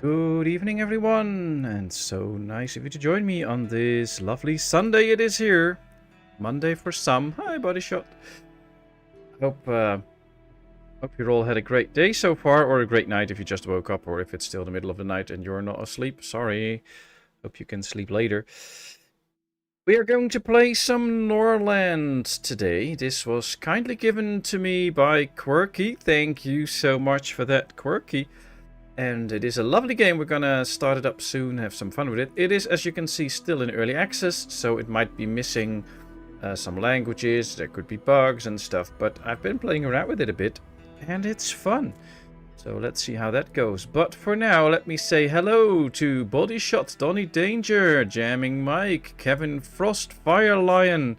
Good evening, everyone, and so nice of you to join me on this lovely Sunday. It is here, Monday for some. Hi, Body Shot. Hope you all had a great day so far, or a great night if you just woke up, or if it's still the middle of the night and you're not asleep. Sorry. Hope you can sleep later. We are going to play some Norland today. This was kindly given to me by Quirky. Thank you so much for that, Quirky. And it is a lovely game. We're gonna start it up soon, have some fun with it. It is, as you can see, still in early access, so it might be missing some languages. There could be bugs and stuff, but I've been playing around with it a bit, and it's fun. So let's see how that goes. But for now, let me say hello to Body Shot, Donny Danger, Jamming Mike, Kevin Frost, Fire Lion.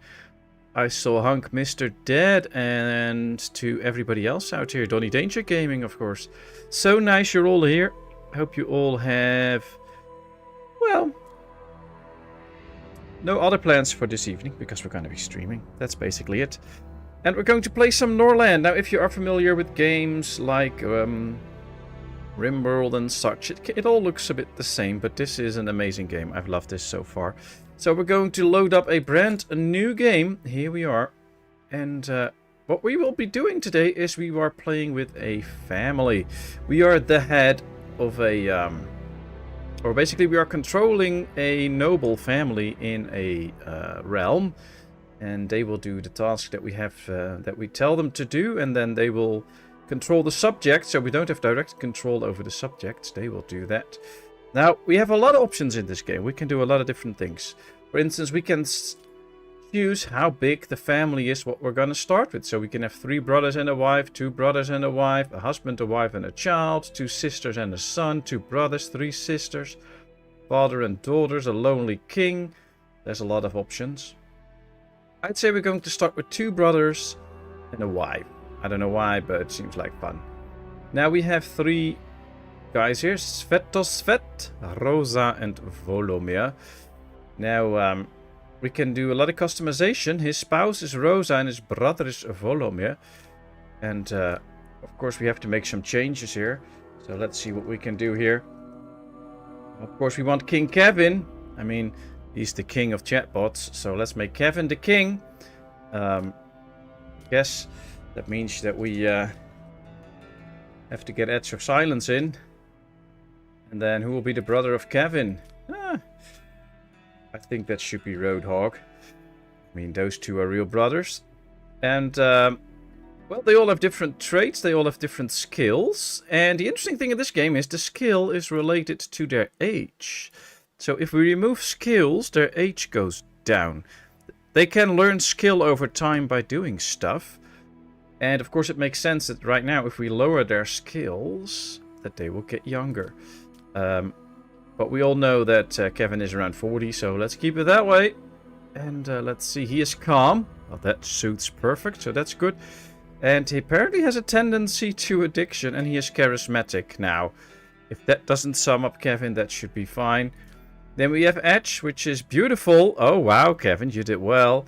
I saw Hunk Mr. Dead, and to everybody else out here, Donny Danger Gaming, of course. So nice you're all here. Hope you all have, well, no other plans for this evening, because we're going to be streaming. That's basically it. And we're going to play some Norland. Now, if you are familiar with games like RimWorld and such, it all looks a bit the same, but this is an amazing game. I've loved this so far. So we're going to load up a brand new game. Here we are. And what we will be doing today is we are playing with a family. We are the head of a... or basically we are controlling a noble family in a realm. And they will do the task that we have, that we tell them to do. And then they will control the subject. So we don't have direct control over the subjects. They will do that. Now, we have a lot of options in this game. We can do a lot of different things. For instance, we can choose how big the family is, what we're going to start with. So we can have 3 brothers and a wife, 2 brothers and a wife, a husband, a wife, and a child, 2 sisters and a son, 2 brothers, 3 sisters, father and daughters, a lonely king. There's a lot of options. I'd say we're going to start with 2 brothers and a wife. I don't know why, but it seems like fun. Now we have 3 guys here, Svetosvet, Rosa, and Volomir. Now, we can do a lot of customization. His spouse is Rosa and his brother is Volomir. And, of course, we have to make some changes here. So let's see what we can do here. Of course, we want King Kevin. I mean, he's the king of chatbots. So let's make Kevin the king. Yes, that means that we have to get Edge of Silence in. And then who will be the brother of Kevin? I think that should be Roadhog. I mean, those 2 are real brothers. And, well, they all have different traits. They all have different skills. And the interesting thing in this game is the skill is related to their age. So if we remove skills, their age goes down. They can learn skill over time by doing stuff. And, of course, it makes sense that right now, if we lower their skills, that they will get younger. But we all know that Kevin is around 40, so let's keep it that way. And let's see, he is calm. Well, that suits perfect, so that's good. And he apparently has a tendency to addiction, and he is charismatic now. If that doesn't sum up Kevin, that should be fine. Then we have Edge, which is beautiful. Oh, wow, Kevin, you did well.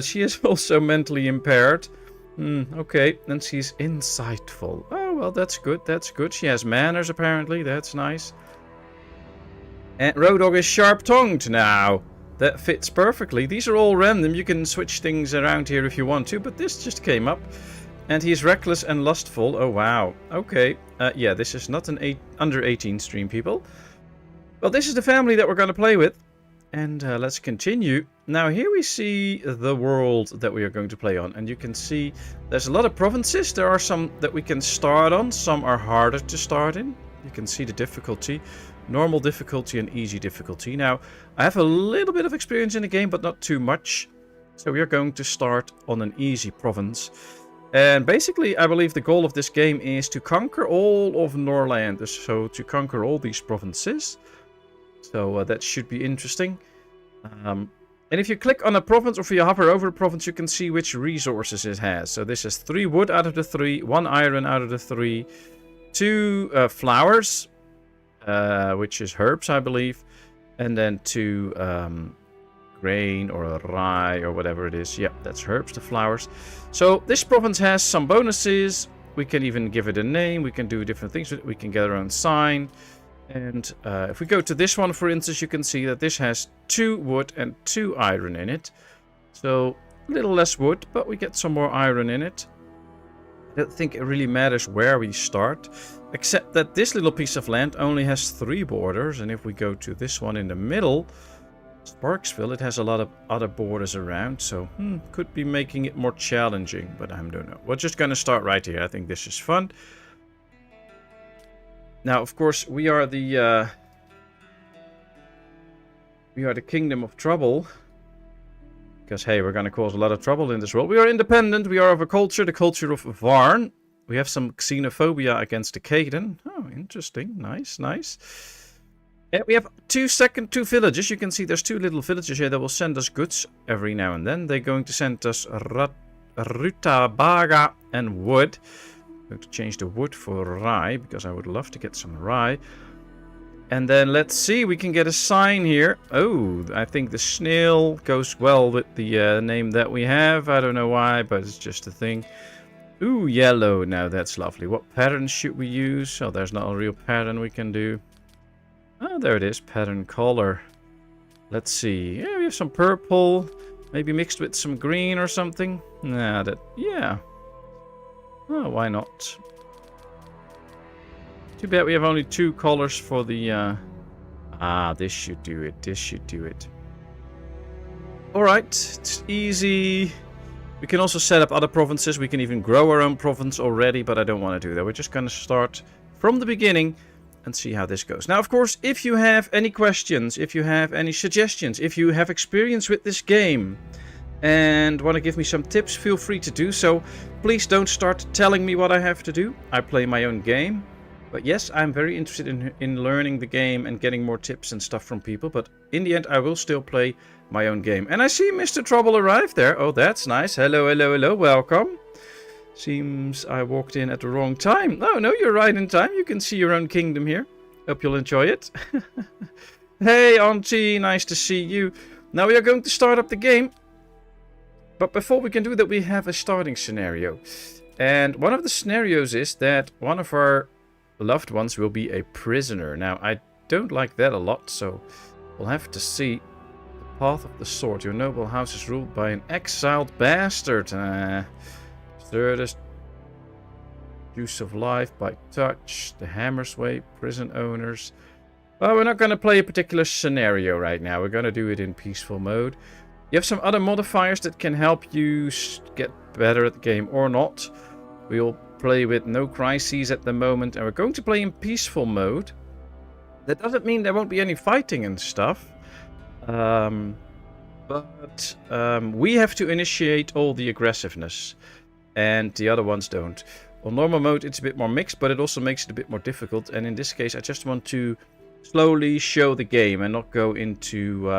She is also mentally impaired. Okay, and she's insightful. Oh, well, that's good, that's good. She has manners, apparently, that's nice. And Roadhog is sharp-tongued now. That fits perfectly. These are all random. You can switch things around here if you want to, but this just came up. And he's reckless and lustful. Oh, wow. Okay. Yeah, this is not an under 18 stream, people. Well, this is the family that we're going to play with. And let's continue. Now, here we see the world that we are going to play on. And you can see there's a lot of provinces. There are some that we can start on. Some are harder to start in. You can see the difficulty. Normal difficulty and easy difficulty. Now, I have a little bit of experience in the game, but not too much. So we are going to start on an easy province. And basically, I believe the goal of this game is to conquer all of Norland. So to conquer all these provinces. So that should be interesting. And if you click on a province, or if you hover over a province, you can see which resources it has. So this is 3 wood out of the 3, 1 iron out of the 3, 2 flowers, which is herbs, I believe, and then 2 grain or a rye or whatever it is. Yep, that's herbs, the flowers. So this province has some bonuses. We can even give it a name. We can do different things with it. We can get our own sign. And if we go to this one, for instance, you can see that this has 2 wood and 2 iron in it. So a little less wood, but we get some more iron in it. I don't think it really matters where we start, except that this little piece of land only has 3 borders. And if we go to this one in the middle, Sparksville, it has a lot of other borders around. So could be making it more challenging, but I don't know. We're just going to start right here. I think this is fun. Now, of course, we are the Kingdom of Trouble. Because, hey, we're going to cause a lot of trouble in this world. We are independent. We are of a culture, the culture of Varn. We have some xenophobia against the Caden. Oh, interesting. Nice, nice. We have 2 villages. You can see there's 2 little villages here that will send us goods every now and then. They're going to send us rutabaga and wood. I'm going to change the wood for rye, because I would love to get some rye. And then let's see, we can get a sign here. Oh, I think the snail goes well with the name that we have. I don't know why, but it's just a thing. Ooh, yellow. Now that's lovely. What pattern should we use? Oh, there's not a real pattern we can do. Oh, there it is. Pattern color. Let's see. Yeah, we have some purple. Maybe mixed with some green or something. Nah, yeah. Oh, why not? Too bad we have only 2 colors for the... this should do it. This should do it. Alright, it's easy. We can also set up other provinces. We can even grow our own province already, but I don't want to do that. We're just going to start from the beginning and see how this goes. Now, of course, if you have any questions, if you have any suggestions, if you have experience with this game and want to give me some tips, feel free to do so. Please don't start telling me what I have to do. I play my own game. But yes, I'm very interested in learning the game and getting more tips and stuff from people. But in the end, I will still play my own game. And I see Mr. Trouble arrived there. Oh, that's nice. Hello, hello, hello. Welcome. Seems I walked in at the wrong time. Oh, no, you're right in time. You can see your own kingdom here. Hope you'll enjoy it. Hey, Auntie. Nice to see you. Now we are going to start up the game. But before we can do that, we have a starting scenario. And one of the scenarios is that one of our loved ones will be a prisoner. Now, I don't like that a lot, so we'll have to see. The path of the sword. Your noble house is ruled by an exiled bastard. Thirdest juice of life by touch. The Hammer's Way. Prison owners. Well, we're not going to play a particular scenario right now. We're going to do it in peaceful mode. You have some other modifiers that can help you get better at the game or not. We'll play with no crises at the moment, and we're going to play in peaceful mode. That doesn't mean there won't be any fighting and stuff. But we have to initiate all the aggressiveness, and the other ones don't. On normal mode, it's a bit more mixed, but it also makes it a bit more difficult. And in this case, I just want to slowly show the game and not go into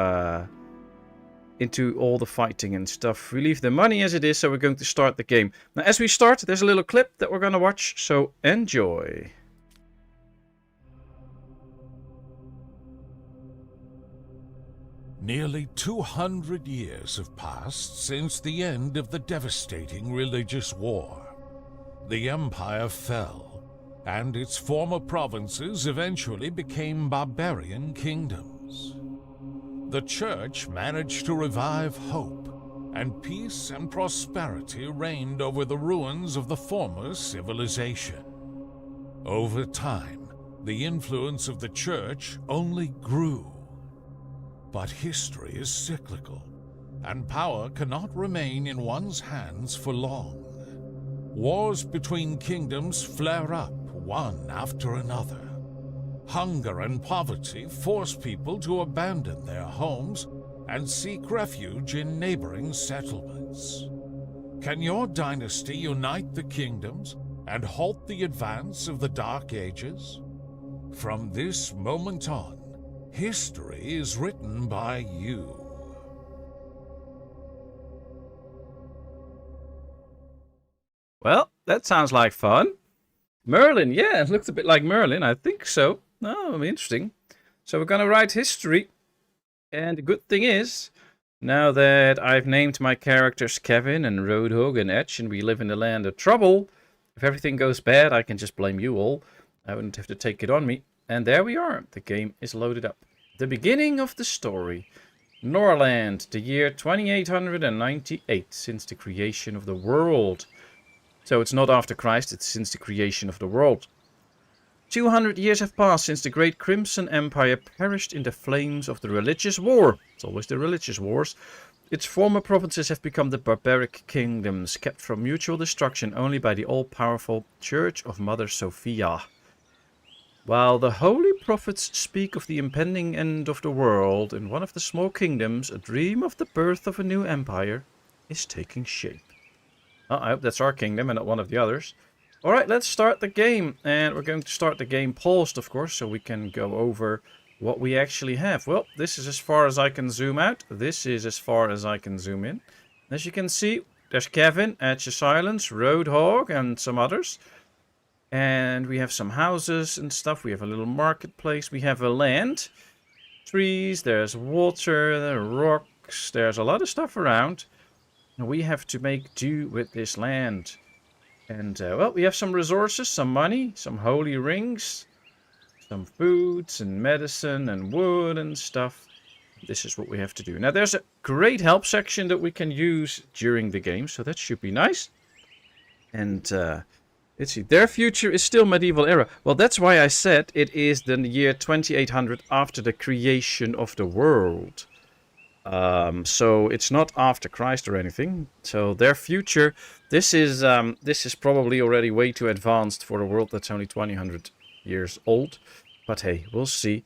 all the fighting and stuff. We leave the money as it is, so we're going to start the game. Now, as we start, there's a little clip that we're going to watch, so enjoy. Nearly 200 years have passed since the end of the devastating religious war. The empire fell, and its former provinces eventually became barbarian kingdoms. The church managed to revive hope, and peace and prosperity reigned over the ruins of the former civilization. Over time, the influence of the church only grew. But history is cyclical, and power cannot remain in one's hands for long. Wars between kingdoms flare up one after another. Hunger and poverty force people to abandon their homes and seek refuge in neighboring settlements. Can your dynasty unite the kingdoms and halt the advance of the Dark Ages? From this moment on, history is written by you. Well, that sounds like fun. Merlin, yeah, it looks a bit like Merlin, I think so. Oh, interesting. So we're going to write history. And the good thing is, now that I've named my characters Kevin and Roadhog and Edge, and we live in the land of trouble, if everything goes bad, I can just blame you all. I wouldn't have to take it on me. And there we are. The game is loaded up. The beginning of the story. Norland, the year 2898, since the creation of the world. So it's not after Christ, it's since the creation of the world. 200 years have passed since the great Crimson Empire perished in the flames of the religious war. It's always the religious wars. Its former provinces have become the barbaric kingdoms, kept from mutual destruction only by the all-powerful Church of Mother Sophia. While the holy prophets speak of the impending end of the world, in one of the small kingdoms, a dream of the birth of a new empire is taking shape. I hope that's our kingdom and not one of the others. Alright, let's start the game. And we're going to start the game paused, of course, so we can go over what we actually have. Well, this is as far as I can zoom out. This is as far as I can zoom in. As you can see, there's Kevin, Edge of Silence, Roadhog, and some others. And we have some houses and stuff. We have a little marketplace. We have a land. Trees, there's water, there are rocks. There's a lot of stuff around. And we have to make do with this land. And, well, we have some resources, some money, some holy rings, some foods and medicine and wood and stuff. This is what we have to do. Now, there's a great help section that we can use during the game, so that should be nice. And, let's see, their future is still medieval era. Well, that's why I said it is the year 2800 after the creation of the world. So it's not after Christ or anything. So their future, this is probably already way too advanced for a world that's only 2000 years old. But hey, we'll see.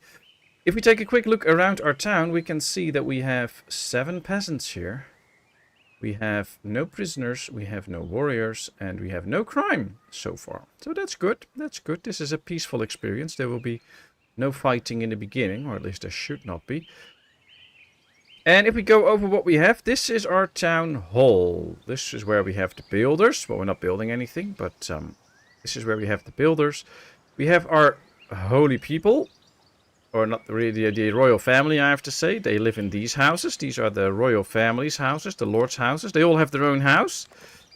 If we take a quick look around our town, we can see that we have 7 peasants here. We have no prisoners, we have no warriors, and we have no crime so far. So that's good, that's good. This is a peaceful experience. There will be no fighting in the beginning, or at least there should not be. And if we go over what we have, this is our town hall. This is where we have the builders. Well, we're not building anything, but this is where we have the builders. We have our holy people, or not really the royal family, I have to say. They live in these houses. These are the royal family's houses, the lord's houses. They all have their own house.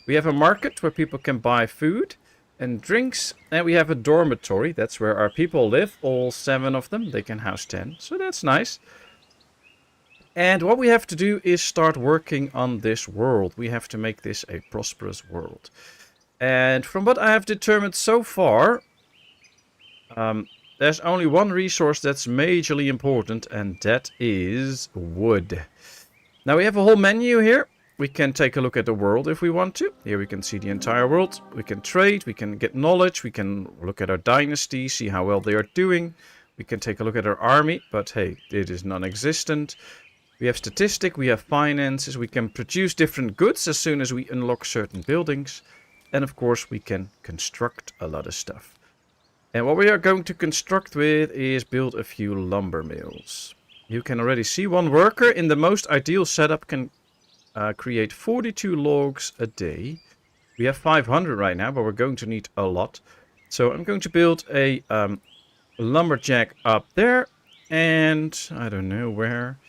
We have a market where people can buy food and drinks. And we have a dormitory. That's where our people live, all 7 of them. They can house 10, so that's nice. And what we have to do is start working on this world. We have to make this a prosperous world. And from what I have determined so far, there's only one resource that's majorly important, and that is wood. Now we have a whole menu here. We can take a look at the world if we want to. Here we can see the entire world. We can trade, we can get knowledge, we can look at our dynasty, see how well they are doing. We can take a look at our army, but hey, it is non-existent. We have statistic, we have finances, we can produce different goods as soon as we unlock certain buildings. And of course we can construct a lot of stuff. And what we are going to construct with is build a few lumber mills. You can already see one worker in the most ideal setup can create 42 logs a day. We have 500 right now, but we're going to need a lot. So I'm going to build a lumberjack up there. And I don't know where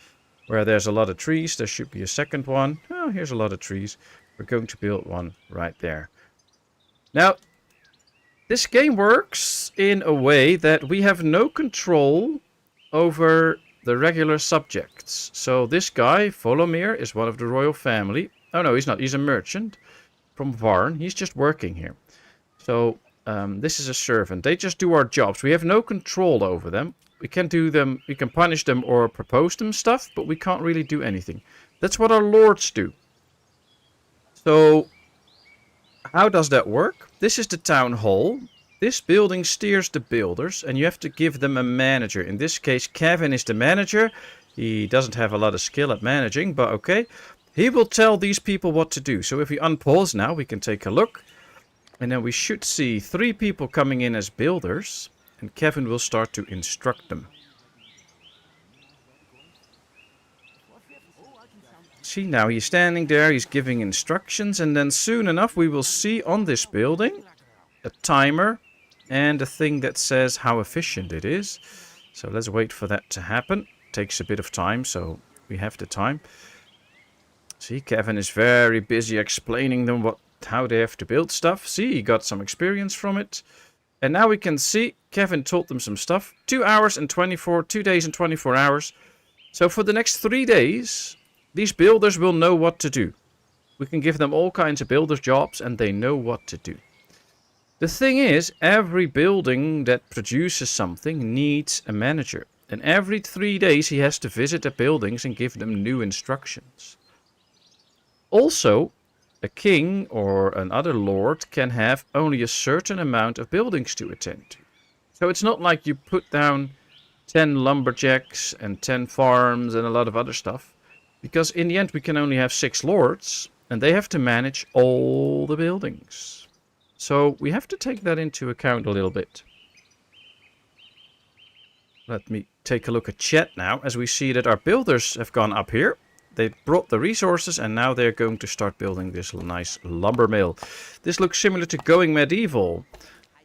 there's a lot of trees, there should be a second one. Oh, here's a lot of trees. We're going to build one right there. Now, this game works in a way that we have no control over the regular subjects. So this guy, Volomir, is one of the royal family. Oh no, he's not. He's a merchant from Varn. He's just working here. So this is a servant. They just do our jobs. We have no control over them. We can do them, we can punish them or propose them stuff, but we can't really do anything. That's what our lords do. So, how does that work? This is the town hall. This building steers the builders, and you have to give them a manager. In this case, Kevin is the manager. He doesn't have a lot of skill at managing, but okay. He will tell these people what to do. So if we unpause now, we can take a look. And then we should see 3 people coming in as builders. And Kevin will start to instruct them. See, now he's standing there, he's giving instructions, and then soon enough we will see on this building a timer and a thing that says how efficient it is. So let's wait for that to happen. Takes a bit of time, so we have the time. See, Kevin is very busy explaining them how they have to build stuff. See, he got some experience from it. And now we can see Kevin told them some stuff. 2 days and 24 hours. So for the next 3 days, these builders will know what to do. We can give them all kinds of builders jobs and they know what to do. The thing is, every building that produces something needs a manager. And every 3 days he has to visit the buildings and give them new instructions. Also, a king or another lord can have only a certain amount of buildings to attend to. So it's not like you put down 10 lumberjacks and 10 farms and a lot of other stuff. Because in the end we can only have 6 lords and they have to manage all the buildings. So we have to take that into account a little bit. Let me take a look at chat now as we see that our builders have gone up here. They brought the resources and now they're going to start building this nice lumber mill. This looks similar to Going Medieval.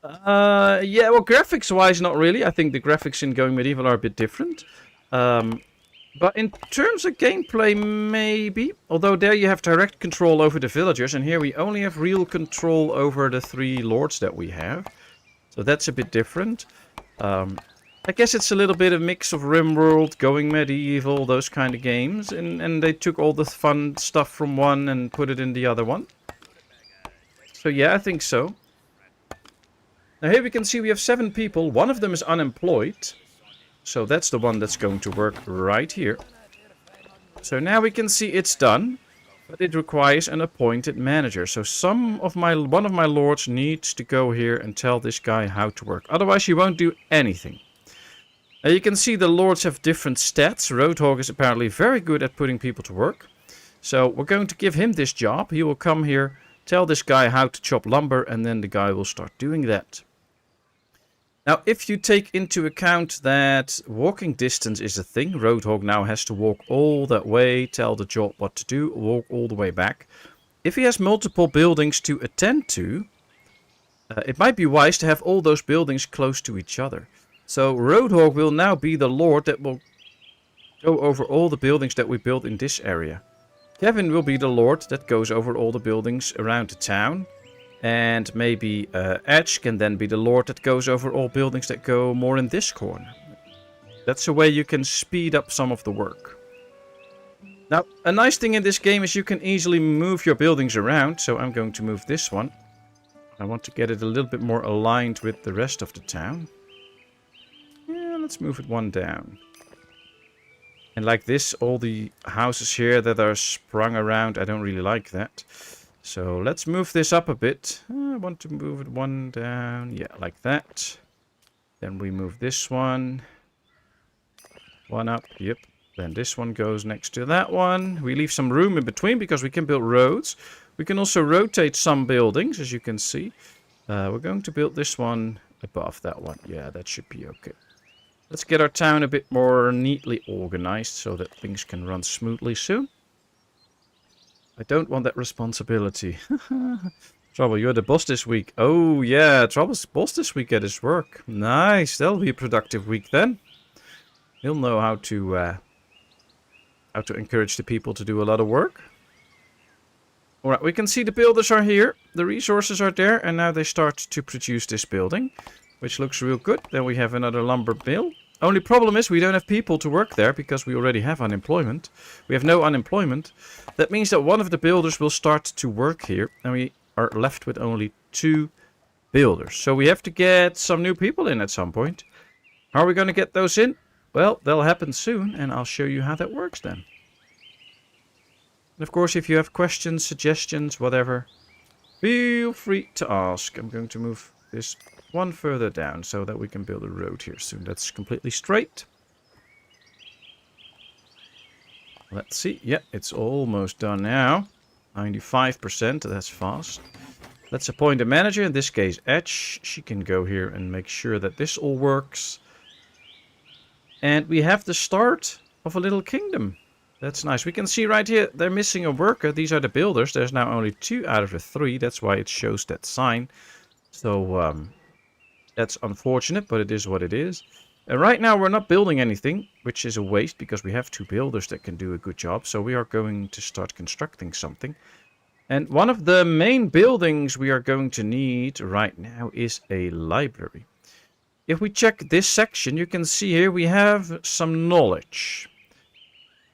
Yeah, well, graphics-wise, not really. I think the graphics in Going Medieval are a bit different. But in terms of gameplay, maybe. Although there you have direct control over the villagers. And here we only have real control over the 3 lords that we have. So that's a bit different. I guess it's a little bit of mix of RimWorld, Going Medieval, those kind of games. And they took all the fun stuff from one and put it in the other one. So yeah, I think so. Now here we can see we have 7 people. One of them is unemployed. So that's the one that's going to work right here. So now we can see it's done. But it requires an appointed manager. So one of my lords needs to go here and tell this guy how to work. Otherwise he won't do anything. Now you can see the lords have different stats. Roadhog is apparently very good at putting people to work. So we're going to give him this job. He will come here, tell this guy how to chop lumber, and then the guy will start doing that. Now if you take into account that walking distance is a thing, Roadhog now has to walk all that way, tell the job what to do, walk all the way back. If he has multiple buildings to attend to, it might be wise to have all those buildings close to each other. So Roadhog will now be the lord that will go over all the buildings that we build in this area. Kevin will be the lord that goes over all the buildings around the town. And maybe Edge can then be the lord that goes over all buildings that go more in this corner. That's a way you can speed up some of the work. Now, a nice thing in this game is you can easily move your buildings around. So I'm going to move this one. I want to get it a little bit more aligned with the rest of the town. Yeah, let's move it one down. And like this, all the houses here that are sprung around, I don't really like that. So let's move this up a bit. I want to move it one down. Yeah, like that. Then we move this one. One up. Yep. Then this one goes next to that one. We leave some room in between because we can build roads. We can also rotate some buildings, as you can see. We're going to build this one above that one. Yeah, that should be okay. Let's get our town a bit more neatly organized so that things can run smoothly soon. I don't want that responsibility. Trouble, you're the boss this week. Oh, yeah, Trouble's boss this week at his work. Nice, that'll be a productive week then. He'll know how to encourage the people to do a lot of work. Alright, we can see the builders are here. The resources are there, and now they start to produce this building, which looks real good. Then we have another lumber mill. Only problem is we don't have people to work there because we already have unemployment. We have no unemployment. That means that one of the builders will start to work here, and we are left with only 2 builders. So we have to get some new people in at some point. How are we going to get those in? Well, that'll happen soon, and I'll show you how that works then. And of course, if you have questions, suggestions, whatever, feel free to ask. I'm going to move this one further down so that we can build a road here soon. That's completely straight. Let's see. Yeah, it's almost done now. 95%. That's fast. Let's appoint a manager. In this case, Edge. She can go here and make sure that this all works. And we have the start of a little kingdom. That's nice. We can see right here, they're missing a worker. These are the builders. There's now only 2 out of the 3. That's why it shows that sign. So, that's unfortunate, but it is what it is. Right now, we're not building anything, which is a waste because we have 2 builders that can do a good job. So we are going to start constructing something. And one of the main buildings we are going to need right now is a library. If we check this section, you can see here we have some knowledge.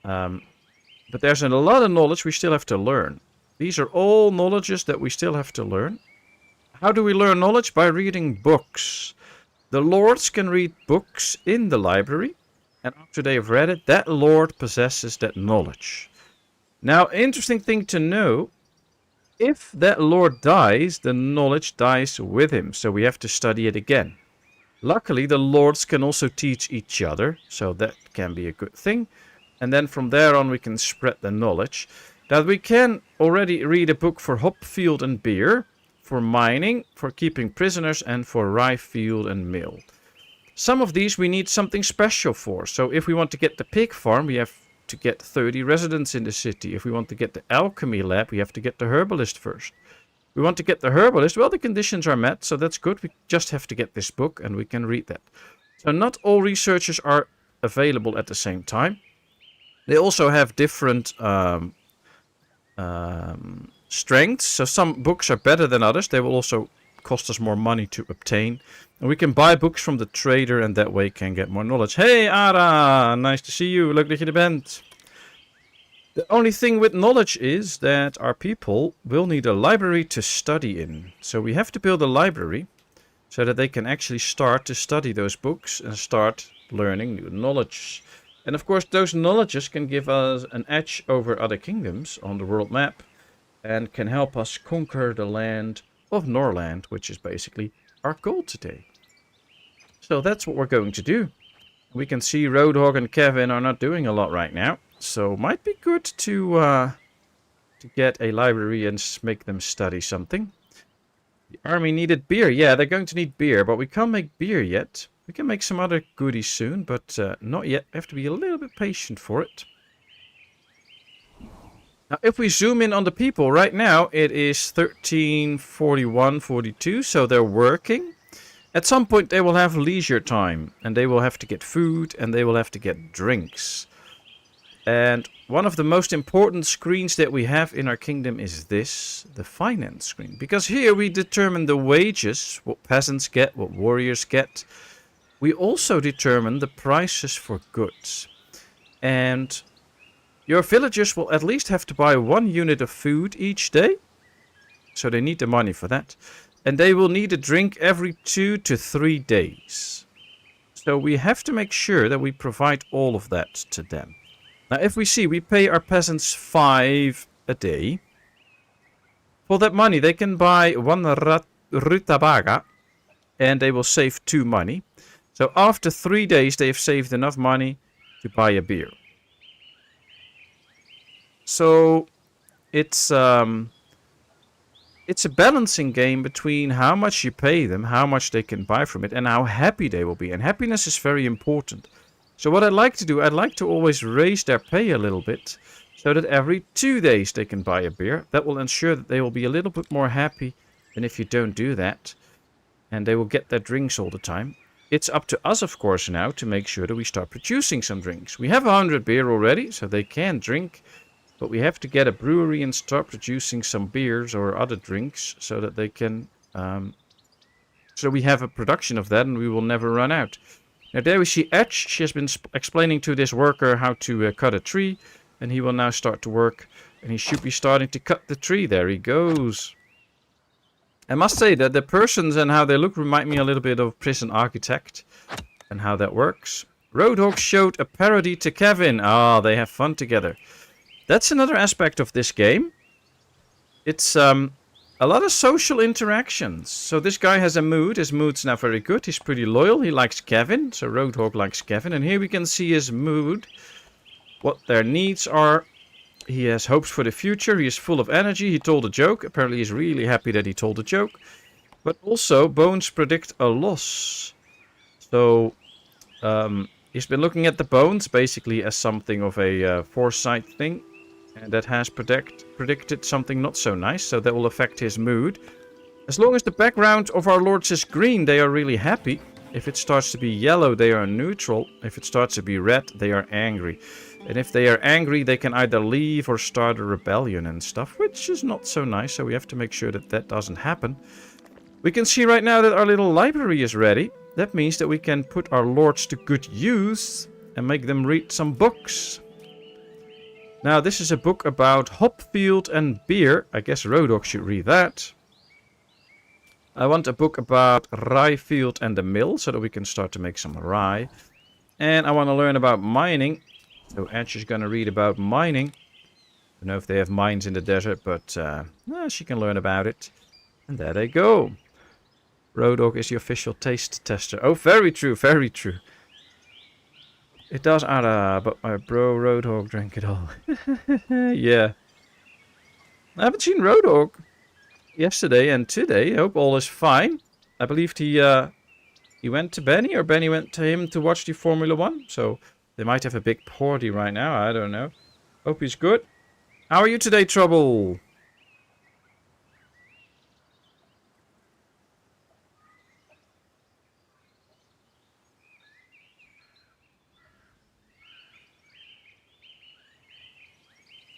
But there's a lot of knowledge we still have to learn. These are all knowledges that we still have to learn. How do we learn knowledge? By reading books. The lords can read books in the library. And after they have read it, that lord possesses that knowledge. Now, interesting thing to know. If that lord dies, the knowledge dies with him. So we have to study it again. Luckily, the lords can also teach each other. So that can be a good thing. And then from there on, we can spread the knowledge. Now, we can already read a book for hop field and beer, for mining, for keeping prisoners, and for rye field and mill. Some of these we need something special for. So if we want to get the pig farm, we have to get 30 residents in the city. If we want to get the alchemy lab, we have to get the herbalist first. We want to get the herbalist. Well, the conditions are met, so that's good. We just have to get this book and we can read that. So not all researchers are available at the same time. They also have different strengths. So some books are better than others. They will also cost us more money to obtain. And we can buy books from the trader and that way can get more knowledge. Hey, Ara! Nice to see you. Leuk dat je er bent. The only thing with knowledge is that our people will need a library to study in. So we have to build a library so that they can actually start to study those books and start learning new knowledge. And of course, those knowledges can give us an edge over other kingdoms on the world map and can help us conquer the land of Norland, which is basically our goal today. So that's what we're going to do. We can see Roadhog and Kevin are not doing a lot right now. So might be good to get a library and make them study something. The army needed beer. Yeah, they're going to need beer, but we can't make beer yet. We can make some other goodies soon, but not yet. We have to be a little bit patient for it. Now, if we zoom in on the people, right now it is 13:41, 42, so they're working. At some point they will have leisure time, and they will have to get food, and they will have to get drinks. And one of the most important screens that we have in our kingdom is this, the finance screen. Because here we determine the wages, what peasants get, what warriors get. We also determine the prices for goods. And your villagers will at least have to buy 1 unit of food each day. So they need the money for that. And they will need a drink every 2 to 3 days. So we have to make sure that we provide all of that to them. Now if we see, we pay our peasants 5 a day. For that money they can buy 1 rutabaga. And they will save 2 money. So after 3 days they have saved enough money to buy a beer. So it's a balancing game between how much you pay them, how much they can buy from it, and how happy they will be. And happiness is very important. So what I'd like to do, I'd like to always raise their pay a little bit, so that every 2 days they can buy a beer. That will ensure that they will be a little bit more happy than if you don't do that. And they will get their drinks all the time. It's up to us, of course, now to make sure that we start producing some drinks. We have 100 beer already, so they can drink. But we have to get a brewery and start producing some beers or other drinks so that they can... so we have a production of that and we will never run out. Now there we see Edge. She has been explaining to this worker how to cut a tree. And he will now start to work. And he should be starting to cut the tree. There he goes. I must say that the persons and how they look remind me a little bit of Prison Architect. And how that works. Roadhog showed a parody to Kevin. Ah, they have fun together. That's another aspect of this game. It's a lot of social interactions. So this guy has a mood. His mood's now very good. He's pretty loyal. He likes Kevin. So Roadhog likes Kevin. And here we can see his mood. What their needs are. He has hopes for the future. He is full of energy. He told a joke. Apparently he's really happy that he told a joke. But also bones predict a loss. So he's been looking at the bones basically as something of a foresight thing. And that has predicted something not so nice, so that will affect his mood. As long as the background of our lords is green, they are really happy. If it starts to be yellow, they are neutral. If it starts to be red, they are angry. And if they are angry, they can either leave or start a rebellion and stuff, which is not so nice. So we have to make sure that that doesn't happen. We can see right now that our little library is ready. That means that we can put our lords to good use and make them read some books. Now, this is a book about Hopfield and beer. I guess Rodog should read that. I want a book about Ryefield and the mill, so that we can start to make some rye. And I want to learn about mining. So Edge is going to read about mining. I don't know if they have mines in the desert, but she can learn about it. And there they go. Rodog is the official taste tester. Oh, very true, very true. It does add but my bro Roadhog drank it all. Yeah. I haven't seen Roadhog yesterday and today. I hope all is fine. I believed he went to Benny, or Benny went to him to watch the Formula 1. So they might have a big party right now. I don't know. Hope he's good. How are you today, Trouble?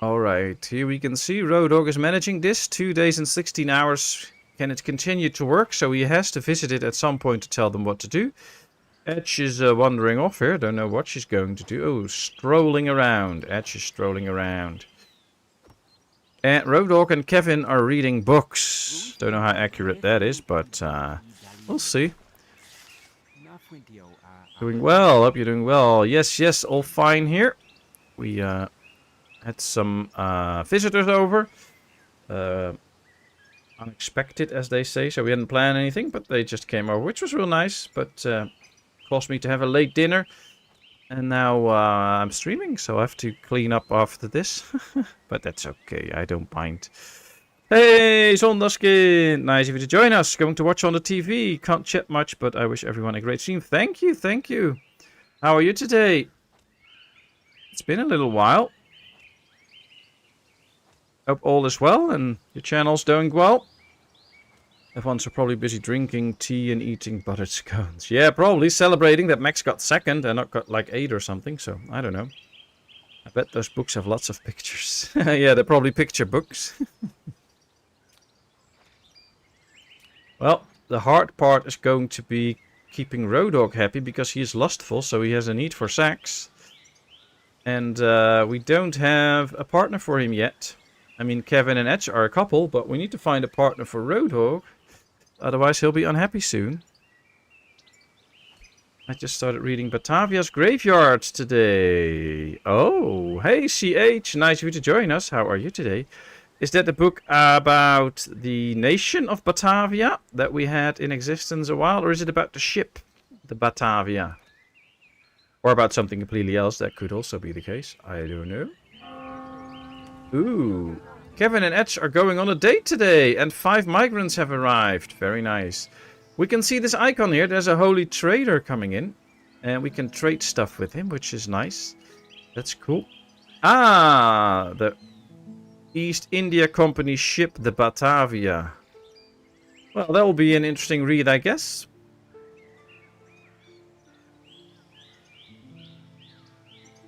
Alright, here we can see Rodog is managing this. 2 days and 16 hours. Can it continue to work? So he has to visit it at some point to tell them what to do. Edge is wandering off here. Don't know what she's going to do. Oh, strolling around. Edge is strolling around. And Rodog and Kevin are reading books. Don't know how accurate that is, but we'll see. Doing well. Hope you're doing well. Yes, yes, all fine here. We had some visitors over. Unexpected, as they say. So we hadn't planned anything, but they just came over, which was real nice. But caused me to have a late dinner. And now I'm streaming, so I have to clean up after this. But that's okay, I don't mind. Hey, Zondagskin! Nice of you to join us. Going to watch on the TV. Can't chat much, but I wish everyone a great stream. Thank you, thank you. How are you today? It's been a little while. Hope all is well and your channel's doing well. Everyone's probably busy drinking tea and eating buttered scones. Yeah, probably celebrating that Max got second and not got like 8 or something. So, I don't know. I bet those books have lots of pictures. Yeah, they're probably picture books. Well, the hard part is going to be keeping Rodog happy because he is lustful, so he has a need for sex. And we don't have a partner for him yet. I mean, Kevin and Edge are a couple, but we need to find a partner for Roadhog. Otherwise, he'll be unhappy soon. I just started reading Batavia's Graveyard today. Oh, hey CH, nice of you to join us. How are you today? Is that the book about the nation of Batavia that we had in existence a while? Or is it about the ship, the Batavia? Or about something completely else? That could also be the case. I don't know. Ooh, Kevin and Edge are going on a date today, and 5 migrants have arrived. Very nice. We can see this icon here. There's a holy trader coming in, and we can trade stuff with him, which is nice. That's cool. Ah, the East India Company ship, the Batavia. Well, that will be an interesting read, I guess.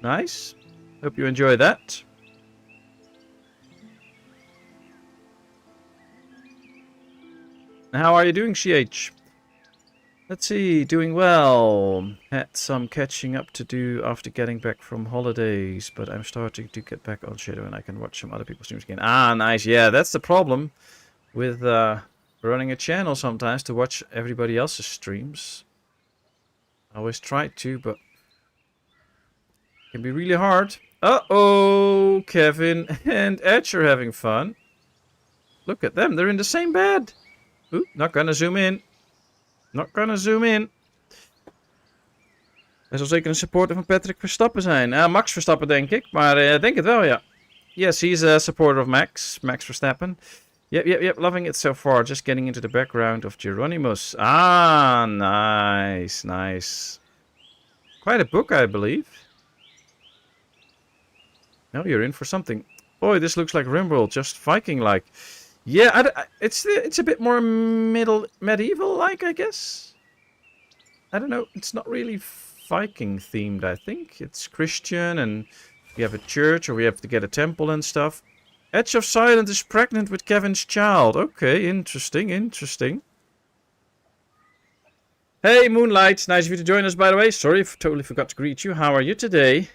Nice. Hope you enjoy that. How are you doing, CH? Let's see, doing well. Had some catching up to do after getting back from holidays, but I'm starting to get back on Shadow and I can watch some other people's streams again. Ah, nice. Yeah, that's the problem with running a channel sometimes, to watch everybody else's streams. I always try to, but it can be really hard. Uh-oh, Kevin and Edge are having fun. Look at them, they're in the same bed. Oeh, not gonna zoom in. Not gonna zoom in. Hij zal zeker een supporter van Patrick Verstappen zijn. Max Verstappen, denk ik. Maar denk het wel, ja. Yes, he's a supporter of Max. Max Verstappen. Yep. Loving it so far. Just getting into the background of Geronimus. Ah, nice, nice. Quite a book, I believe. No, you're in for something. Boy, this looks like Rimworld, just Viking-like. Yeah, it's a bit more medieval-like, I guess. I don't know. It's not really Viking-themed, I think. It's Christian and We have a church, or we have to get a temple and stuff. Edge of Silence is pregnant with Kevin's child. Okay, interesting, interesting. Hey, Moonlight. Nice of you to join us, by the way. Sorry, totally forgot to greet you. How are you today?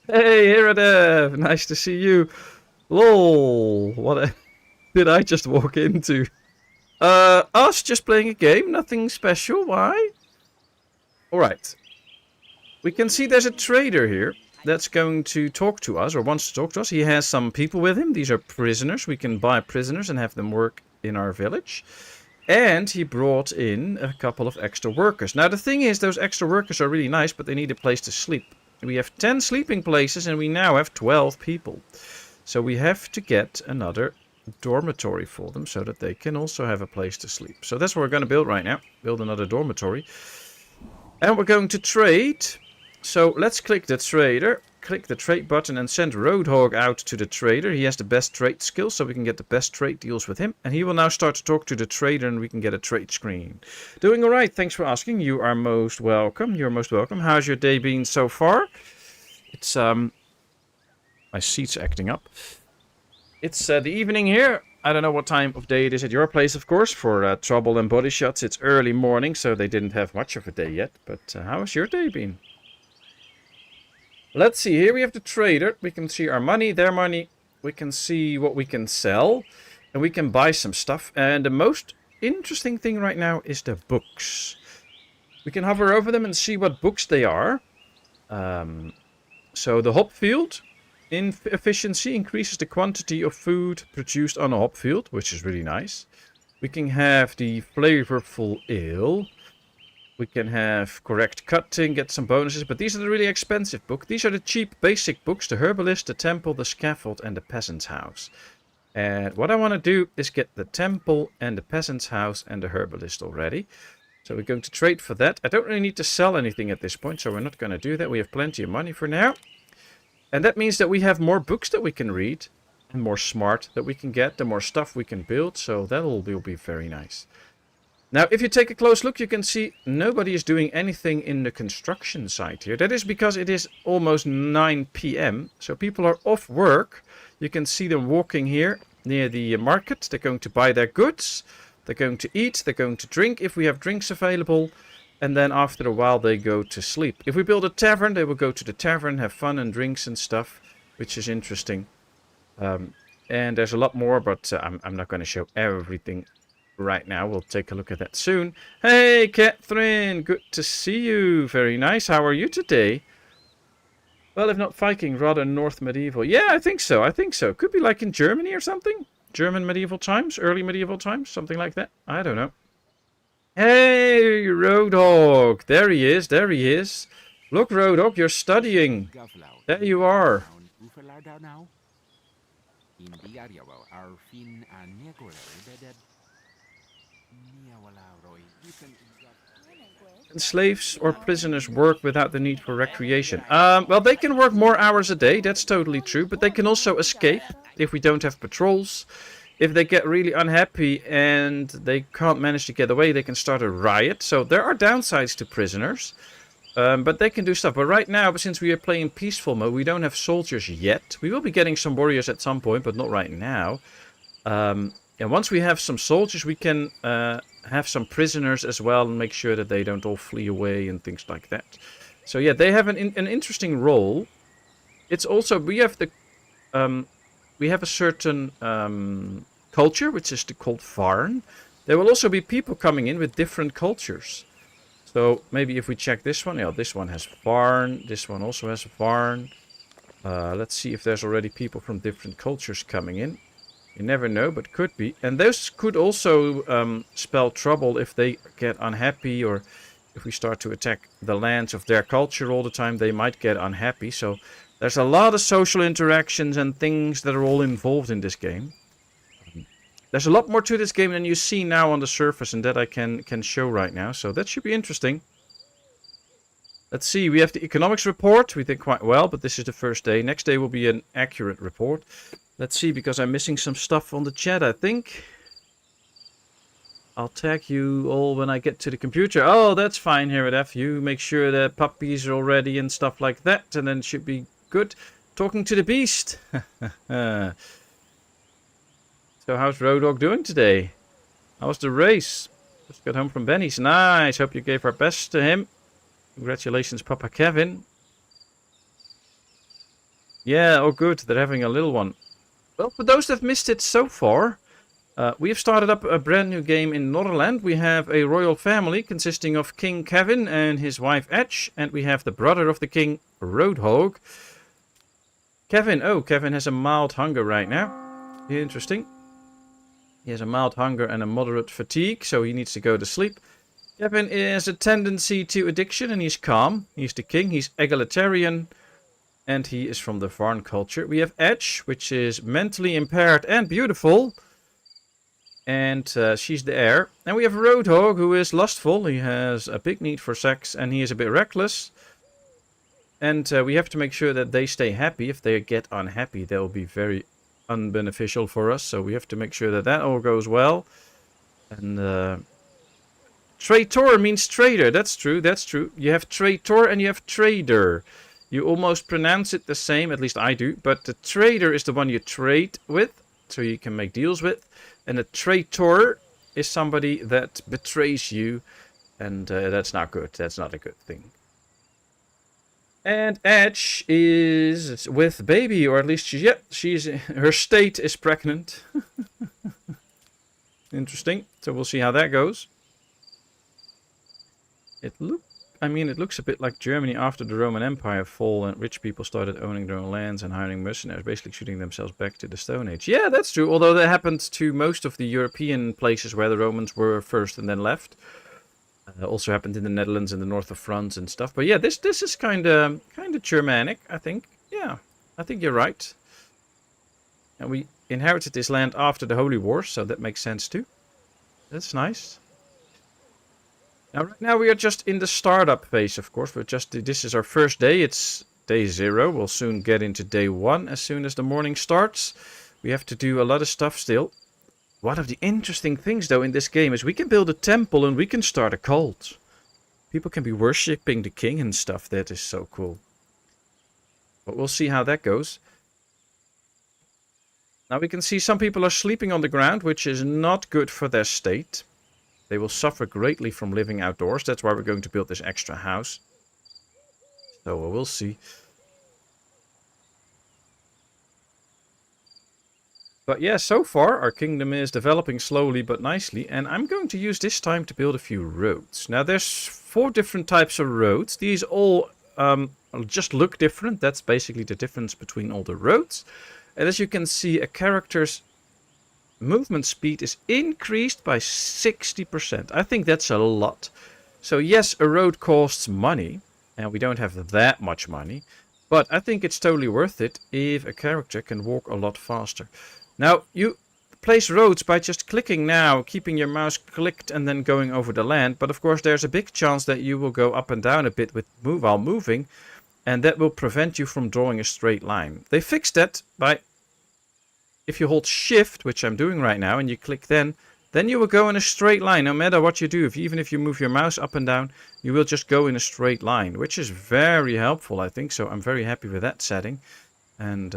Hey, Iradev. Nice to see you. Lol. Did I just walk into? Us just playing a game. Nothing special. Why? Alright. We can see there's a trader here that's going to talk to us, or wants to talk to us. He has some people with him. These are prisoners. We can buy prisoners and have them work in our village. And he brought in a couple of extra workers. Now the thing is, those extra workers are really nice, but they need a place to sleep. We have 10 sleeping places and we now have 12 people. So we have to get another dormitory for them so that they can also have a place to sleep. So that's what we're going to build right now. Build another dormitory. And we're going to trade. So let's click the trader. Click the trade button and send Roadhog out to the trader. He has the best trade skills, so we can get the best trade deals with him. And he will now start to talk to the trader and we can get a trade screen. Doing alright, thanks for asking. You are most welcome. You're most welcome. How's your day been so far? It's, my seat's acting up. It's the evening here. I don't know what time of day it is at your place, of course. For Trouble and Body Shots, it's early morning, so they didn't have much of a day yet. But how has your day been? Let's see, here we have the trader. We can see our money, their money. We can see what we can sell. And we can buy some stuff. And the most interesting thing right now is the books. We can hover over them and see what books they are. So the hop field in efficiency increases the quantity of food produced on a hop field, which is really nice. We can have the flavorful ale. We can have correct cutting, get some bonuses, but these are the really expensive books. These are the cheap basic books, the herbalist, the temple, the scaffold, and the peasant's house. And what I want to do is get the temple and the peasant's house and the herbalist already. So we're going to trade for that. I don't really need to sell anything at this point, so we're not going to do that. We have plenty of money for now. And that means that we have more books that we can read and more smart that we can get, the more stuff we can build. So that will be very nice. Now, if you take a close look, you can see nobody is doing anything in the construction site here. That is because it is almost 9 p.m. So people are off work. You can see them walking here near the market. They're going to buy their goods. They're going to eat. They're going to drink if we have drinks available. And then after a while, they go to sleep. If we build a tavern, they will go to the tavern, have fun and drinks and stuff, which is interesting. And there's a lot more, but I'm not going to show everything right now. We'll take a look at that soon. Hey, Catherine, good to see you. Very nice. How are you today? Well, if not Viking, rather North medieval. Yeah, I think so. I think so. Could be like in Germany or something. German medieval times, early medieval times, something like that. I don't know. Hey, Roadhog. There he is. There he is. Look, Roadhog, you're studying. There you are. Can slaves or prisoners work without the need for recreation? Well, they can work more hours a day, that's totally true, but they can also escape if we don't have patrols. If they get really unhappy and they can't manage to get away, they can start a riot. So there are downsides to prisoners, but they can do stuff. But right now, since we are playing peaceful mode, we don't have soldiers yet. We will be getting some warriors at some point, but not right now. And once we have some soldiers, we can have some prisoners as well and make sure that they don't all flee away and things like that. So yeah, they have an interesting role. It's also, we have a certain culture, which is called Varn. There will also be people coming in with different cultures. So maybe if we check this one, yeah, this one has Varn. This one also has Varn. Let's see if there's already people from different cultures coming in. You never know, but could be. And those could also spell trouble if they get unhappy, or if we start to attack the lands of their culture all the time, they might get unhappy. So there's a lot of social interactions and things that are all involved in this game. There's a lot more to this game than you see now on the surface, and that I can show right now. So that should be interesting. Let's see, we have the economics report. We did quite well, but this is the first day. Next day will be an accurate report. Let's see, because I'm missing some stuff on the chat, I think. I'll tag you all when I get to the computer. Oh, that's fine, here at F. You make sure the puppies are all ready and stuff like that, and then it should be good. Talking to the beast. So how's Road Dogg doing today? How was the race? Just got home from Benny's. Nice. Hope you gave our best to him. Congratulations, Papa Kevin. Yeah, oh good. They're having a little one. Well, for those that have missed it so far, we have started up a brand new game in Norland. We have a royal family consisting of King Kevin and his wife Edge. And we have the brother of the king, Roadhog. Kevin has a mild hunger right now. Interesting. He has a mild hunger and a moderate fatigue, so he needs to go to sleep. Kevin has a tendency to addiction and he's calm. He's the king, he's egalitarian. And he is from the Varn culture. We have Edge, which is mentally impaired and beautiful. And she's the heir. And we have Roadhog, who is lustful. He has a big need for sex and he is a bit reckless. And we have to make sure that they stay happy. If they get unhappy, they'll be very unbeneficial for us. So we have to make sure that that all goes well. And traitor means trader. That's true, that's true. You have traitor and you have trader. You almost pronounce it the same, at least I do. But the trader is the one you trade with. So you can make deals with. And a traitor is somebody that betrays you. And that's not good. That's not a good thing. And Edge is with baby, or at least her state is pregnant. Interesting. So we'll see how that goes. It looks a bit like Germany after the Roman Empire fall and rich people started owning their own lands and hiring mercenaries, basically shooting themselves back to the Stone Age. Yeah, that's true. Although that happened to most of the European places where the Romans were first and then left. Also happened in the Netherlands and the north of France and stuff. But yeah, this is kind of Germanic, I think. Yeah, I think you're right. And we inherited this land after the Holy Wars, so that makes sense too. That's nice. Now, right now we are just in the startup phase, of course. This is our first day. It's day 0. We'll soon get into day 1 as soon as the morning starts. We have to do a lot of stuff still. One of the interesting things, though, in this game is we can build a temple and we can start a cult. People can be worshipping the king and stuff. That is so cool. But we'll see how that goes. Now we can see some people are sleeping on the ground, which is not good for their state. They will suffer greatly from living outdoors. That's why we're going to build this extra house. So we'll see. But yeah, so far our kingdom is developing slowly but nicely. And I'm going to use this time to build a few roads. Now there's 4 different types of roads. These all just look different. That's basically the difference between all the roads. And as you can see, a character's movement speed is increased by 60%. I think that's a lot. So yes, a road costs money. And we don't have that much money. But I think it's totally worth it if a character can walk a lot faster. Now, you place roads by just clicking now, keeping your mouse clicked and then going over the land. But of course, there's a big chance that you will go up and down a bit while moving. And that will prevent you from drawing a straight line. They fixed that by, if you hold shift, which I'm doing right now, and you click then you will go in a straight line, no matter what you do. Even if you move your mouse up and down, you will just go in a straight line, which is very helpful, I think. So I'm very happy with that setting. And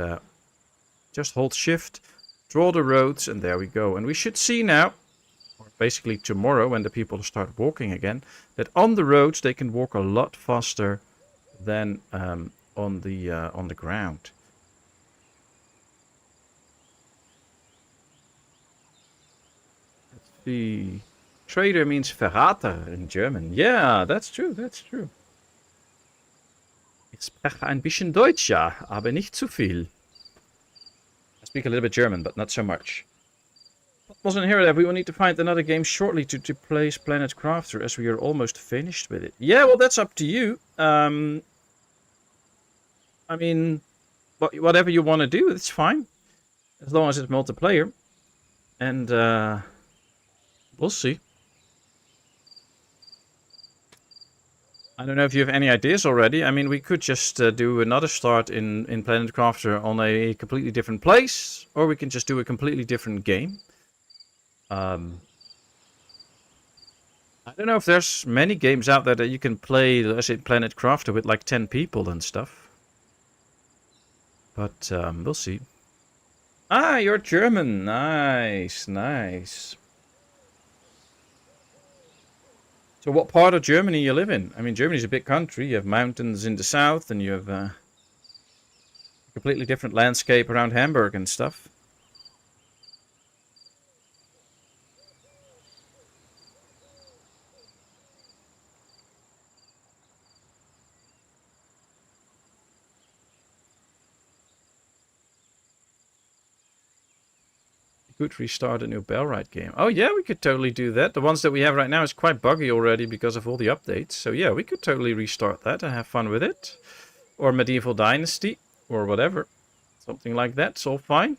just hold shift. Draw the roads, and there we go. And we should see now, or basically tomorrow when the people start walking again, that on the roads they can walk a lot faster than on the ground. Let's see. Trader means Verräter in German. Yeah, that's true, that's true. Ich spreche ein bisschen Deutsch, ja, aber nicht zu viel. I speak a little bit German, but not so much. Wasn't here that we will need to find another game shortly to place Planet Crafter, as we are almost finished with it. Yeah, well, that's up to you. I mean, whatever you want to do, it's fine. As long as it's multiplayer. And we'll see. I don't know if you have any ideas already. I mean, we could just do another start in Planet Crafter on a completely different place. Or we can just do a completely different game. I don't know if there's many games out there that you can play, let's say, Planet Crafter with like 10 people and stuff. But we'll see. Ah, you're German. Nice, nice. So what part of Germany you live in? I mean, Germany's a big country. You have mountains in the south, and you have a completely different landscape around Hamburg and stuff. You could restart a new Bellrite game. Oh yeah, we could totally do that. The ones that we have right now is quite buggy already because of all the updates. So yeah, we could totally restart that and have fun with it. Or Medieval Dynasty, or whatever. Something like that, it's all fine.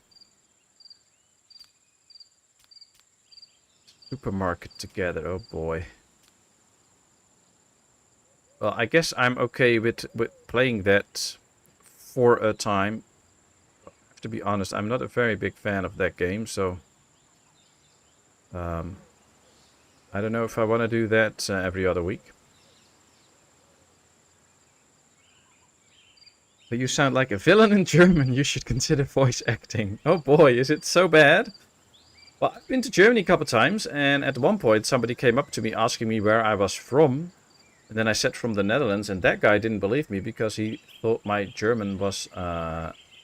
Supermarket together, oh boy. Well, I guess I'm okay with playing that for a time. I have to be honest, I'm not a very big fan of that game, so... I don't know if I want to do that every other week. But you sound like a villain in German. You should consider voice acting. Oh boy, is it so bad? Well, I've been to Germany a couple times, and at one point somebody came up to me asking me where I was from. And then I said from the Netherlands, and that guy didn't believe me because he thought my German was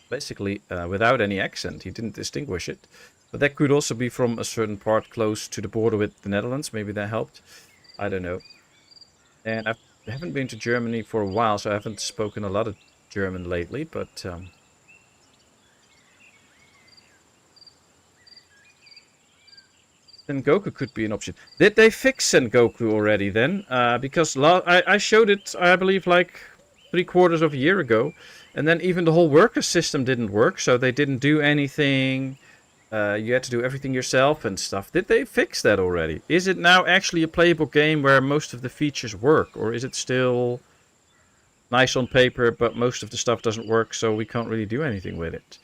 basically without any accent. He didn't distinguish it. But that could also be from a certain part close to the border with the Netherlands. Maybe that helped. I don't know. And I haven't been to Germany for a while, so I haven't spoken a lot of German lately, but... Sengoku could be an option. Did they fix Sengoku already then? Because I showed it, I believe, like 3/4 of a year ago. And then even the whole worker system didn't work, so they didn't do anything. You had to do everything yourself and stuff. Did they fix that already? Is it now actually a playable game where most of the features work? Or is it still nice on paper, but most of the stuff doesn't work, so we can't really do anything with it?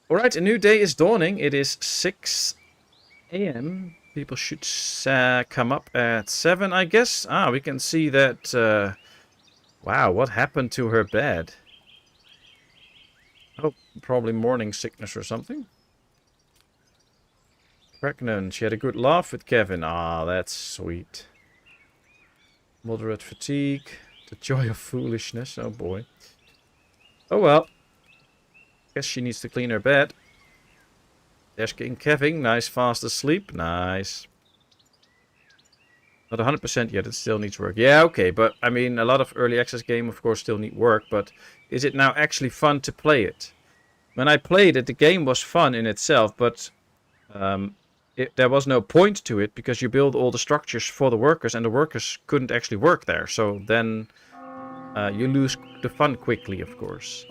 Alright, a new day is dawning. It is 6 a.m. People should come up at 7, I guess. Ah, we can see that... wow, what happened to her bed? Oh, probably morning sickness or something. Pregnant. She had a good laugh with Kevin. Ah, that's sweet. Moderate fatigue. The joy of foolishness. Oh boy. Oh well. Guess she needs to clean her bed. There's King Kevin. Nice, fast asleep. Nice. Not 100% yet. It still needs work. Yeah, okay. But, I mean, a lot of early access game, of course, still need work. But is it now actually fun to play it? When I played it, the game was fun in itself. But there was no point to it because you build all the structures for the workers. And the workers couldn't actually work there. So then you lose the fun quickly, of course.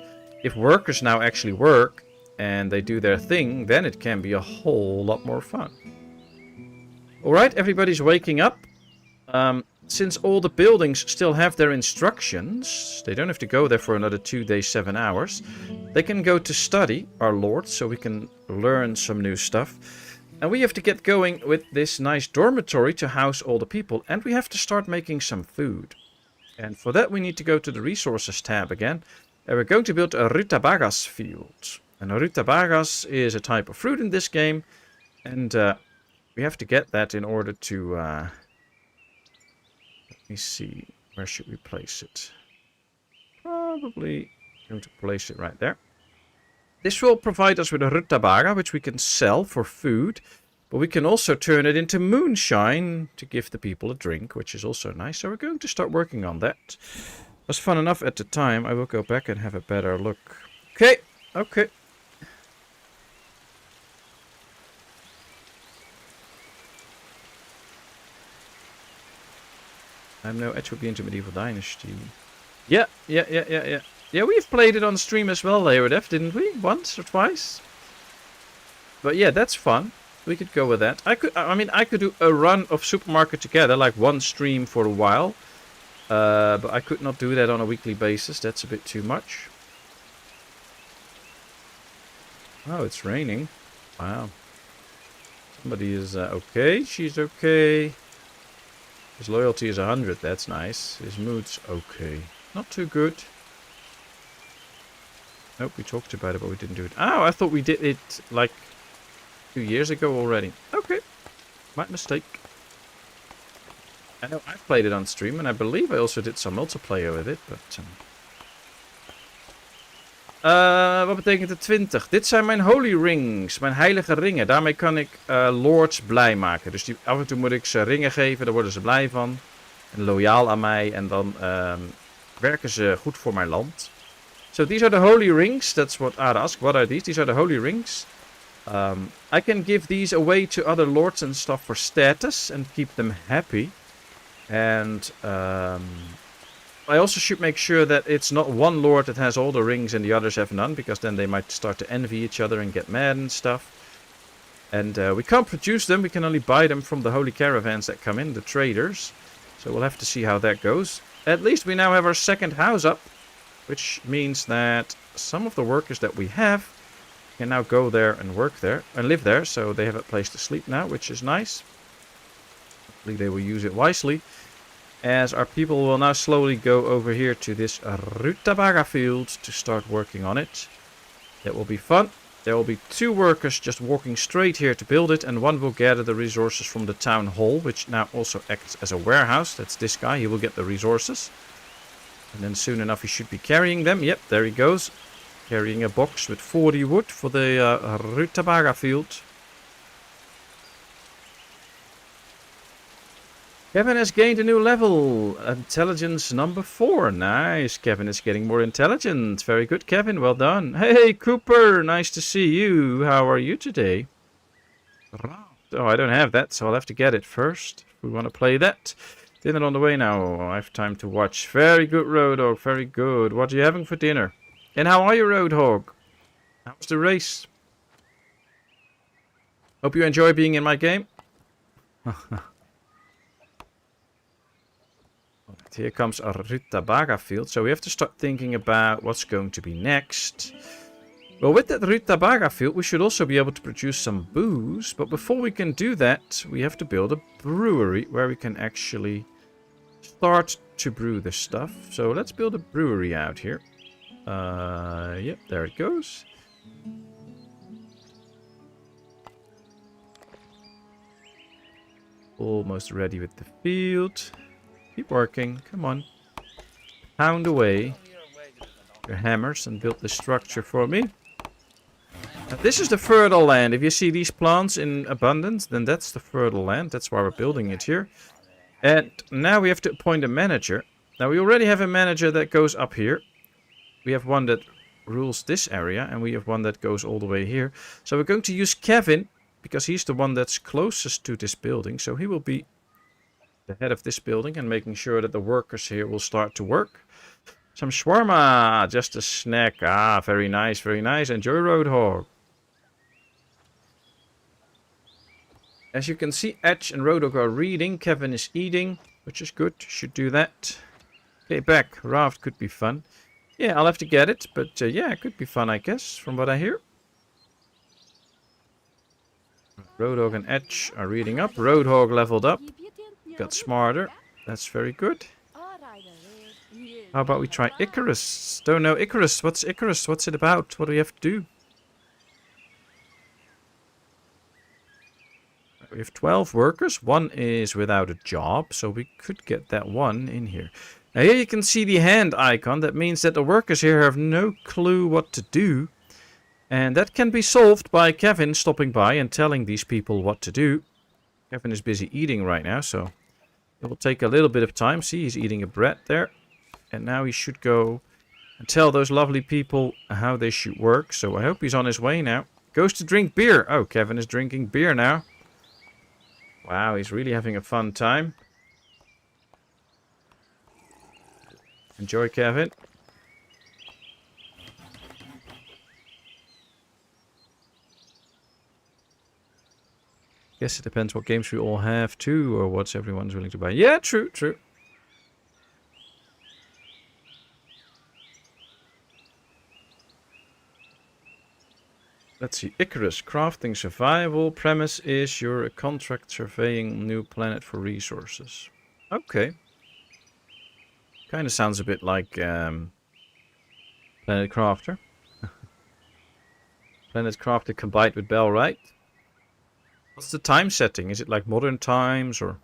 If workers now actually work... and they do their thing, then it can be a whole lot more fun. Alright, everybody's waking up. Since all the buildings still have their instructions, they don't have to go there for another 2 days, 7 hours. They can go to study, our lord, so we can learn some new stuff. And we have to get going with this nice dormitory to house all the people. And we have to start making some food. And for that we need to go to the resources tab again. And we're going to build a rutabagas field. And a rutabagas is a type of fruit in this game. And we have to get that in order to... let me see. Where should we place it? Probably going to place it right there. This will provide us with a rutabaga, which we can sell for food. But we can also turn it into moonshine to give the people a drink, which is also nice. So we're going to start working on that. It was fun enough at the time. I will go back and have a better look. Okay, okay. I'm no etchopy into Medieval Dynasty. Yeah. Yeah, we've played it on stream as well, Leodef, didn't we? Once or twice? But yeah, that's fun. We could go with that. I could do a run of Supermarket together, like one stream for a while. But I could not do that on a weekly basis. That's a bit too much. Oh, it's raining. Wow. Somebody is okay. She's okay. His loyalty is 100. That's nice. His mood's okay. Not too good. Nope, we talked about it, but we didn't do it. Oh, I thought we did it like 2 years ago already. Okay. My mistake. I know I played it on stream, and I believe I also did some multiplayer with it, but... wat betekent de 20? Dit zijn mijn holy rings, mijn heilige ringen. Daarmee kan ik lords blij maken. Dus af en toe moet ik ze ringen geven, daar worden ze blij van. En loyaal aan mij, en dan werken ze goed voor mijn land. So these are the holy rings. That's what I'd ask. What are these? These are the holy rings. I can give these away to other lords and stuff for status and keep them happy. And I also should make sure that it's not one lord that has all the rings and the others have none, because then they might start to envy each other and get mad and stuff. And we can't produce them. We can only buy them from the holy caravans that come in, the traders. So we'll have to see how that goes. At least we now have our second house up, which means that some of the workers that we have can now go there and work there and live there. So they have a place to sleep now, which is nice. Hopefully they will use it wisely, as our people will now slowly go over here to this rutabaga field to start working on it. That will be fun. There will be 2 workers just walking straight here to build it, and one will gather the resources from the town hall, which now also acts as a warehouse. That's this guy. He will get the resources. And then soon enough he should be carrying them. Yep, there he goes. Carrying a box with 40 wood for the rutabaga field. Kevin has gained a new level. Intelligence number 4. Nice. Kevin is getting more intelligent. Very good, Kevin. Well done. Hey, Cooper. Nice to see you. How are you today? Oh, I don't have that, so I'll have to get it first. If we want to play that. Dinner on the way now. I have time to watch. Very good, Roadhog. Very good. What are you having for dinner? And how are you, Roadhog? How's the race? Hope you enjoy being in my game. Here comes a rutabaga field. So we have to start thinking about what's going to be next. Well, with that rutabaga field, we should also be able to produce some booze. But before we can do that, we have to build a brewery where we can actually start to brew this stuff. So let's build a brewery out here. Yep, there it goes. Almost ready with the field. Keep working, come on. Pound away your hammers and build the structure for me. Now, this is the fertile land. If you see these plants in abundance, then that's the fertile land. That's why we're building it here. And now we have to appoint a manager. Now we already have a manager that goes up here. We have one that rules this area, and we have one that goes all the way here. So we're going to use Kevin, because he's the one that's closest to this building. So he will be the head of this building and making sure that the workers here will start to work. Some shawarma, just a snack. Ah, very nice, very nice. Enjoy, Roadhog. As you can see, Edge and Roadhog are reading. Kevin is eating, which is good. Should do that. Okay, back. Raft could be fun. Yeah, I'll have to get it, but yeah, it could be fun, I guess, from what I hear. Roadhog and Edge are reading up. Roadhog leveled up. Got smarter. That's very good. How about we try Icarus? Don't know Icarus. What's Icarus? What's it about? What do we have to do? We have 12 workers. One is without a job, so we could get that one in here. Now here you can see the hand icon. That means that the workers here have no clue what to do. And that can be solved by Kevin stopping by and telling these people what to do. Kevin is busy eating right now, so it will take a little bit of time. See, he's eating a bread there. And now he should go and tell those lovely people how they should work. So I hope he's on his way now. Goes to drink beer. Oh, Kevin is drinking beer now. Wow, he's really having a fun time. Enjoy, Kevin. Guess it depends what games we all have too, or what everyone's willing to buy. Yeah, true, true. Let's see. Icarus, crafting survival. Premise is you're a contract surveying new planet for resources. Okay. Kind of sounds a bit like Planet Crafter. Planet Crafter combined with Bell, right? What's the time setting? Is it like modern times or...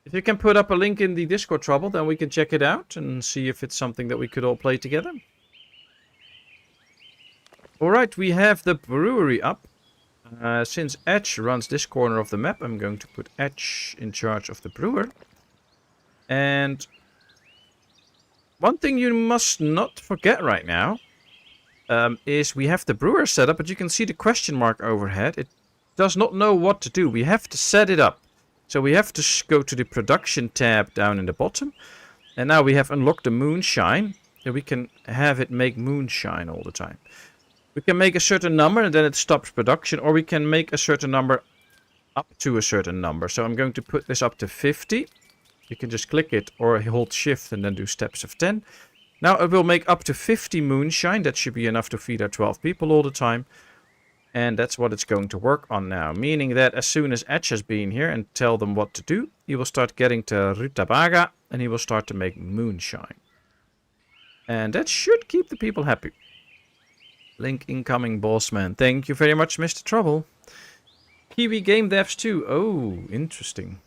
If you can put up a link in the Discord, Trouble, then we can check it out and see if it's something that we could all play together. Alright, we have the brewery up. Since Edge runs this corner of the map, I'm going to put Edge in charge of the brewer. And one thing you must not forget right now is we have the brewer set up, but you can see the question mark overhead. It does not know what to do. We have to set it up. So we have to go to the production tab down in the bottom. And now we have unlocked the moonshine. And we can have it make moonshine all the time. We can make a certain number and then it stops production. Or we can make a certain number up to a certain number. So I'm going to put this up to 50. You can just click it or hold shift and then do steps of 10. Now it will make up to 50 moonshine. That should be enough to feed our 12 people all the time. And that's what it's going to work on now. Meaning that as soon as Edge has been here and tell them what to do, he will start getting to rutabaga and he will start to make moonshine. And that should keep the people happy. Link incoming, bossman. Thank you very much, Mr. Trouble. Kiwi Game Devs 2. Oh, interesting.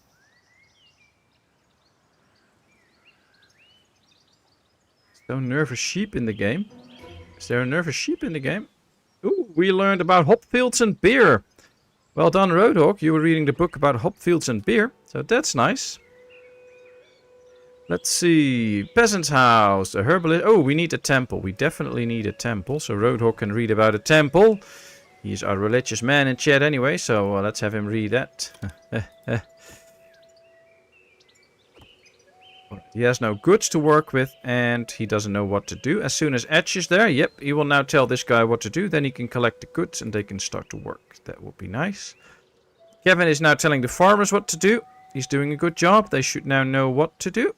Is there a nervous sheep in the game? Is there a nervous sheep in the game? Ooh, we learned about hop fields and beer. Well done, Roadhog. You were reading the book about hop fields and beer. So that's nice. Let's see. Peasant's house. A herbalist. Oh, we need a temple. We definitely need a temple. So Roadhog can read about a temple. He's our religious man in chat anyway. So let's have him read that. He has no goods to work with and he doesn't know what to do. As soon as Edge is there, yep, he will now tell this guy what to do. Then he can collect the goods and they can start to work. That would be nice. Kevin is now telling the farmers what to do. He's doing a good job. They should now know what to do.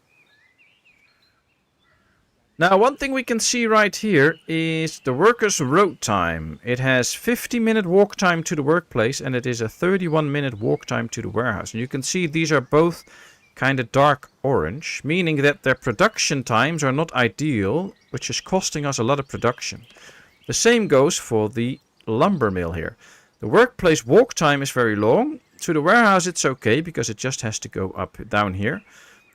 Now, one thing we can see right here is the workers' road time. It has 50-minute walk time to the workplace and it is a 31-minute walk time to the warehouse. And you can see these are both kind of dark orange, meaning that their production times are not ideal, which is costing us a lot of production. The same goes for the lumber mill here. The workplace walk time is very long. To the warehouse it's okay because it just has to go up down here.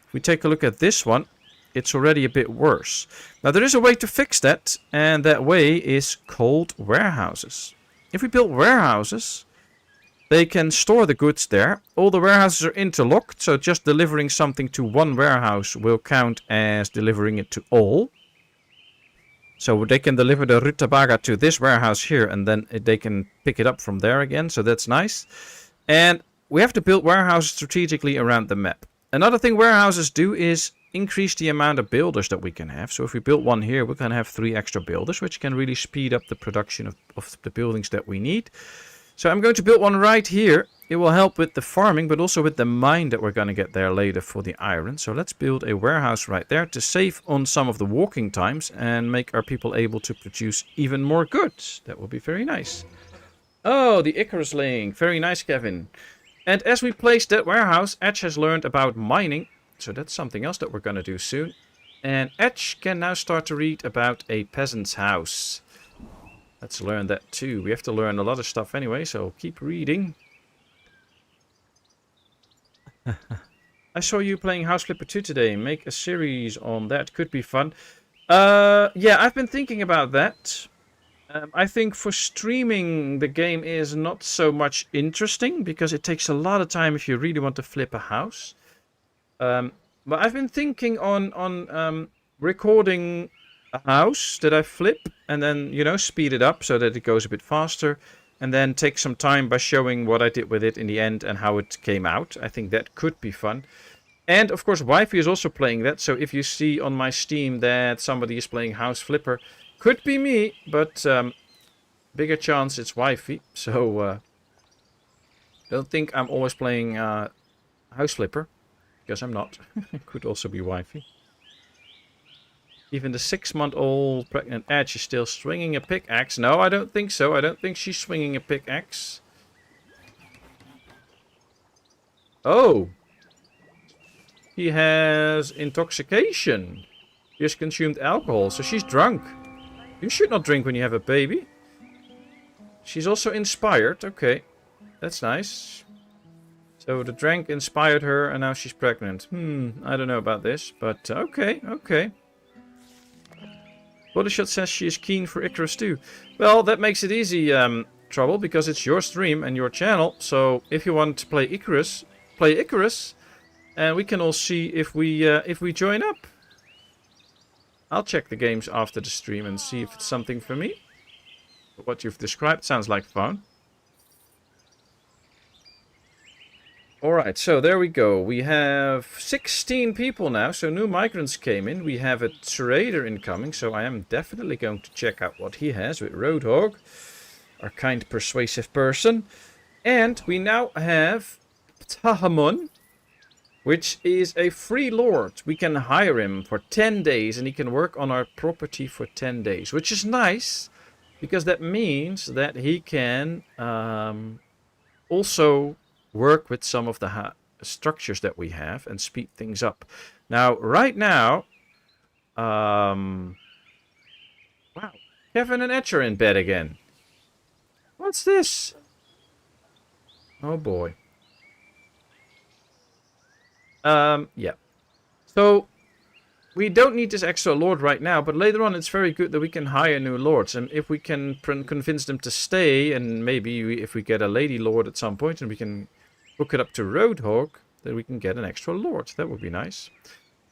If we take a look at this one, it's already a bit worse. Now there is a way to fix that, and that way is called warehouses. If we build warehouses, they can store the goods there. All the warehouses are interlocked, so just delivering something to one warehouse will count as delivering it to all. So they can deliver the rutabaga to this warehouse here, and then they can pick it up from there again, so that's nice. And we have to build warehouses strategically around the map. Another thing warehouses do is increase the amount of builders that we can have. So if we build one here, we can have 3 extra builders, which can really speed up the production of the buildings that we need. So I'm going to build one right here. It will help with the farming, but also with the mine that we're going to get there later for the iron. So let's build a warehouse right there to save on some of the walking times and make our people able to produce even more goods. That will be very nice. Oh, the Icarus link. Very nice, Kevin. And as we place that warehouse, Edge has learned about mining. So that's something else that we're going to do soon. And Edge can now start to read about a peasant's house. Let's learn that too. We have to learn a lot of stuff anyway, so keep reading. I saw you playing House Flipper 2 today. Make a series on that. Could be fun. Yeah, I've been thinking about that. I think for streaming, the game is not so much interesting because it takes a lot of time if you really want to flip a house. But I've been thinking on recording a house that I flip and then, you know, speed it up so that it goes a bit faster and then take some time by showing what I did with it in the end and how it came out. I think that could be fun. And of course, Wifey is also playing that. So if you see on my Steam that somebody is playing House Flipper, could be me, but bigger chance it's Wifey. So don't think I'm always playing House Flipper, because I'm not. It could also be Wifey. Even the 6-month-old pregnant Edge is still swinging a pickaxe. No, I don't think so. I don't think she's swinging a pickaxe. Oh. He has intoxication. She has consumed alcohol, so she's drunk. You should not drink when you have a baby. She's also inspired. Okay, that's nice. So the drink inspired her, and now she's pregnant. I don't know about this, but okay. Bodyshot says she is keen for Icarus too. Well, that makes it easy, Trouble, because it's your stream and your channel. So if you want to play Icarus, and we can all see if we join up. I'll check the games after the stream and see if it's something for me. What you've described sounds like fun. Alright, so there we go. We have 16 people now, so new migrants came in. We have a trader incoming, so I am definitely going to check out what he has with Roadhog, our kind persuasive person. And we now have Tahamon, which is a free lord. We can hire him for 10 days, and he can work on our property for 10 days, which is nice, because that means that he can also work with some of the structures that we have and speed things up. Now, right now, wow, Kevin and Etch are in bed again. What's this? Oh boy. Yeah. So, we don't need this extra lord right now, but later on it's very good that we can hire new lords. And if we can convince them to stay, and maybe if we get a lady lord at some point and we can hook it up to Roadhog, then we can get an extra lord. That would be nice.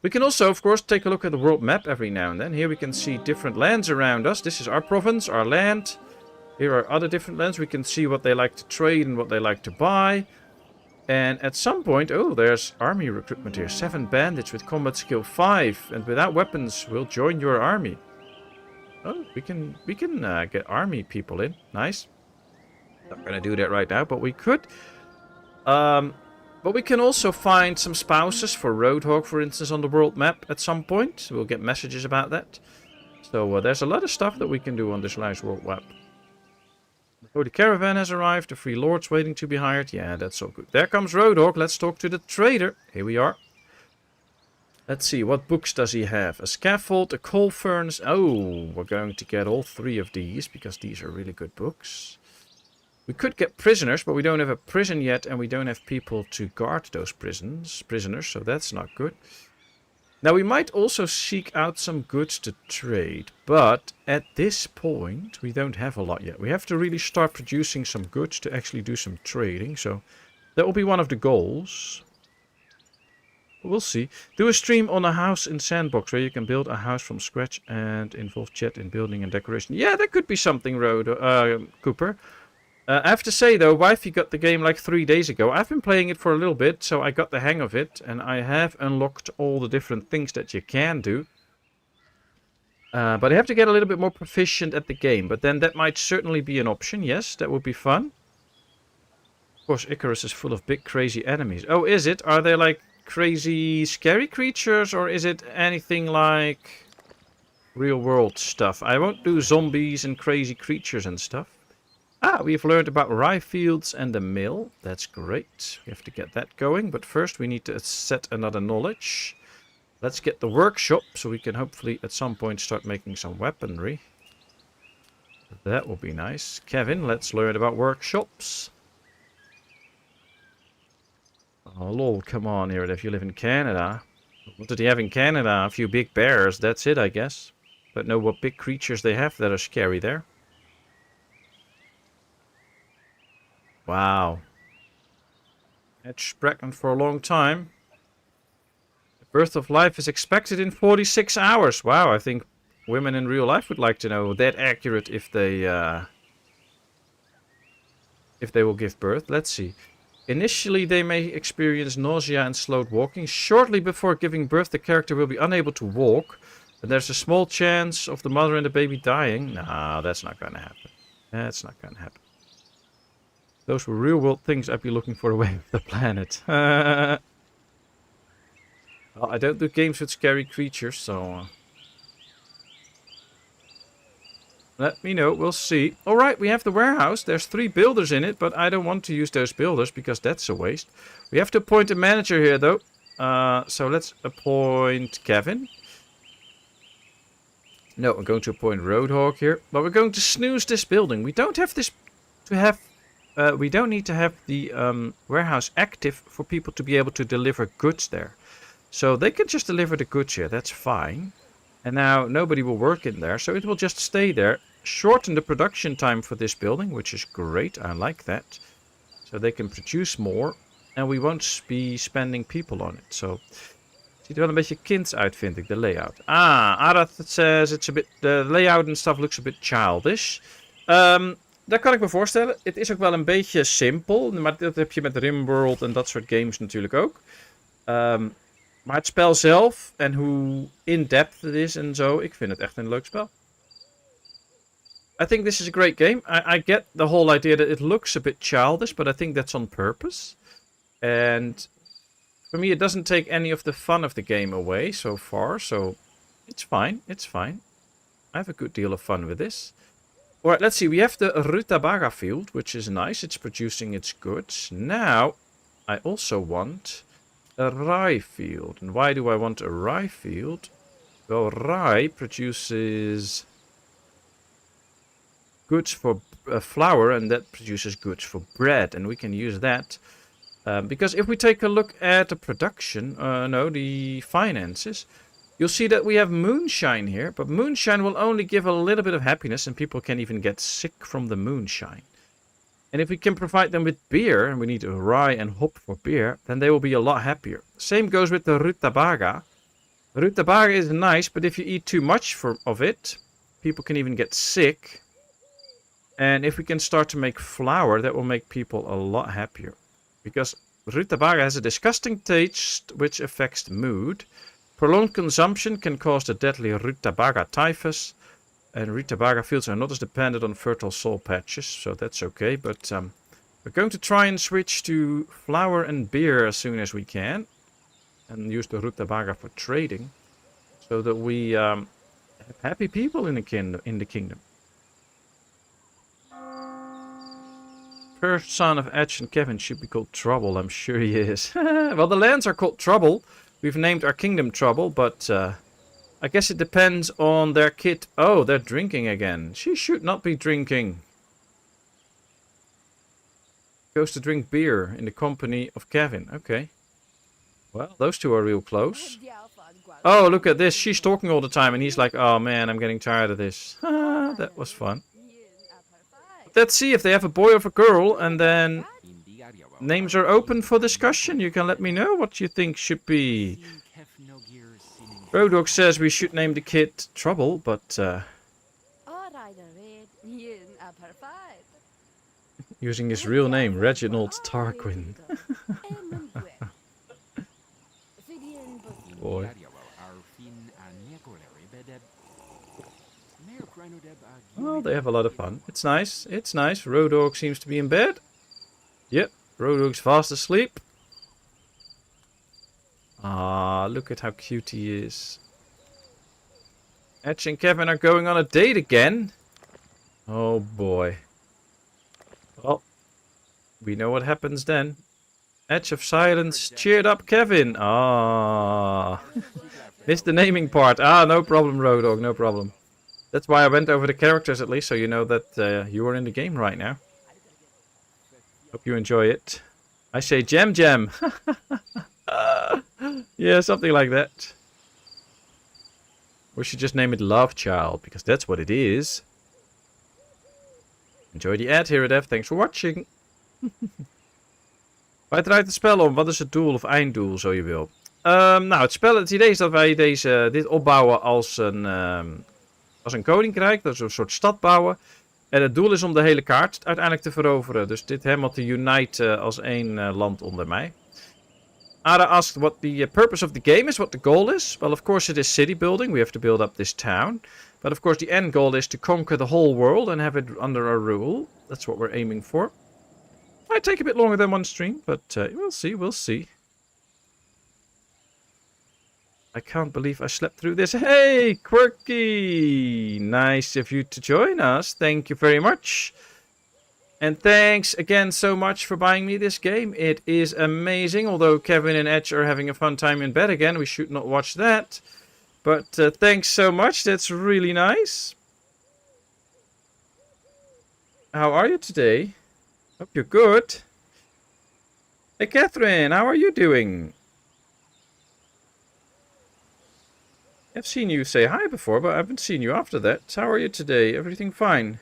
We can also, of course, take a look at the world map every now and then. Here we can see different lands around us. This is our province, our land. Here are other different lands. We can see what they like to trade and what they like to buy. And at some point, oh, there's army recruitment here. 7 bandits with combat skill 5. And without weapons, we'll join your army. Oh, we can get army people in. Nice. Not going to do that right now, but we could. But we can also find some spouses for Roadhog, for instance, on the world map at some point. We'll get messages about that. So there's a lot of stuff that we can do on this nice world map. Oh, the caravan has arrived. The free lords waiting to be hired. Yeah, that's all good. There comes Roadhog. Let's talk to the trader. Here we are. Let's see, what books does he have? A scaffold, a coal furnace. Oh, we're going to get all 3 of these because these are really good books. We could get prisoners, but we don't have a prison yet, and we don't have people to guard those prisoners, so that's not good. Now, we might also seek out some goods to trade, but at this point, we don't have a lot yet. We have to really start producing some goods to actually do some trading, so that will be one of the goals. We'll see. Do a stream on a house in Sandbox where you can build a house from scratch and involve chat in building and decoration. Yeah, that could be something, Cooper. I have to say, though, Wifey got the game like 3 days ago. I've been playing it for a little bit, so I got the hang of it. And I have unlocked all the different things that you can do. But I have to get a little bit more proficient at the game. But then that might certainly be an option. Yes, that would be fun. Of course, Icarus is full of big, crazy enemies. Oh, is it? Are they like crazy, scary creatures? Or is it anything like real-world stuff? I won't do zombies and crazy creatures and stuff. Ah, we've learned about rye fields and the mill. That's great. We have to get that going. But first we need to set another knowledge. Let's get the workshop so we can hopefully at some point start making some weaponry. That will be nice. Kevin, let's learn about workshops. Oh, lol, come on here. If you live in Canada. What did he have in Canada? A few big bears. That's it, I guess. But know what big creatures they have that are scary there. Wow. Edge pregnant for a long time. The birth of life is expected in 46 hours. Wow, I think women in real life would like to know that accurate if they will give birth. Let's see. Initially, they may experience nausea and slowed walking. Shortly before giving birth, the character will be unable to walk. And there's a small chance of the mother and the baby dying. No, that's not going to happen. That's not going to happen. Those were real-world things I'd be looking for away from the planet. Well, I don't do games with scary creatures, so... let me know, we'll see. Alright, we have the warehouse. There's 3 builders in it, but I don't want to use those builders because that's a waste. We have to appoint a manager here, though. So let's appoint Kevin. No, we're going to appoint Roadhog here. But we're going to snooze this building. We don't have this to have... we don't need to have the warehouse active for people to be able to deliver goods there. So they can just deliver the goods here. That's fine. And now nobody will work in there. So it will just stay there. Shorten the production time for this building, which is great. I like that. So they can produce more. En we won't be spending people on it. So het ziet er wel een beetje kinds uit, vind ik, de layout. Arad says it's a bit... The layout and stuff looks a bit childish. Daar kan ik me voorstellen. Het is ook wel een beetje simpel. Maar dat heb je met Rimworld en dat soort games natuurlijk ook. Maar het spel zelf en hoe in-depth het is en zo. Ik vind het echt een leuk spel. I think this is a great game. I get the whole idea that it looks a bit childish. But I think that's on purpose. And for me, it doesn't take any of the fun of the game away so far. So it's fine. It's fine. I have a good deal of fun with this. Alright, let's see. We have the Rutabaga field, which is nice. It's producing its goods. Now, I also want a rye field. And why do I want a rye field? Well, rye produces goods for flour, and that produces goods for bread. And we can use that. Because if we take a look at the production, the finances, you'll see that we have moonshine here. But moonshine will only give a little bit of happiness, and people can even get sick from the moonshine. And if we can provide them with beer, and we need rye and hop for beer, then they will be a lot happier. Same goes with the rutabaga. Rutabaga is nice, but if you eat too much of it, people can even get sick. And if we can start to make flour, that will make people a lot happier. Because rutabaga has a disgusting taste which affects the mood. Prolonged consumption can cause the deadly rutabaga typhus. And rutabaga fields are not as dependent on fertile soil patches, so that's okay. But we're going to try and switch to flour and beer as soon as we can. And use the rutabaga for trading. So that we have happy people in the kingdom. First son of Edge and Kevin should be called Trouble. I'm sure he is. Well, the lands are called Trouble. We've named our kingdom Trouble, but I guess it depends on their kid. Oh, they're drinking again. She should not be drinking. Goes to drink beer in the company of Kevin. Okay. Well, those two are real close. Oh, look at this. She's talking all the time, and he's like, oh man, I'm getting tired of this. That was fun. Let's see if they have a boy or a girl, and then names are open for discussion. You can let me know what you think should be. Roadhog says we should name the kid Trouble, but using his real name, Reginald Tarquin. Boy. Well, they have a lot of fun. It's nice. It's nice. Roadhog seems to be in bed. Yep. Roadhog's fast asleep. Ah, look at how cute he is. Edge and Kevin are going on a date again. Oh boy. Well, we know what happens then. Edge of Silence cheered up Kevin. Ah. Missed the naming part. Ah, no problem, Roadhog. No problem. That's why I went over the characters at least, so you know that you are in the game right now. Hope you enjoy it. I say Gem Gem. Yeah, something like that. We should just name it Love Child, because that's what it is. Enjoy the ad here, Dev. Thanks for watching. Waar draait het spel om? Wat is het doel of einddoel, zo je wil? Nou, het idee is dat wij dit opbouwen als een koninkrijk. Dat is een soort stad bouwen. En het doel is om de hele kaart uiteindelijk te veroveren. Dus dit helemaal te unite als één land onder mij. Ada asked what the purpose of the game is, what the goal is. Well, of course it is city building. We have to build up this town. But of course the end goal is to conquer the whole world and have it under our rule. That's what we're aiming for. Might take a bit longer than one stream, but we'll see, we'll see. I can't believe I slept through this. Hey, Quirky! Nice of you to join us. Thank you very much. And thanks again so much for buying me this game. It is amazing. Although Kevin and Edge are having a fun time in bed again. We should not watch that. But thanks so much. That's really nice. How are you today? Hope you're good. Hey, Catherine. How are you doing? I've seen you say hi before, but I haven't seen you after that. How are you today? Everything fine?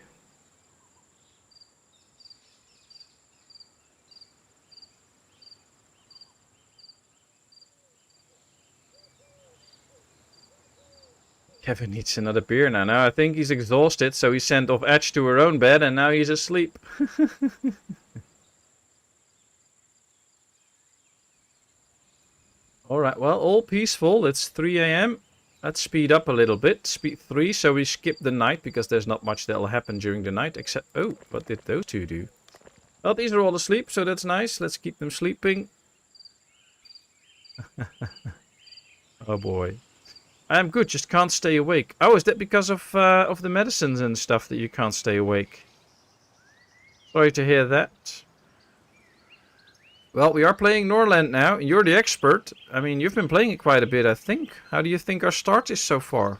Kevin needs another beer now. Now I think he's exhausted, so he sent off Edge to her own bed, and now he's asleep. Alright, well, all peaceful. It's 3 a.m. Let's speed up a little bit. Speed 3, so we skip the night, because there's not much that'll happen during the night, except... Oh, what did those two do? Well, these are all asleep, so that's nice. Let's keep them sleeping. Oh boy. I'm good, just can't stay awake. Oh, is that because of the medicines and stuff that you can't stay awake? Sorry to hear that. Well, we are playing Norland now, and you're the expert. I mean, you've been playing it quite a bit, I think. How do you think our start is so far?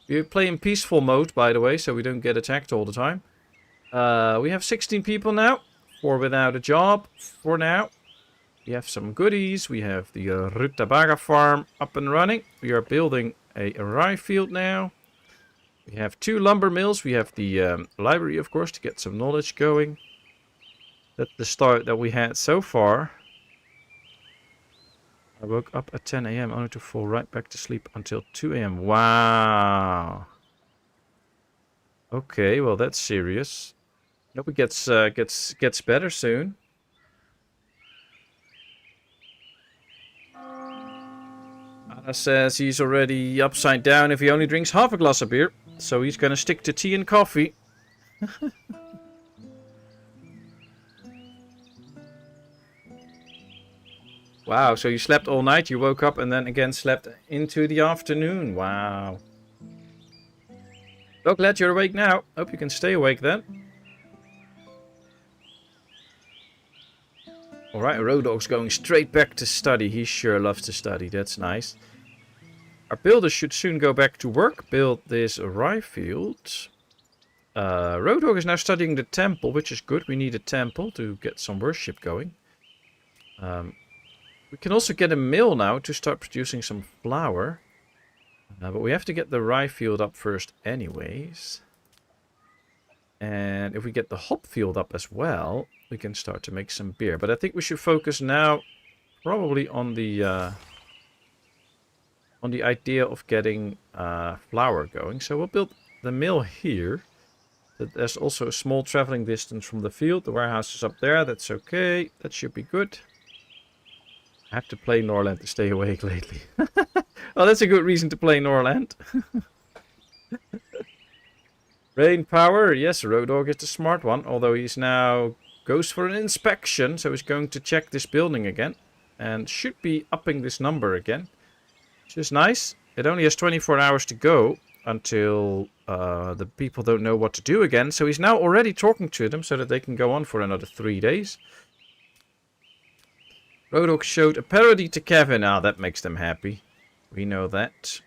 We play in peaceful mode, by the way, so we don't get attacked all the time. We have 16 people now. 4 without a job for now. We have some goodies. We have the Rutabaga farm up and running. We are building a rye field now. We have 2 lumber mills. We have the library, of course, to get some knowledge going. That's the start that we had so far. I woke up at 10 a.m. only to fall right back to sleep until 2 a.m. Wow. Okay, well that's serious. Hope it gets better soon. Anna says he's already upside down if he only drinks half a glass of beer. So he's gonna stick to tea and coffee. Wow, so you slept all night, you woke up and then again slept into the afternoon. Wow. So glad you're awake now. Hope you can stay awake then. Alright, Road Dog's going straight back to study. He sure loves to study, that's nice. Our builders should soon go back to work. Build this rye field. Road Dog is now studying the temple, which is good. We need a temple to get some worship going. We can also get a mill now to start producing some flour. But we have to get the rye field up first anyways. And if we get the hop field up as well, we can start to make some beer. But I think we should focus now probably on the idea of getting flour going. So we'll build the mill here. There's also a small traveling distance from the field. The warehouse is up there. That's okay. That should be good. I have to play Norland to stay awake lately. Well, that's a good reason to play Norland. Rain power. Yes, Road Dog is the smart one. Although he's now goes for an inspection. So he's going to check this building again. And should be upping this number again. Which is nice. It only has 24 hours to go until the people don't know what to do again. So he's now already talking to them so that they can go on for another 3 days. Road Dog showed a parody to Kevin. Ah, that makes them happy. We know that.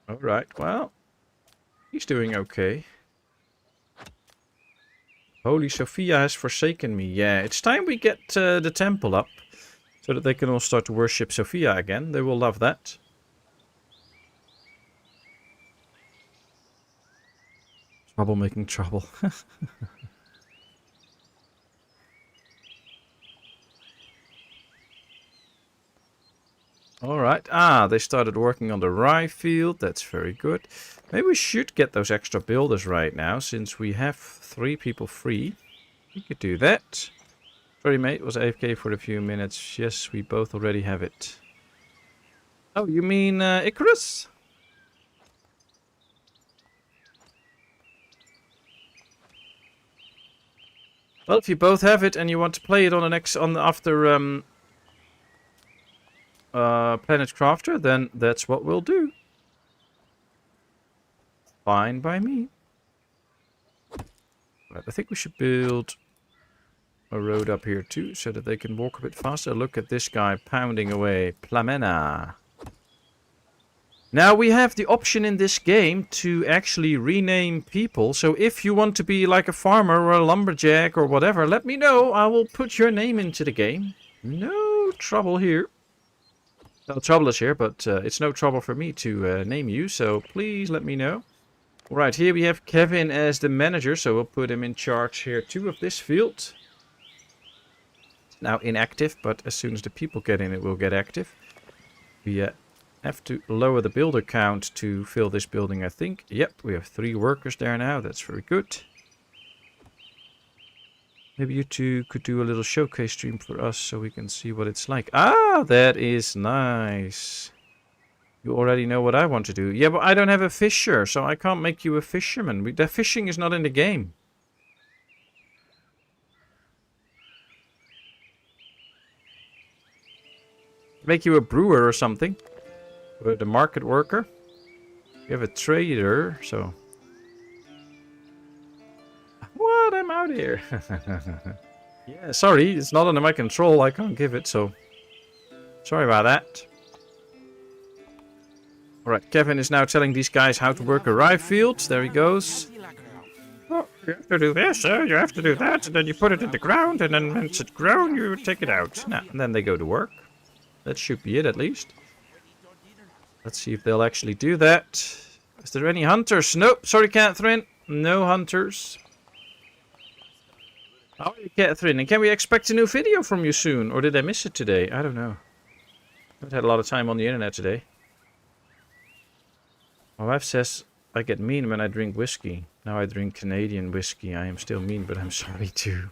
Alright, well. He's doing okay. Holy Sophia has forsaken me. Yeah, it's time we get the temple up. So that they can all start to worship Sophia again. They will love that. Trouble making trouble. Alright, they started working on the rye field. That's very good. Maybe we should get those extra builders right now, since we have 3 people free. We could do that. Sorry, mate, was AFK for a few minutes. Yes, we both already have it. Oh, you mean Icarus? Well, if you both have it and you want to play it on the next after Planet Crafter, then that's what we'll do. Fine by me. Right, I think we should build a road up here too, so that they can walk a bit faster. Look at this guy pounding away. Plamena. Now we have the option in this game to actually rename people. So if you want to be like a farmer or a lumberjack or whatever, let me know. I will put your name into the game. No trouble here. No trouble is here, but it's no trouble for me to name you. So please let me know. Right, here we have Kevin as the manager. So we'll put him in charge here too of this field. It's now inactive, but as soon as the people get in, it will get active. We have to lower the builder count to fill this building, I think. Yep, we have 3 workers there now. That's very good. Maybe you two could do a little showcase stream for us so we can see what it's like. Ah, that is nice. You already know what I want to do. Yeah, but I don't have a fisher, so I can't make you a fisherman. The fishing is not in the game. Make you a brewer or something. With the market worker. You have a trader, so... What? I'm out here. Yeah, sorry, it's not under my control. I can't give it, so... Sorry about that. Alright, Kevin is now telling these guys how to work a rye field. There he goes. Oh, you have to do this, you have to do that, and then you put it in the ground, and then once it's grown, you take it out. Now, and then they go to work. That should be it, at least. Let's see if they'll actually do that. Is there any hunters? Nope. Sorry, Catherine. No hunters. How are you, Catherine? And can we expect a new video from you soon? Or did I miss it today? I don't know. I haven't had a lot of time on the internet today. My wife says I get mean when I drink whiskey. Now I drink Canadian whiskey. I am still mean, but I'm sorry too.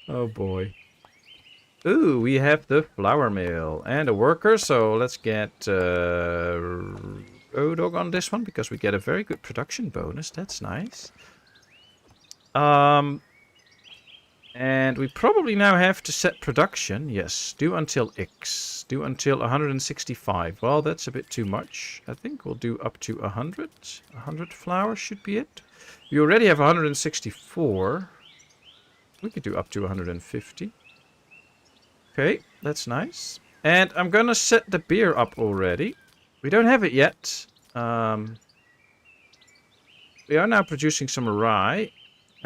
Oh boy. Ooh, we have the flour mill and a worker, so let's get Road Dog on this one because we get a very good production bonus. That's nice. And we probably now have to set production. Yes, do until X. Do until 165. Well, that's a bit too much. I think we'll do up to 100. 100 flour should be it. We already have 164. We could do up to 150. Okay, that's nice. And I'm gonna set the beer up already. We don't have it yet. We are now producing some rye.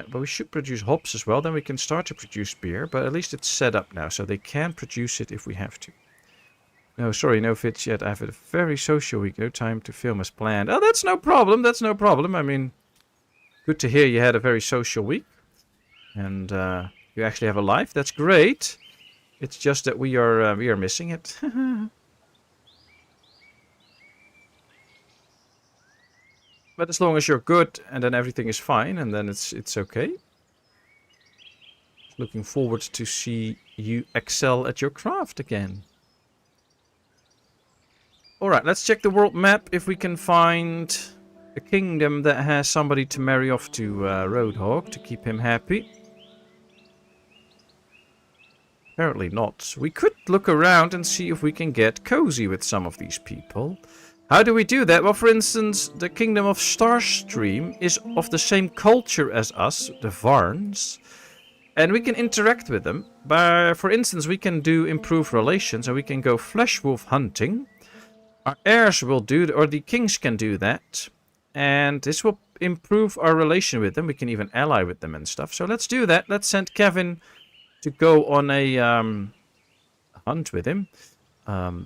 But we should produce hops as well. Then we can start to produce beer. But at least it's set up now. So they can produce it if we have to. No, sorry, no fits yet. I have a very social week. No time to film as planned. Oh, that's no problem. That's no problem. I mean, good to hear you had a very social week. And you actually have a life. That's great. It's just that we are missing it. But as long as you're good and then everything is fine and then it's okay. Looking forward to see you excel at your craft again. Alright, let's check the world map if we can find a kingdom that has somebody to marry off to Roadhog to keep him happy. Apparently not. We could look around and see if we can get cozy with some of these people. How do we do that? Well, for instance, the kingdom of Starstream is of the same culture as us, the Varns. And we can interact with them. For instance, we can do improved relations and we can go flesh wolf hunting. Our heirs will do, or the kings can do that. And this will improve our relation with them. We can even ally with them and stuff. So let's do that. Let's send Kevin to go on a hunt with him.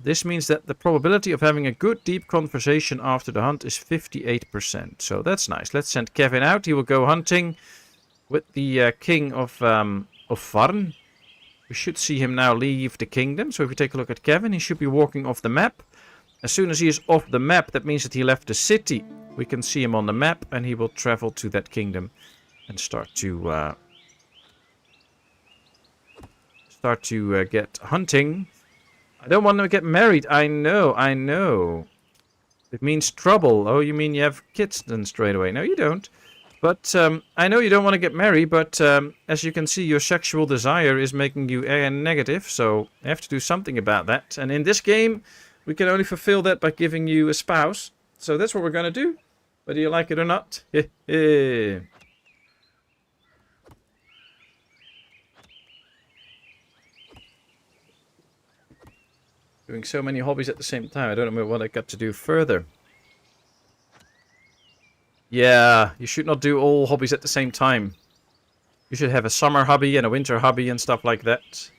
This means that the probability of having a good deep conversation after the hunt is 58%. So that's nice. Let's send Kevin out. He will go hunting with the king of Varn. We should see him now leave the kingdom. So if we take a look at Kevin, he should be walking off the map. As soon as he is off the map, that means that he left the city. We can see him on the map and he will travel to that kingdom and start to get hunting. I don't want to get married. I know. It means trouble. Oh, you mean you have kids then straight away? No, you don't. But I know you don't want to get married, but as you can see, your sexual desire is making you negative, so I have to do something about that. And in this game, we can only fulfill that by giving you a spouse. So that's what we're going to do. whether you like it or not. Doing so many hobbies at the same time. I don't know what I got to do further. Yeah, you should not do all hobbies at the same time. You should have a summer hobby and a winter hobby and stuff like that.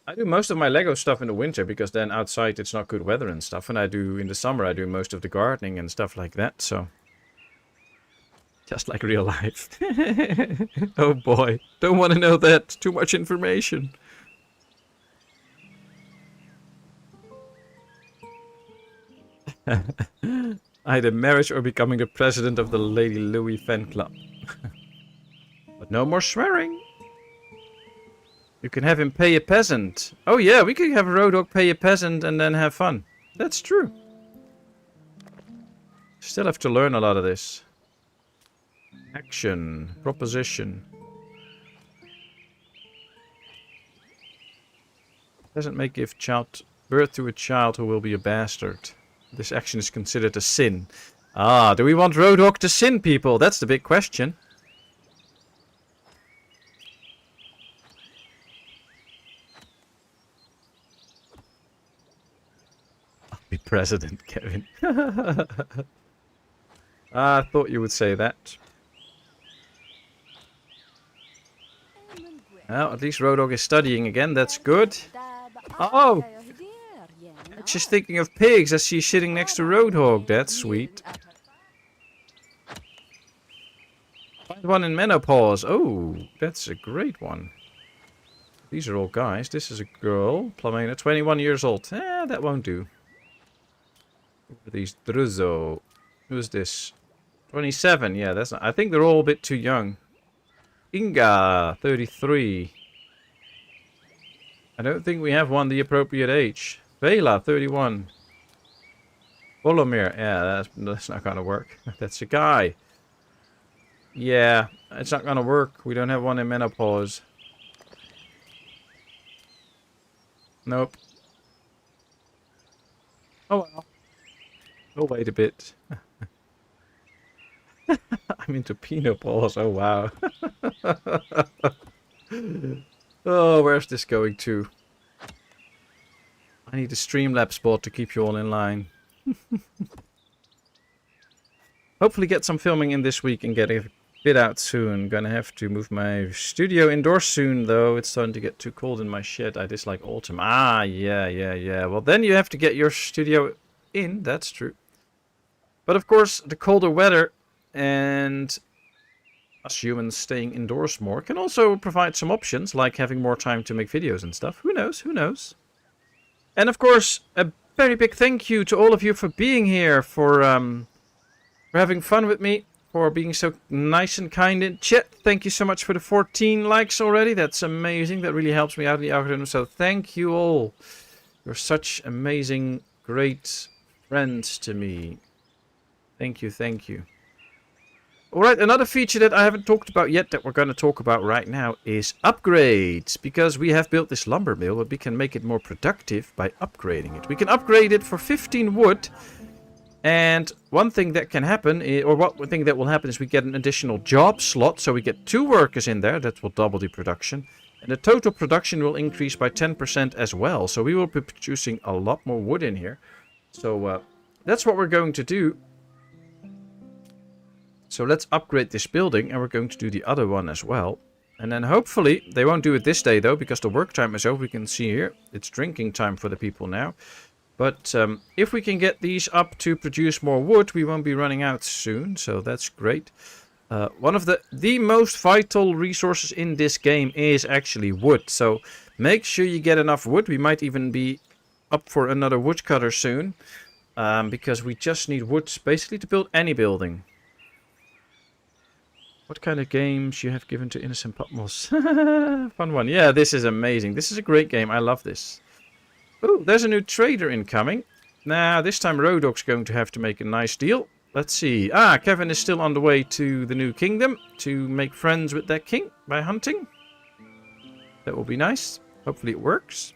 I do most of my Lego stuff in the winter because then outside it's not good weather and stuff. And I do in the summer, I do most of the gardening and stuff like that. So, just like real life. Oh boy, don't want to know that. Too much information. Either marriage or becoming the president of the Lady Louis fan club. But no more swearing. You can have him pay a peasant. Oh yeah, we could have a road dog pay a peasant and then have fun. That's true. Still have to learn a lot of this. Action. Proposition. Peasant may give birth to a child who will be a bastard. This action is considered a sin. Ah, do we want Roadhog to sin people? That's the big question. I'll be president, Kevin. I thought you would say that. Well, at least Roadhog is studying again. That's good. Oh! She's thinking of pigs as she's sitting next to Roadhog. That's sweet. Find one in menopause. Oh, that's a great one. These are all guys. This is a girl. Plamena, 21 years old. That won't do. Who are these? Druzo. Who's this? 27. Yeah, that's not... I think they're all a bit too young. Inga, 33. I don't think we have one the appropriate age. Vela, 31. Volomir, yeah, that's not gonna work. That's a guy. Yeah, it's not gonna work. We don't have one in menopause. Nope. Oh well. Oh, wait a bit. I'm into penopause. Oh wow. Oh, where's this going to? I need a Streamlabs bot to keep you all in line. Hopefully get some filming in this week and get a bit out soon. Gonna have to move my studio indoors soon though. It's starting to get too cold in my shed. I dislike autumn. Ah, yeah. Well, then you have to get your studio in. That's true. But of course, the colder weather and us humans staying indoors more can also provide some options, like having more time to make videos and stuff. Who knows? Who knows? And of course, a very big thank you to all of you for being here, for having fun with me, for being so nice and kind in chat. Thank you so much for the 14 likes already. That's amazing. That really helps me out in the algorithm. So thank you all. You're such amazing, great friends to me. Thank you, thank you. Alright, another feature that I haven't talked about yet that we're going to talk about right now is upgrades. Because we have built this lumber mill, but we can make it more productive by upgrading it. We can upgrade it for 15 wood. And one thing that can happen, one thing that will happen is we get an additional job slot. So we get 2 workers in there. That will double the production. And the total production will increase by 10% as well. So we will be producing a lot more wood in here. So that's what we're going to do. So let's upgrade this building, and we're going to do the other one as well. And then hopefully, they won't do it this day though, because the work time is over. We can see here, it's drinking time for the people now. But if we can get these up to produce more wood, we won't be running out soon. So that's great. One of the most vital resources in this game is actually wood. So make sure you get enough wood. We might even be up for another woodcutter soon. Because we just need wood basically to build any building. What kind of games you have given to innocent Patmos? Fun one. Yeah, this is amazing. This is a great game. I love this. Oh, there's a new trader incoming. Now, this time Rodog's going to have to make a nice deal. Let's see. Ah, Kevin is still on the way to the new kingdom to make friends with that king by hunting. That will be nice. Hopefully it works.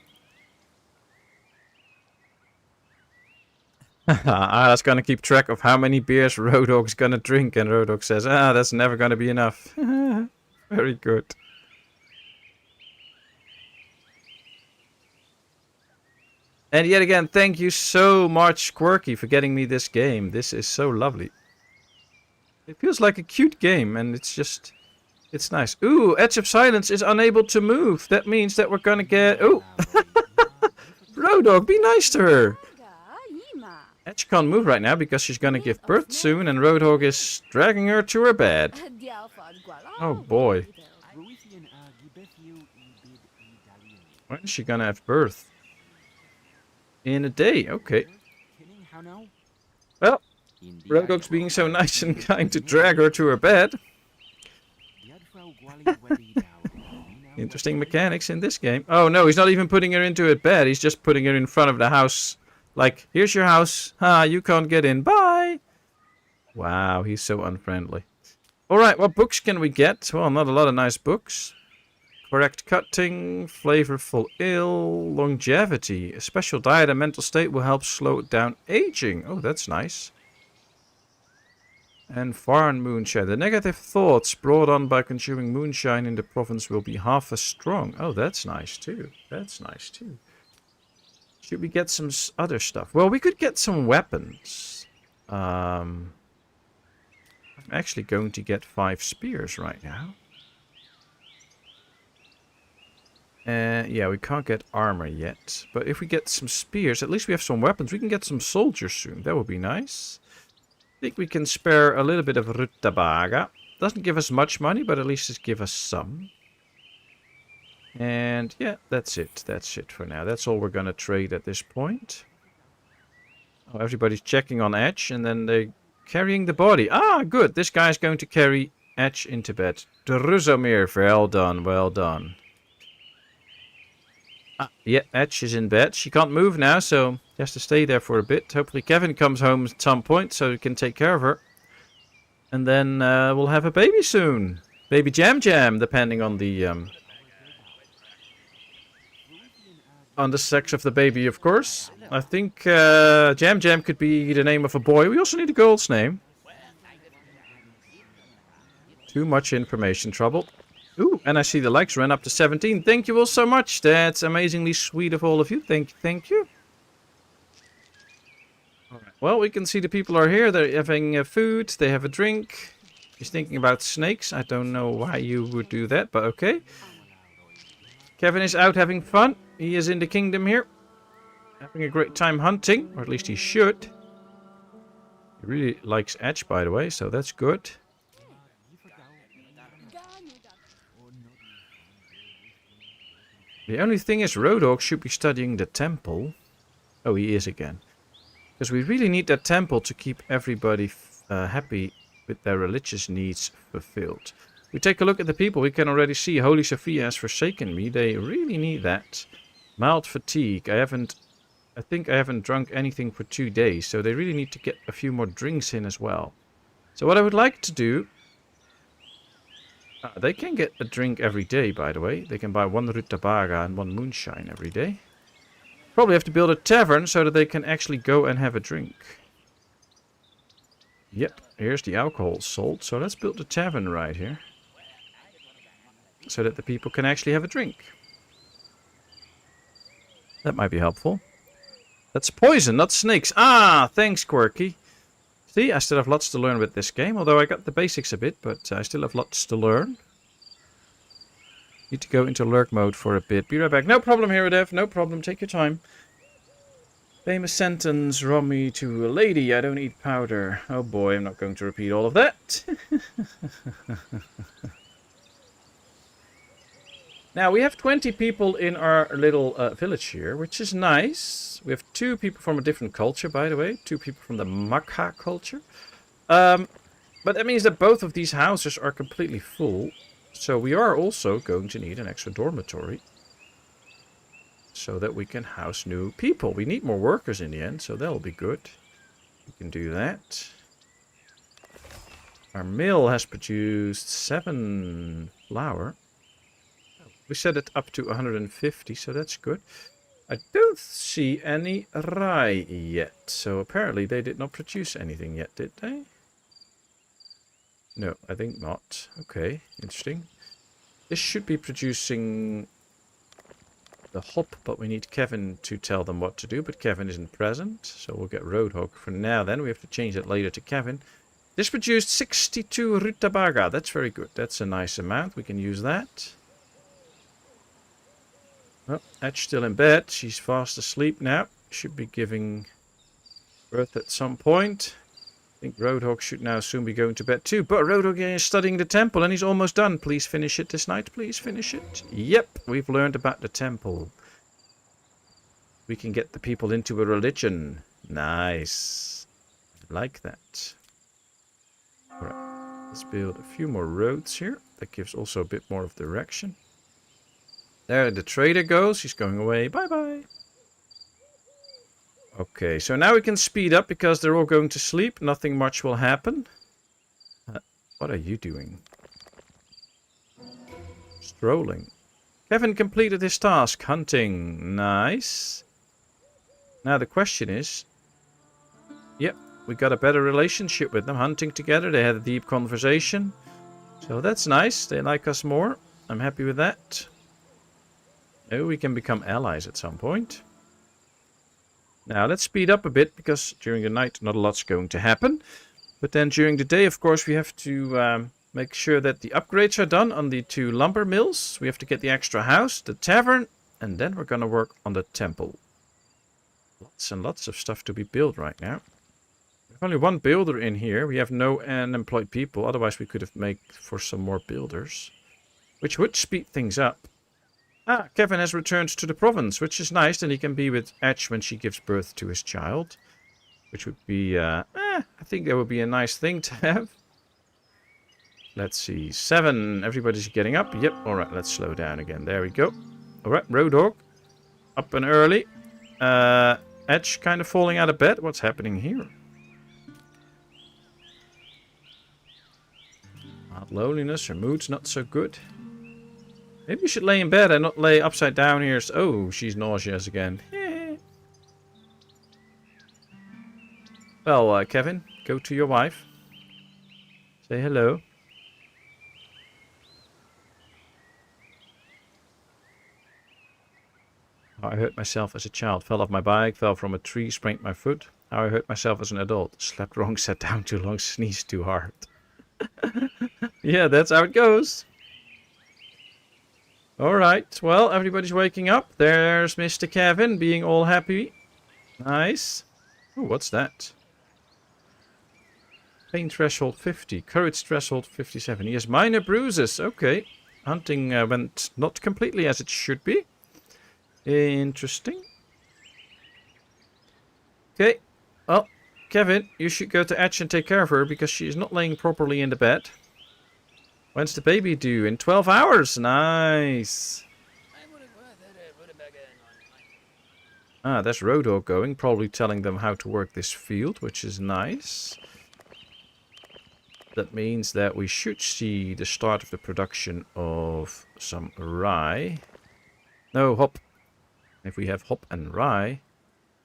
That's gonna keep track of how many beers Road Dog's gonna drink, and Road Dog says, that's never gonna be enough. Very good. And yet again, thank you so much, Quirky, for getting me this game. This is so lovely. It feels like a cute game, and it's nice. Ooh, Edge of Silence is unable to move. That means that we're gonna get... Ooh! Road Dog, be nice to her! Edge can't move right now because she's gonna give birth soon, and Roadhog is dragging her to her bed. Oh boy. When is she gonna have birth? In a day, okay. Well, Roadhog's being so nice and kind to drag her to her bed. Interesting mechanics in this game. Oh no, he's not even putting her into a bed, he's just putting her in front of the house. Like, here's your house. You can't get in. Bye. Wow, he's so unfriendly. Alright, what books can we get? Well, not a lot of nice books. Correct cutting, flavorful ale, longevity. A special diet and mental state will help slow down aging. Oh, that's nice. And foreign moonshine. The negative thoughts brought on by consuming moonshine in the province will be half as strong. Oh, that's nice too. That's nice too. Should we get some other stuff? Well, we could get some weapons. I'm actually going to get 5 spears right now. Yeah, we can't get armor yet. But if we get some spears, at least we have some weapons. We can get some soldiers soon. That would be nice. I think we can spare a little bit of rutabaga. Doesn't give us much money, but at least it gives us some. And yeah, that's it. That's it for now. That's all we're going to trade at this point. Oh, everybody's checking on Edge, and then they're carrying the body. Ah, good. This guy's going to carry Edge into bed. Druzomir, well done, well done. Yeah, Edge is in bed. She can't move now, so she has to stay there for a bit. Hopefully Kevin comes home at some point so he can take care of her. And then we'll have a baby soon. Baby Jam Jam, depending on the sex of the baby, of course. I think Jam Jam could be the name of a boy. We also need a girl's name. Too much information trouble. Ooh, and I see the likes ran up to 17. Thank you all so much. That's amazingly sweet of all of you. Thank you. All right. Well, we can see the people are here. They're having food. They have a drink. He's thinking about snakes. I don't know why you would do that, but okay. Kevin is out having fun. He is in the kingdom here. Having a great time hunting. Or at least he should. He really likes Edge, by the way, so that's good. The only thing is, Rodog should be studying the temple. Oh, he is again. Because we really need that temple to keep everybody happy with their religious needs fulfilled. We take a look at the people. We can already see Holy Sophia has forsaken me. They really need that. Mild fatigue. I think I haven't drunk anything for 2 days. So they really need to get a few more drinks in as well. So what I would like to do... they can get a drink every day, by the way. They can buy 1 rutabaga and 1 moonshine every day. Probably have to build a tavern so that they can actually go and have a drink. Yep, here's the alcohol sold. So let's build a tavern right here. So that the people can actually have a drink. That might be helpful. That's poison, not snakes. Ah, thanks, Quirky. See, I still have lots to learn with this game, although I got the basics a bit, but I still have lots to learn. Need to go into lurk mode for a bit. Be right back. No problem, Herodev. No problem. Take your time. Famous sentence, Romy to a lady. I don't eat powder. Oh boy, I'm not going to repeat all of that. Now, we have 20 people in our little village here, which is nice. We have 2 people from a different culture, by the way. 2 people from the Makha culture. But that means that both of these houses are completely full. So we are also going to need an extra dormitory. So that we can house new people. We need more workers in the end, so that'll be good. We can do that. Our mill has produced 7 flour. We set it up to 150, so that's good. I don't see any rye yet. So apparently they did not produce anything yet, did they? No, I think not. Okay, interesting. This should be producing the hop, but we need Kevin to tell them what to do. But Kevin isn't present, so we'll get Roadhog for now then. We have to change that later to Kevin. This produced 62 rutabaga. That's very good. That's a nice amount. We can use that. Well, Edge's still in bed. She's fast asleep now. Should be giving birth at some point. I think Roadhog should now soon be going to bed too. But Roadhog is studying the temple and he's almost done. Please finish it this night. Please finish it. Yep, we've learned about the temple. We can get the people into a religion. Nice. I like that. Alright, let's build a few more roads here. That gives also a bit more of direction. There the trader goes. He's going away. Bye-bye. Okay, so now we can speed up because they're all going to sleep. Nothing much will happen. What are you doing? Strolling. Kevin completed his task. Hunting. Nice. Now the question is... Yep, we got a better relationship with them. Hunting together. They had a deep conversation. So that's nice. They like us more. I'm happy with that. Maybe we can become allies at some point. Now, let's speed up a bit, because during the night not a lot's going to happen. But then during the day, of course, we have to make sure that the upgrades are done on the 2 lumber mills. We have to get the extra house, the tavern, and then we're going to work on the temple. Lots and lots of stuff to be built right now. We have only 1 builder in here. We have no unemployed people. Otherwise, we could have made for some more builders, which would speed things up. Ah, Kevin has returned to the province, which is nice. And he can be with Edge when she gives birth to his child. Which would be, I think that would be a nice thing to have. Let's see, 7. Everybody's getting up. Yep, alright, let's slow down again. There we go. Alright, Roadhog. Up and early. Edge kind of falling out of bed. What's happening here? Loneliness, her mood's not so good. Maybe you should lay in bed and not lay upside down here. Oh, she's nauseous again. Well, Kevin, go to your wife. Say hello. How I hurt myself as a child. Fell off my bike, fell from a tree, sprained my foot. How I hurt myself as an adult. Slept wrong, sat down too long, sneezed too hard. Yeah, that's how it goes. Alright, well, everybody's waking up. There's Mr. Kevin being all happy. Nice. Oh, what's that? Pain threshold 50. Courage threshold 57. He has minor bruises. Okay. Hunting went not completely as it should be. Interesting. Okay. Well, Kevin, you should go to Edge and take care of her because she is not laying properly in the bed. When's the baby due? In 12 hours. Nice. Ah, that's Roadhog going. Probably telling them how to work this field, which is nice. That means that we should see the start of the production of some rye. No, hop. If we have hop and rye,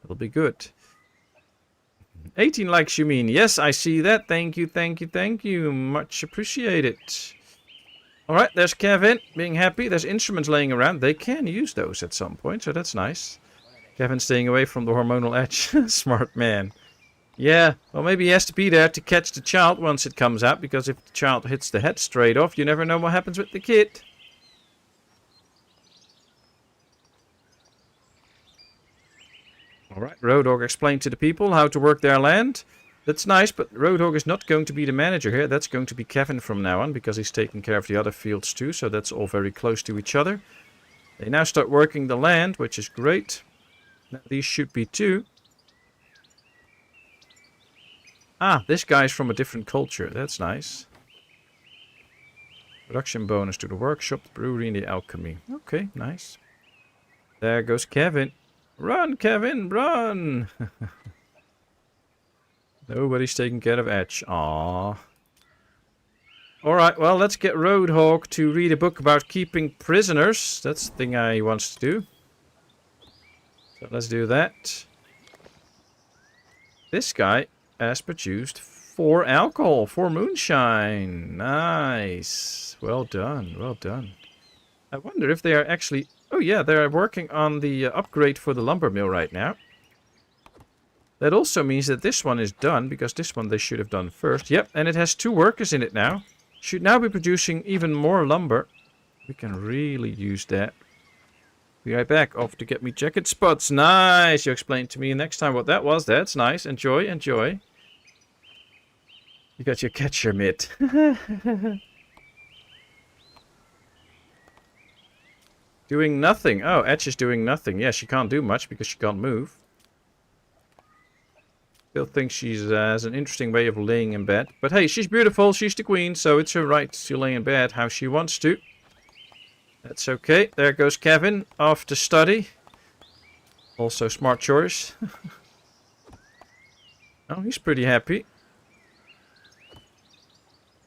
that'll be good. 18 likes you mean. Yes, I see that. Thank you, thank you, thank you. Much appreciated. Alright, there's Kevin being happy. There's instruments laying around. They can use those at some point, so that's nice. Kevin staying away from the hormonal edge. Smart man. Yeah, well maybe he has to be there to catch the child once it comes out, because if the child hits the head straight off, you never know what happens with the kid. Alright, Roadhog explained to the people how to work their land. That's nice, but Roadhog is not going to be the manager here. That's going to be Kevin from now on, because he's taking care of the other fields too, so that's all very close to each other. They now start working the land, which is great. Now these should be 2. Ah, this guy's from a different culture. That's nice. Production bonus to the workshop, the brewery, and the alchemy. Okay, nice. There goes Kevin. Run, Kevin, run! Nobody's taking care of Edge. Aww. Alright, well, let's get Roadhog to read a book about keeping prisoners. That's the thing he wants to do. So let's do that. This guy has produced 4 alcohol, 4 moonshine. Nice. Well done, well done. I wonder if they are actually... Oh yeah, they are working on the upgrade for the lumber mill right now. That also means that this one is done, because this one they should have done first. Yep, and it has 2 workers in it now. Should now be producing even more lumber. We can really use that. Be right back. Off to get me jacket spots. Nice. You explained to me next time what that was. That's nice. Enjoy, enjoy. You got your catcher mitt. Doing nothing. Oh, Edge is doing nothing. Yeah, she can't do much because she can't move. Still think she's has an interesting way of laying in bed. But hey, she's beautiful. She's the queen, so it's her right to lay in bed how she wants to. That's okay. There goes Kevin off to study. Also smart choice. Oh, he's pretty happy.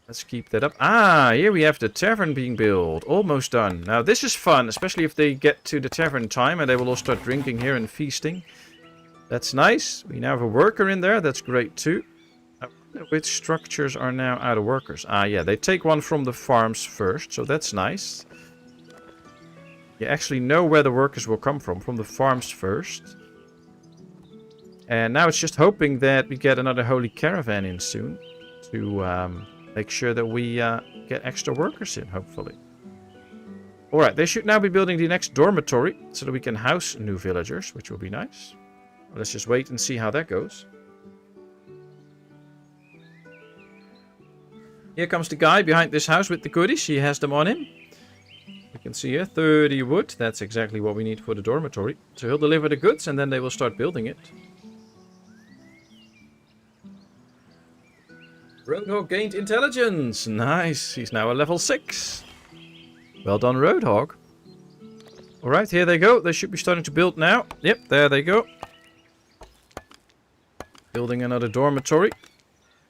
Let's keep that up. Ah, here we have the tavern being built. Almost done. Now this is fun, especially if they get to the tavern time and they will all start drinking here and feasting. That's nice. We now have a worker in there. That's great too. I wonder which structures are now out of workers. Ah, yeah, they take one from the farms first, so that's nice. You actually know where the workers will come from the farms first. And now it's just hoping that we get another holy caravan in soon to make sure that we get extra workers in, hopefully. Alright, they should now be building the next dormitory so that we can house new villagers, which will be nice. Let's just wait and see how that goes. Here comes the guy behind this house with the goodies. He has them on him. You can see here, 30 wood. That's exactly what we need for the dormitory. So he'll deliver the goods and then they will start building it. Roadhog gained intelligence. Nice. He's now a level 6. Well done, Roadhog. Alright, here they go. They should be starting to build now. Yep, there they go. Building another dormitory.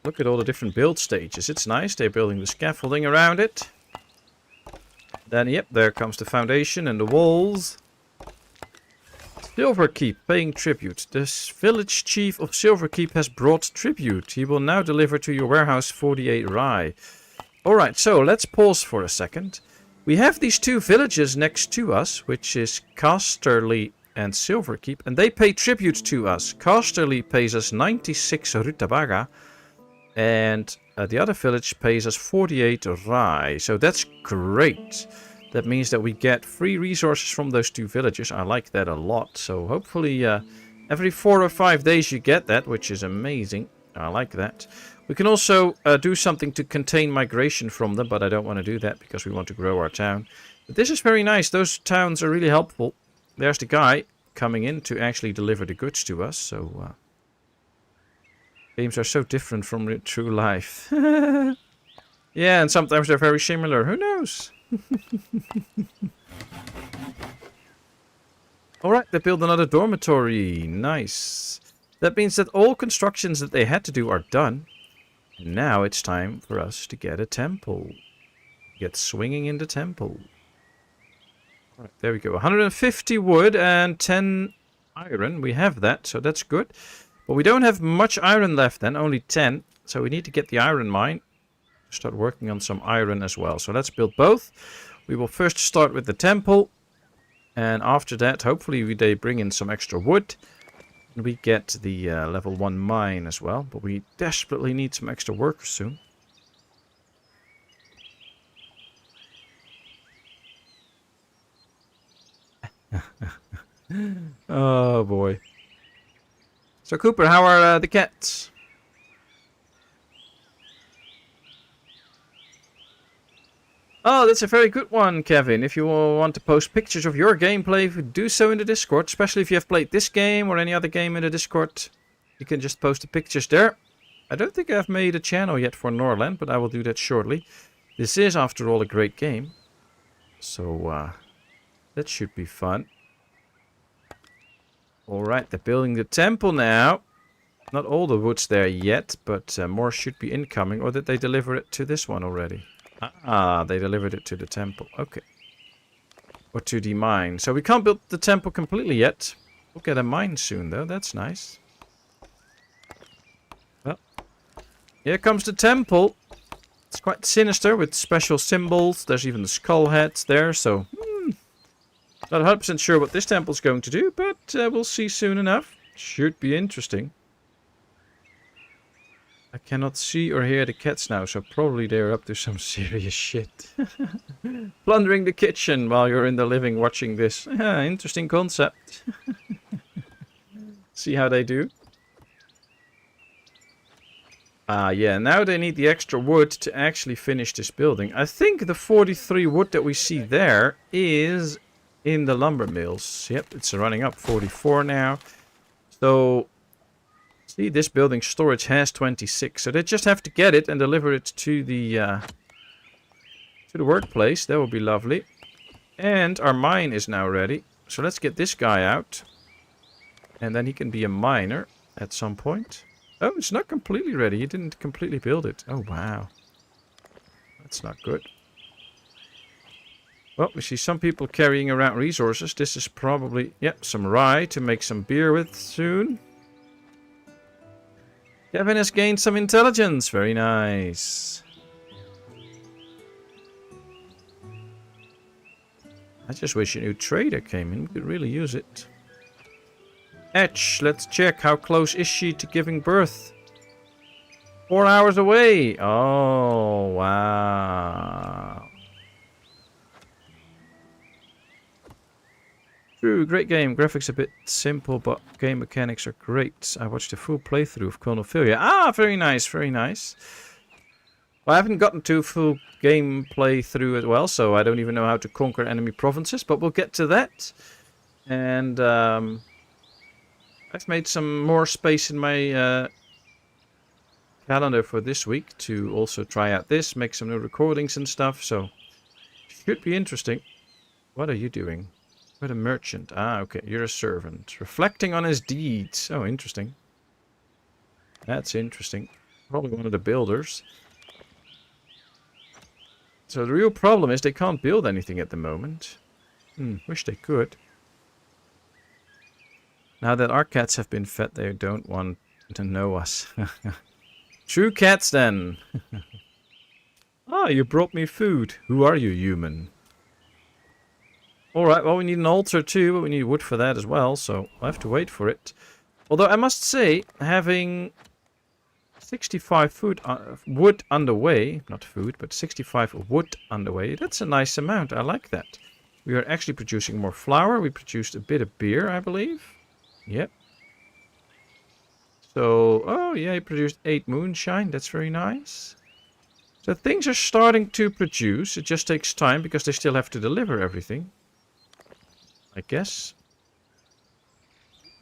Look at all the different build stages. It's nice. They're building the scaffolding around it. Then, yep, there comes the foundation and the walls. Silverkeep, paying tribute. The village chief of Silverkeep has brought tribute. He will now deliver to your warehouse 48 rye. Alright, so let's pause for a second. We have these 2 villages next to us, which is Casterly and Silverkeep, and they pay tribute to us. Casterly pays us 96 rutabaga, and the other village pays us 48 rye. So that's great. That means that we get free resources from those 2 villages. I like that a lot. So hopefully every 4 or 5 days you get that, which is amazing. I like that. We can also do something to contain migration from them, but I don't want to do that because we want to grow our town. But this is very nice. Those towns are really helpful. There's the guy coming in to actually deliver the goods to us. So games are so different from true life. Yeah, and sometimes they're very similar. Who knows? Alright, they built another dormitory. Nice. That means that all constructions that they had to do are done. And now it's time for us to get a temple. Get swinging in the temple. Alright, there we go. 150 wood and 10 iron. We have that, so that's good. But we don't have much iron left then, only 10. So we need to get the iron mine. Start working on some iron as well. So let's build both. We will first start with the temple. And after that, hopefully they bring in some extra wood. And we get the level 1 mine as well. But we desperately need some extra workers soon. Oh boy. So Cooper, how are the cats? Oh, that's a very good one, Kevin. If you want to post pictures of your gameplay, do so in the Discord. Especially if you have played this game or any other game in the Discord. You can just post the pictures there. I don't think I've made a channel yet for Norland, but I will do that shortly. This is, after all, a great game. So, that should be fun. Alright, they're building the temple now. Not all the wood's there yet, but more should be incoming. Or did they deliver it to this one already? Ah, they delivered it to the temple. Okay. Or to the mine. So we can't build the temple completely yet. We'll get a mine soon, though. That's nice. Well, here comes the temple. It's quite sinister with special symbols. There's even the skull heads there, so... not 100% sure what this temple's going to do, but we'll see soon enough. Should be interesting. I cannot see or hear the cats now, so probably they're up to some serious shit. Plundering the kitchen while you're in the living watching this. Interesting concept. See how they do. Yeah, now they need the extra wood to actually finish this building. I think the 43 wood that we see there is in the lumber mills. Yep, it's running up 44 now. So, see, this building storage has 26. So they just have to get it and deliver it to the workplace. That would be lovely. And our mine is now ready. So let's get this guy out. And then he can be a miner at some point. Oh, it's not completely ready. He didn't completely build it. Oh, wow. That's not good. Well, we see some people carrying around resources. This is probably, yep, some rye to make some beer with soon. Kevin has gained some intelligence. Very nice. I just wish a new trader came in. We could really use it. Etch, let's check. How close is she to giving birth? 4 hours away. Oh, wow. True, great game. Graphics a bit simple, but game mechanics are great. I watched a full playthrough of Chronophilia. Ah, very nice, very nice. Well, I haven't gotten to full game playthrough as well, so I don't even know how to conquer enemy provinces, but we'll get to that. And I've made some more space in my calendar for this week to also try out this, make some new recordings and stuff, so should be interesting. What are you doing? You're a merchant. Ah, okay, you're a servant. Reflecting on his deeds. Oh, interesting. That's interesting. Probably one of the builders. So the real problem is they can't build anything at the moment. Wish they could. Now that our cats have been fed, they don't want to know us. True cats, then. Ah, you brought me food. Who are you, human? Alright, well, we need an altar too, but we need wood for that as well, so I'll have to wait for it. Although I must say, having 65 wood underway, not food, but 65 wood underway, that's a nice amount. I like that. We are actually producing more flour. We produced a bit of beer, I believe. Yep. So, oh yeah, he produced 8 moonshine. That's very nice. So things are starting to produce. It just takes time because they still have to deliver everything, I guess.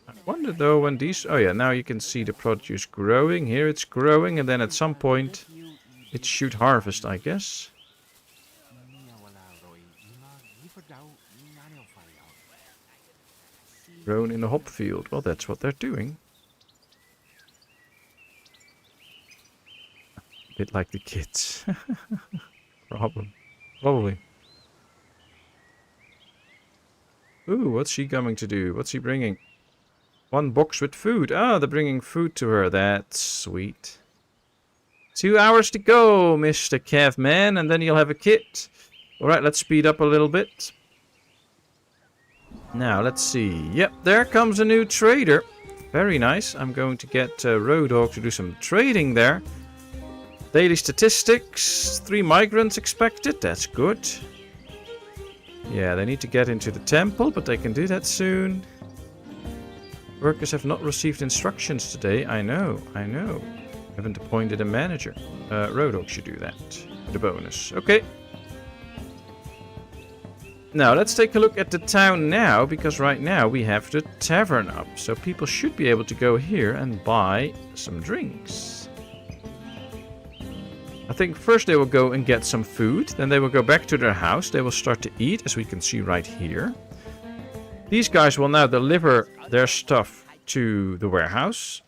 I wonder though when these... Oh yeah, now you can see the produce growing. Here it's growing and then at some point it should harvest, I guess. Grown in a hop field. Well, that's what they're doing. A bit like the kids. Probably. Ooh, what's she coming to do? What's he bringing? 1 box with food. Ah, they're bringing food to her. That's sweet. 2 hours to go, Mr. Caveman, and then you'll have a kit. Alright, let's speed up a little bit. Now, let's see. Yep, there comes a new trader. Very nice. I'm going to get Road Dog to do some trading there. Daily statistics. 3 migrants expected. That's good. Yeah, they need to get into the temple, but they can do that soon. Workers have not received instructions today. I know. Haven't appointed a manager. Road Dog should do that. The bonus. Okay. Now, let's take a look at the town now, because right now we have the tavern up. So people should be able to go here and buy some drinks. I think first they will go and get some food. Then they will go back to their house. They will start to eat, as we can see right here. These guys will now deliver their stuff to the warehouse.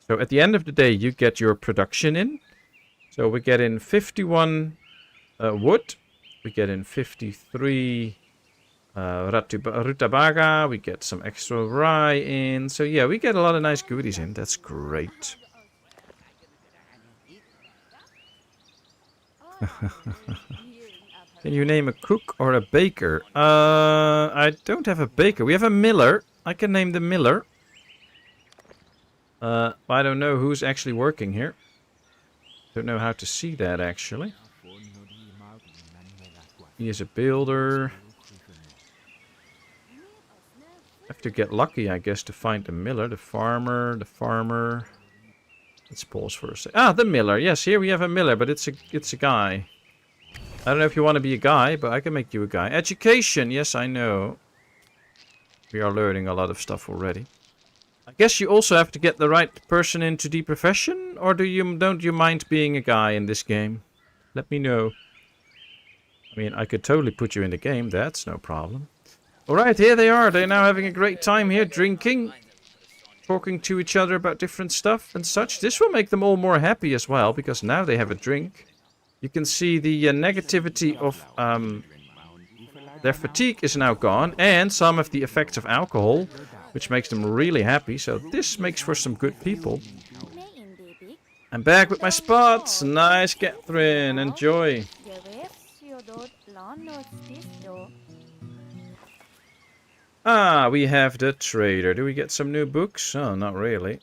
So at the end of the day, you get your production in. So we get in 51 wood. We get in 53 Rutabaga, we get some extra rye in. So yeah, we get a lot of nice goodies in. That's great. Can you name a cook or a baker? I don't have a baker. We have a miller. I can name the miller. I don't know who's actually working here. Don't know how to see that actually. He is a builder. Have to get lucky, I guess, to find the miller, the farmer. Let's pause for a sec. Ah, the miller. Yes, here we have a miller, but it's a guy. I don't know if you want to be a guy, but I can make you a guy. Education. Yes, I know. We are learning a lot of stuff already. I guess you also have to get the right person into the profession, or don't you mind being a guy in this game? Let me know. I mean, I could totally put you in the game. That's no problem. Alright, here they are. They're now having a great time here, drinking, talking to each other about different stuff and such. This will make them all more happy as well, because now they have a drink. You can see the negativity of their fatigue is now gone, and some of the effects of alcohol, which makes them really happy. So this makes for some good people. I'm back with my spots. Nice, Catherine. Enjoy. Ah, we have the trader. Do we get some new books? Oh, not really.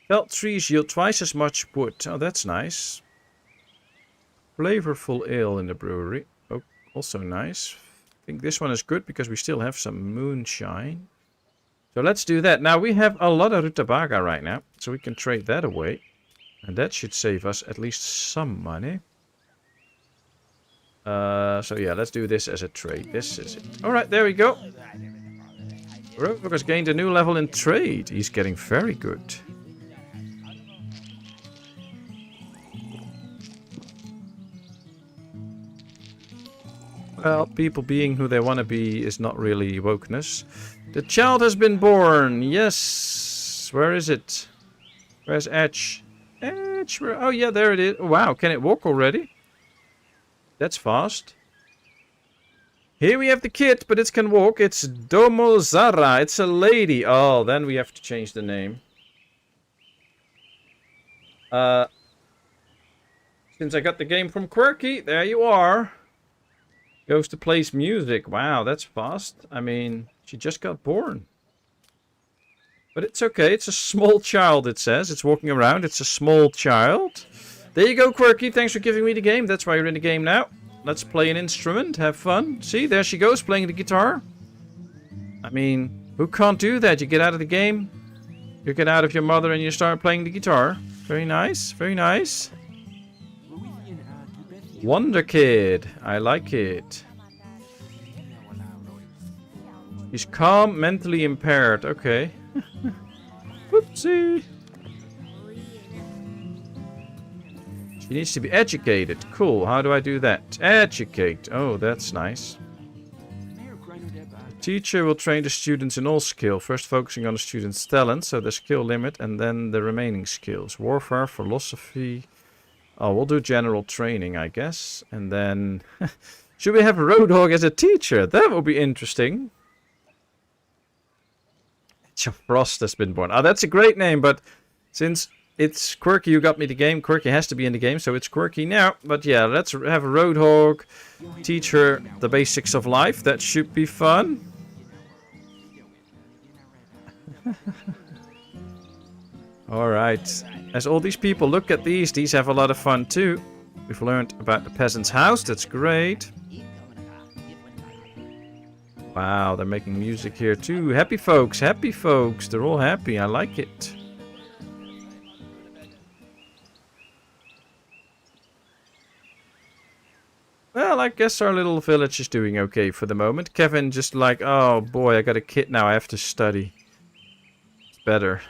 Felt trees yield twice as much wood. Oh, that's nice. Flavorful ale in the brewery. Oh, also nice. I think this one is good because we still have some moonshine. So let's do that. Now we have a lot of rutabaga right now, so we can trade that away. And that should save us at least some money. So yeah, let's do this as a trade. This is it. Alright, there we go. Roadwork has gained a new level in trade. He's getting very good. Well, people being who they want to be is not really wokeness. The child has been born. Yes. Where is it? Where's Edge? Edge. Oh yeah, there it is. Wow, can it walk already? That's fast. Here we have the kid, but it can walk. It's Domozara. It's a lady. Oh, then we have to change the name. Since I got the game from Quirky, there you are. Goes to plays music. Wow, that's fast. I mean, she just got born. But it's okay. It's a small child, it says. It's walking around. It's a small child. There you go, Quirky. Thanks for giving me the game. That's why you're in the game now. Let's play an instrument. Have fun. See, there she goes, playing the guitar. I mean, who can't do that? You get out of the game, you get out of your mother, and you start playing the guitar. Very nice. Very nice. Wonder Kid. I like it. He's calm, mentally impaired. Okay. Whoopsie. She needs to be educated. Cool. How do I do that? Educate. Oh, that's nice. The teacher will train the students in all skill. First focusing on the students' talent, so the skill limit, and then the remaining skills. Warfare, philosophy. Oh, we'll do general training, I guess. And then... should we have Roadhog as a teacher? That would be interesting. Frost has been born. Oh, that's a great name, but since it's Quirky who got me the game, Quirky has to be in the game, so it's Quirky now. But yeah, let's have a Roadhog teach her the basics of life. That should be fun. Alright. As all these people look at these have a lot of fun too. We've learned about the peasant's house. That's great. Wow, they're making music here too. Happy folks, happy folks. They're all happy. I like it. Well, I guess our little village is doing okay for the moment. Kevin just like, oh boy, I got a kid now. I have to study. It's better.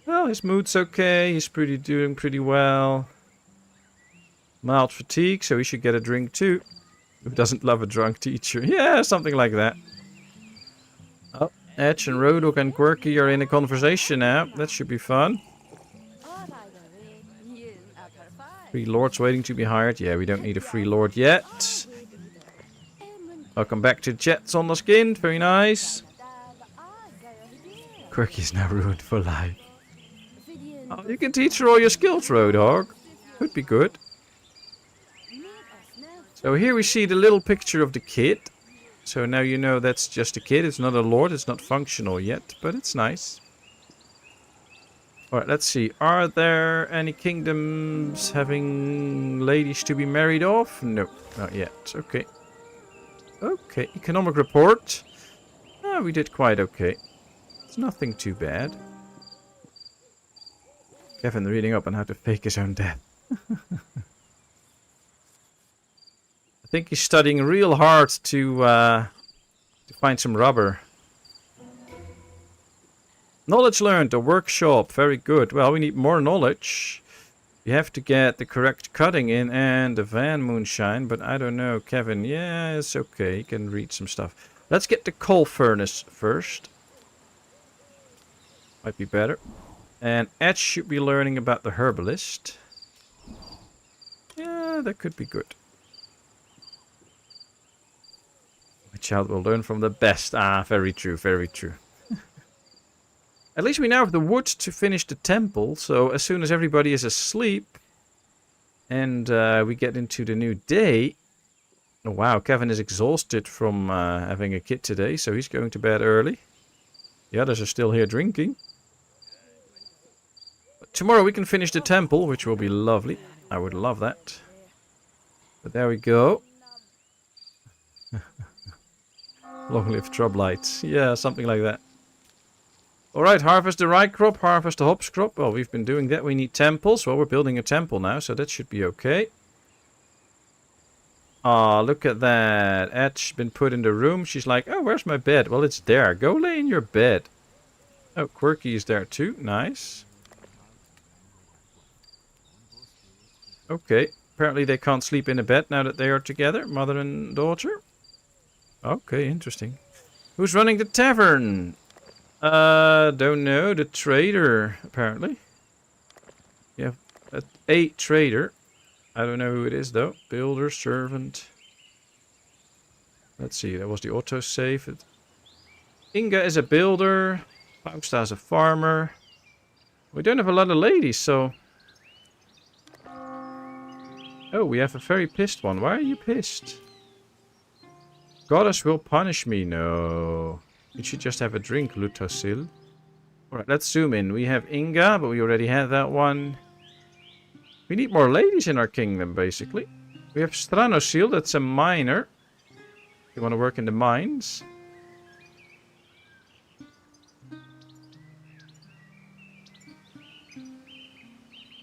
Well, his mood's okay. He's doing pretty well. Mild fatigue, so he should get a drink too. Who doesn't love a drunk teacher? Yeah, something like that. Oh, Edge and Roadhog and Quirky are in a conversation now. That should be fun. Free lords waiting to be hired. Yeah, we don't need a free lord yet. Welcome back to Jets on the Skin. Very nice. Quirky's now ruined for life. Oh, you can teach her all your skills, Roadhog. Could be good. So here we see the little picture of the kid. So now you know that's just a kid. It's not a lord. It's not functional yet, but it's nice. Alright, let's see. Are there any kingdoms having ladies to be married off? No, not yet. Okay. Okay, economic report. Oh, we did quite okay. It's nothing too bad. Kevin reading up on how to fake his own death. I think he's studying real hard to find some rubber. Knowledge learned, a workshop. Very good. Well, we need more knowledge. We have to get the correct cutting in and the van moonshine, but I don't know. Kevin, yeah, it's okay. He can read some stuff. Let's get the coal furnace first. Might be better. And Ed should be learning about the herbalist. Yeah, that could be good. My child will learn from the best. Ah, very true, very true. At least we now have the wood to finish the temple, so as soon as everybody is asleep and we get into the new day... Oh wow, Kevin is exhausted from having a kid today, so he's going to bed early. The others are still here drinking. But tomorrow we can finish the temple, which will be lovely. I would love that. But there we go. Long live Trublights. Yeah, something like that. Alright, harvest the rye crop, harvest the hops crop. Well, we've been doing that. We need temples. Well, we're building a temple now, so that should be okay. Ah, look at that. Ed's been put in the room. She's like, oh, where's my bed? Well, it's there. Go lay in your bed. Oh, Quirky is there too. Nice. Okay. Apparently they can't sleep in a bed now that they are together, mother and daughter. Okay, interesting. Who's running the tavern? Don't know. The trader, apparently. Yeah, a trader. I don't know who it is, though. Builder, servant. Let's see, that was the autosave. Inga is a builder. Fausta is a farmer. We don't have a lot of ladies, so... Oh, we have a very pissed one. Why are you pissed? Goddess will punish me. No. You should just have a drink, Lutosil. Alright, let's zoom in. We have Inga, but we already had that one. We need more ladies in our kingdom, basically. We have Stranosil, that's a miner. You want to work in the mines.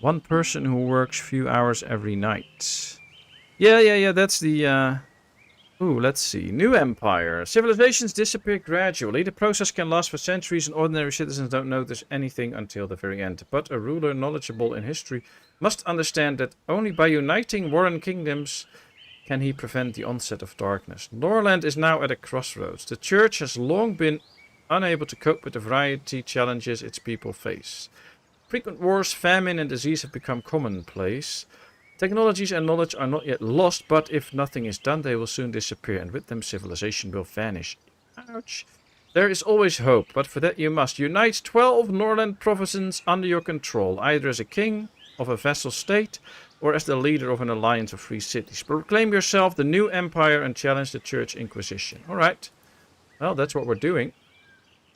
One person who works few hours every night. Yeah, that's the... Ooh, let's see. New empire. Civilizations disappear gradually. The process can last for centuries and ordinary citizens don't notice anything until the very end. But a ruler knowledgeable in history must understand that only by uniting warring kingdoms can he prevent the onset of darkness. Norland is now at a crossroads. The church has long been unable to cope with the variety challenges its people face. Frequent wars, famine and disease have become commonplace. Technologies and knowledge are not yet lost, but if nothing is done, they will soon disappear, and with them civilization will vanish. Ouch. There is always hope, but for that you must unite 12 Norland provinces under your control, either as a king of a vassal state, or as the leader of an alliance of free cities. Proclaim yourself the new empire and challenge the Church Inquisition. Alright. Well, that's what we're doing.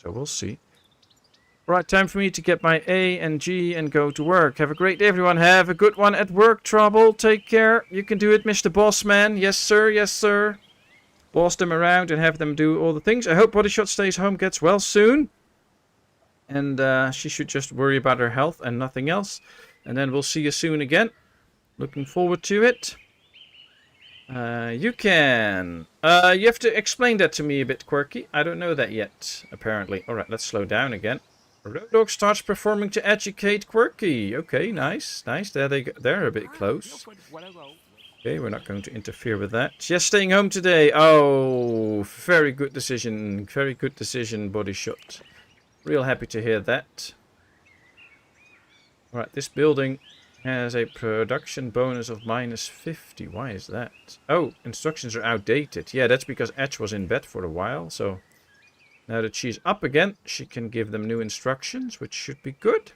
So we'll see. Right, time for me to get my A and G and go to work. Have a great day, everyone. Have a good one at work, Trouble. Take care. You can do it, Mr. Bossman. Yes, sir. Yes, sir. Boss them around and have them do all the things. I hope Bodyshot stays home, gets well soon. And she should just worry about her health and nothing else. And then we'll see you soon again. Looking forward to it. You can. You have to explain that to me a bit, Quirky. I don't know that yet, apparently. Alright, let's slow down again. Road Dog starts performing to educate Quirky. Okay, nice. Nice. There they go. They're a bit close. Okay, we're not going to interfere with that. Yes, staying home today. Oh, very good decision. Very good decision, Bodyshot. Real happy to hear that. Alright, this building has a production bonus of -50. Why is that? Oh, instructions are outdated. Yeah, that's because Edge was in bed for a while. So now that she's up again, she can give them new instructions, which should be good.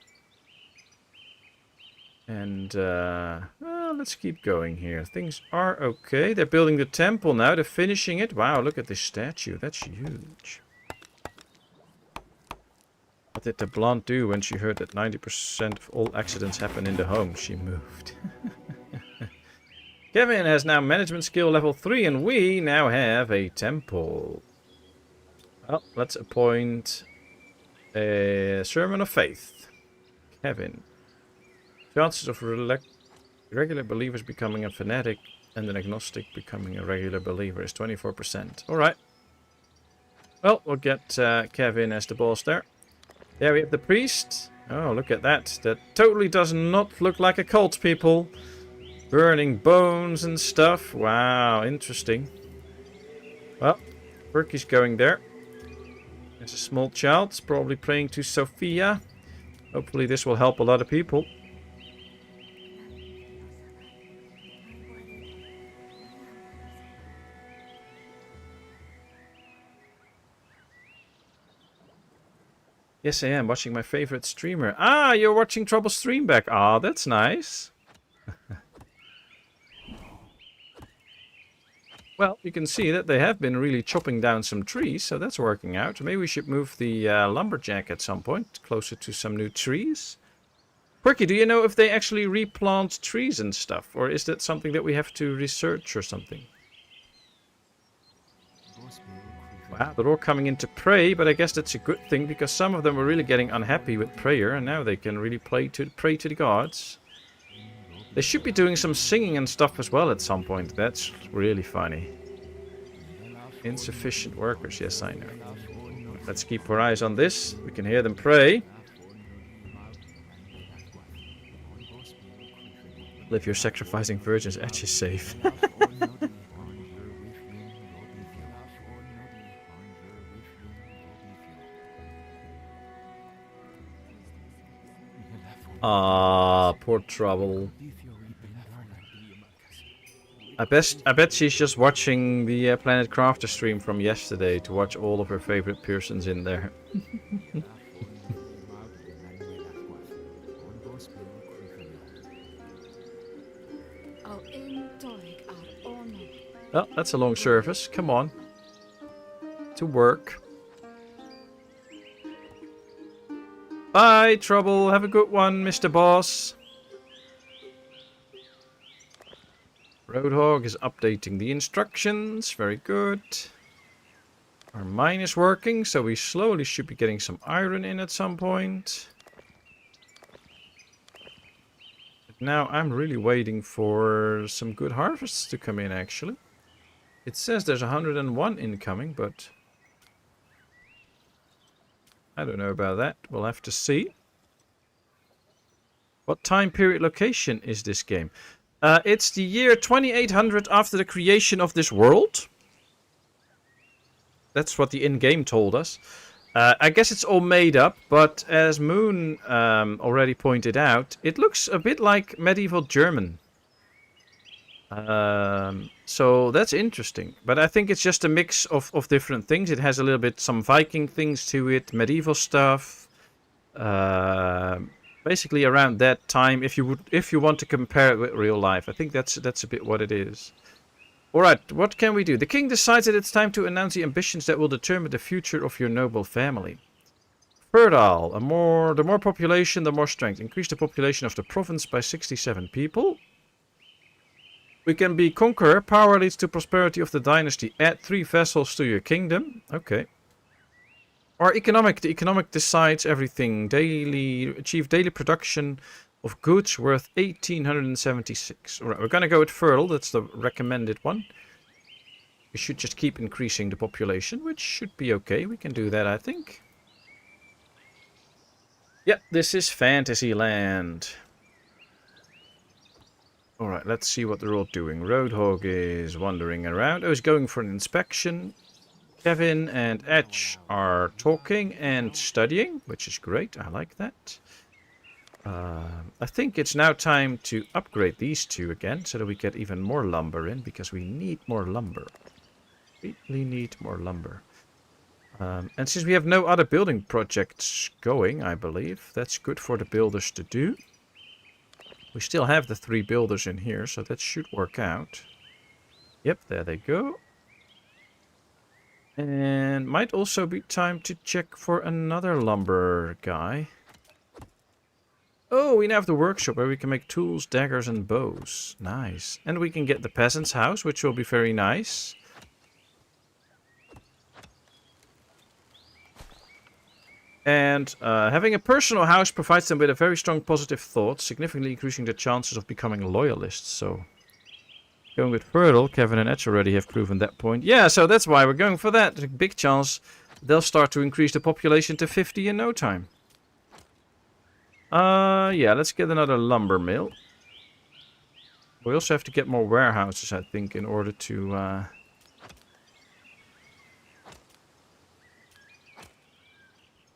And well, let's keep going here. Things are okay. They're building the temple now. They're finishing it. Wow, look at this statue. That's huge. What did the blonde do when she heard that 90% of all accidents happen in the home? She moved. Kevin has now management skill level 3, and we now have a temple. Well, let's appoint a sermon of faith. Kevin. Chances of regular believers becoming a fanatic and an agnostic becoming a regular believer is 24%. Alright. Well, we'll get Kevin as the boss there. There we have the priest. Oh, look at that. That totally does not look like a cult, people. Burning bones and stuff. Wow, interesting. Well, Perky's going there. There's a small child, probably praying to Sophia. Hopefully this will help a lot of people. Yes, I am watching my favorite streamer. Ah, you're watching Trouble stream back. Ah, that's nice. Well, you can see that they have been really chopping down some trees, so that's working out. Maybe we should move the lumberjack at some point, closer to some new trees. Quirky, do you know if they actually replant trees and stuff? Or is that something that we have to research or something? Wow, they're all coming in to pray, but I guess that's a good thing, because some of them were really getting unhappy with prayer, and now they can really pray to the gods. They should be doing some singing and stuff as well at some point. That's really funny. Insufficient workers, yes I know. Let's keep our eyes on this. We can hear them pray. If you're sacrificing virgins, Edge is safe. Ah, poor Trouble. I bet she's just watching the Planet Crafter stream from yesterday to watch all of her favorite persons in there. Oh, that's a long service. Come on. To work. Bye, Trouble. Have a good one, Mr. Boss. Roadhog is updating the instructions. Very good. Our mine is working, so we slowly should be getting some iron in at some point. But now I'm really waiting for some good harvests to come in, actually. It says there's 101 incoming, but I don't know about that. We'll have to see. What time period location is this game? It's the year 2800 after the creation of this world. That's what the in-game told us. I guess it's all made up, but as Moon already pointed out, it looks a bit like medieval German. So that's interesting. But I think it's just a mix of different things. It has a little bit some Viking things to it, medieval stuff. Basically around that time, if you want to compare it with real life. I think that's a bit what it is. Alright, what can we do? The king decides that it's time to announce the ambitions that will determine the future of your noble family. Fertile. The more population, the more strength. Increase the population of the province by 67 people. We can be conqueror. Power leads to prosperity of the dynasty. Add 3 vassals to your kingdom. Okay. Or economic. The economic decides everything. Achieve daily production of goods worth 1876. Alright, we're gonna go with fertile. That's the recommended one. We should just keep increasing the population, which should be okay. We can do that, I think. Yep, this is Fantasyland. Alright, let's see what they're all doing. Roadhog is wandering around. Oh, he's going for an inspection. Kevin and Edge are talking and studying, which is great. I like that. I think it's now time to upgrade these two again, so that we get even more lumber in, because we need more lumber. We really need more lumber. And since we have no other building projects going, I believe, that's good for the builders to do. We still have the 3 builders in here, so that should work out. Yep, there they go. And might also be time to check for another lumber guy. Oh, we now have the workshop where we can make tools, daggers, and bows. Nice. And we can get the peasant's house, which will be very nice. And having a personal house provides them with a very strong positive thought, significantly increasing their chances of becoming loyalists. So, going with fertile, Kevin and Edge already have proven that point. Yeah, so that's why we're going for that. There's a big chance they'll start to increase the population to 50 in no time. Yeah, let's get another lumber mill. We also have to get more warehouses, I think, in order to...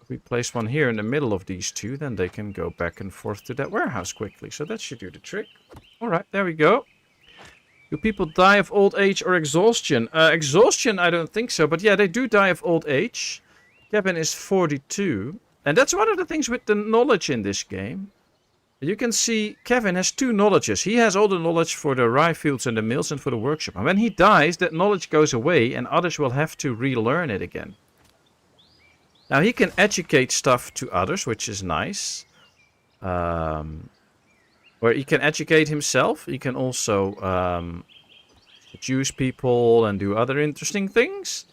If we place one here in the middle of these two, then they can go back and forth to that warehouse quickly. So that should do the trick. Alright, there we go. Do people die of old age or exhaustion? Exhaustion, I don't think so. But yeah, they do die of old age. Kevin is 42. And that's one of the things with the knowledge in this game. You can see Kevin has 2 knowledges. He has all the knowledge for the rye fields and the mills and for the workshop. And when he dies, that knowledge goes away and others will have to relearn it again. Now he can educate stuff to others, which is nice. Where he can educate himself. He can also seduce people and do other interesting things.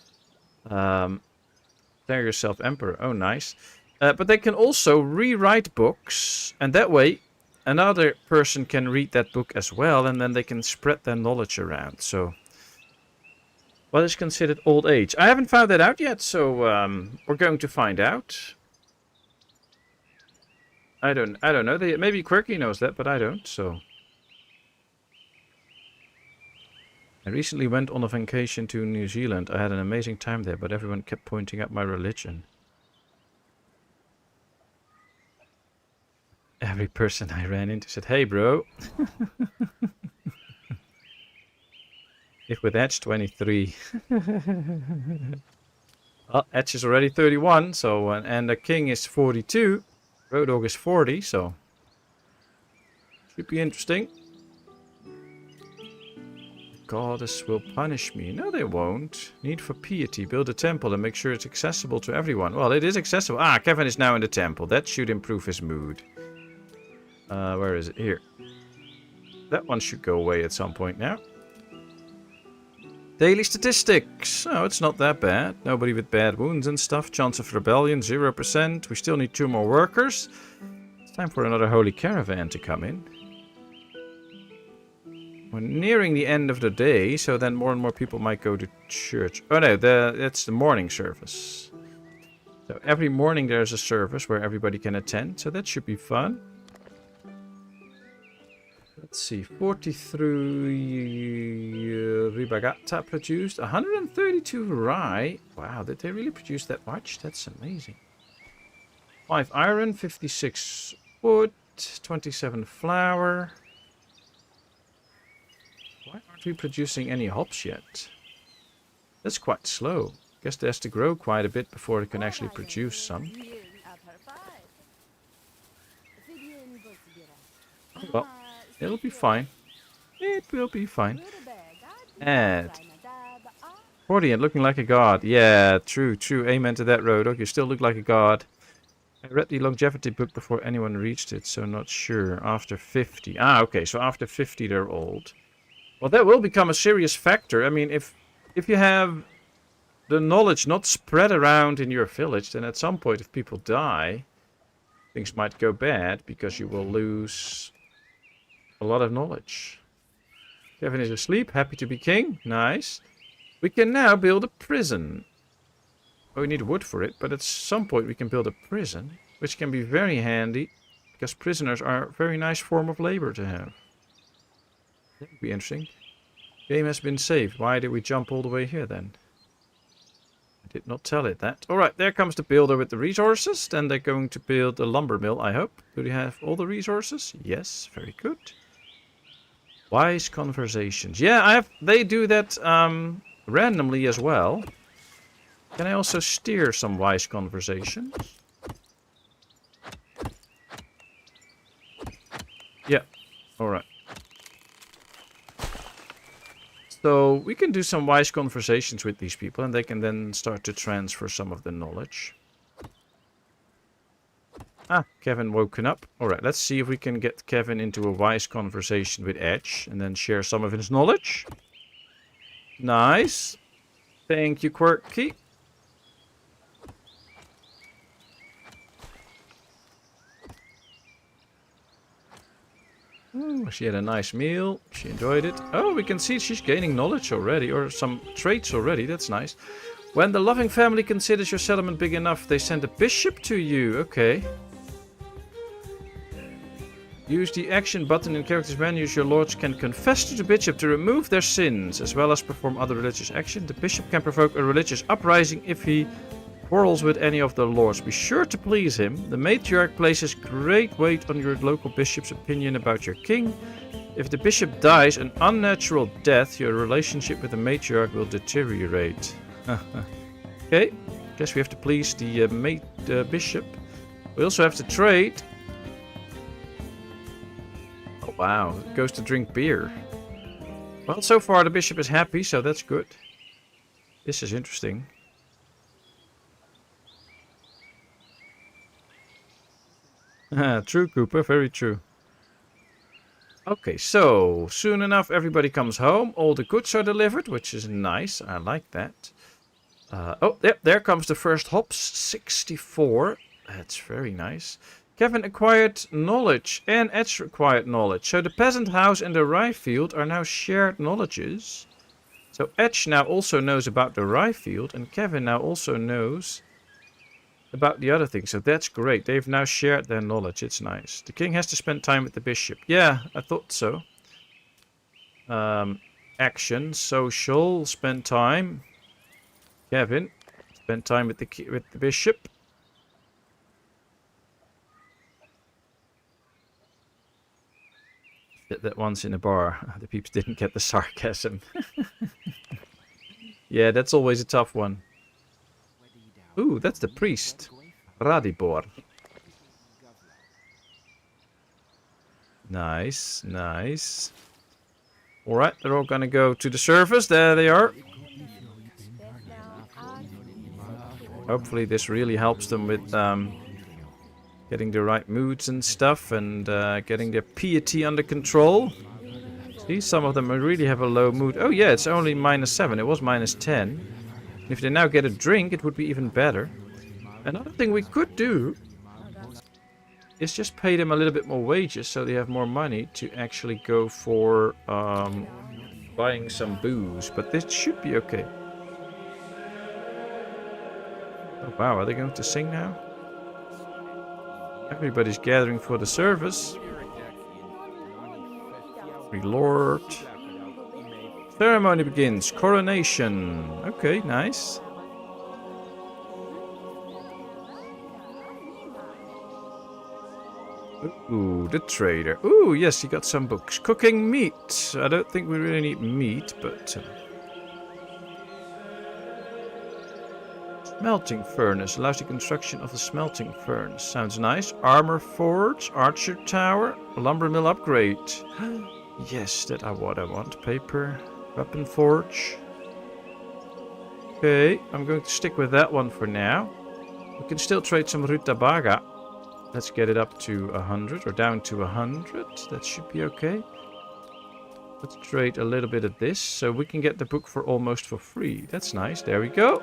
Declare yourself emperor. Oh, nice. But they can also rewrite books. And that way another person can read that book as well. And then they can spread their knowledge around. So... what is considered old age? I haven't found that out yet, so we're going to find out. I don't know. Maybe Quirky knows that, but I don't. So I recently went on a vacation to New Zealand. I had an amazing time there, but everyone kept pointing out my religion. Every person I ran into said, "Hey, bro." If with Edge 23. Well, Edge is already 31, so and the King is 42. Road Dog is 40, so should be interesting. The goddess will punish me. No, they won't. Need for piety. Build a temple and make sure it's accessible to everyone. Well, it is accessible. Ah, Kevin is now in the temple. That should improve his mood. Where is it? Here. That one should go away at some point now. Daily statistics. Oh, it's not that bad. Nobody with bad wounds and stuff. Chance of rebellion, 0%. We still need 2 more workers. It's time for another holy caravan to come in. We're nearing the end of the day, so then more and more people might go to church. Oh no, that's the morning service. So every morning there's a service where everybody can attend, so that should be fun. Let's see, 43 ribagata produced, 132 rye. Wow, did they really produce that much? That's amazing. 5 iron, 56 wood, 27 flour. Why aren't we producing any hops yet? That's quite slow. Guess it has to grow quite a bit before it can actually produce some. Well, it'll be fine. It will be fine. Add. 40 and looking like a god. Yeah, true. Amen to that, Rodok. You still look like a god. I read the longevity book before anyone reached it, so not sure. After 50. Ah, okay. So after 50 they're old. Well, that will become a serious factor. I mean, if you have the knowledge not spread around in your village, then at some point if people die, things might go bad because you will lose a lot of knowledge. Kevin is asleep. Happy to be king. Nice. We can now build a prison. Well, we need wood for it, but at some point we can build a prison, which can be very handy because prisoners are a very nice form of labor to have. That would be interesting. Game has been saved. Why did we jump all the way here then? I Did not tell it that. Alright, there comes the builder with the resources. Then they're going to build a lumber mill, I hope. Do they have all the resources? Yes, very good. Wise conversations. Yeah, they do that randomly as well. Can I also steer some wise conversations? Yeah, alright. So we can do some wise conversations with these people and they can then start to transfer some of the knowledge. Ah, Kevin woken up. Alright, let's see if we can get Kevin into a wise conversation with Edge and then share some of his knowledge. Nice. Thank you, Quirky. Ooh, she had a nice meal. She enjoyed it. Oh, we can see she's gaining knowledge already, or some traits already. That's nice. When the loving family considers your settlement big enough, they send a bishop to you. Okay. Use the action button in characters menus. Your lords can confess to the bishop to remove their sins, as well as perform other religious action. The bishop can provoke a religious uprising if he quarrels with any of the lords. Be sure to please him. The matriarch places great weight on your local bishop's opinion about your king. If the bishop dies an unnatural death, your relationship with the matriarch will deteriorate. Okay, guess we have to please the bishop. We also have to trade. Oh wow, it goes to drink beer. Well, so far the bishop is happy, so that's good. This is interesting. True, Cooper, very true. Okay, so soon enough everybody comes home. All the goods are delivered, which is nice. I like that. Oh, there comes the first hops. 64. That's very nice. Kevin acquired knowledge and Edge acquired knowledge. So the peasant house and the rye field are now shared knowledges. So Edge now also knows about the rye field and Kevin now also knows about the other thing. So that's great. They've now shared their knowledge. It's nice. The king has to spend time with the bishop. Yeah, I thought so. Action, social, spend time. Kevin, spend time with the bishop. Did that once in a bar. The peeps didn't get the sarcasm. Yeah, that's always a tough one. Ooh, that's the priest. Radibor. Nice, nice. Alright, they're all gonna go to the surface. There they are. Hopefully this really helps them with getting the right moods and stuff and getting their piety under control. See, some of them really have a low mood. Oh yeah, it's only -7. It was -10. If they now get a drink, it would be even better. Another thing we could do is just pay them a little bit more wages so they have more money to actually go for buying some booze. But this should be okay. Oh wow, are they going to sing now? Everybody's gathering for the service. Free Lord. Ceremony begins. Coronation. Okay, nice. Ooh, the trader. Ooh, yes, he got some books. Cooking meat. I don't think we really need meat, but... Smelting furnace. Allows the construction of the smelting furnace. Sounds nice. Armor forge. Archer tower. Lumber mill upgrade. Yes, that's what I want. Paper. Weapon forge. Okay, I'm going to stick with that one for now. We can still trade some rutabaga. Let's get it up to 100 or down to 100. That should be okay. Let's trade a little bit of this so we can get the book for almost for free. That's nice. There we go.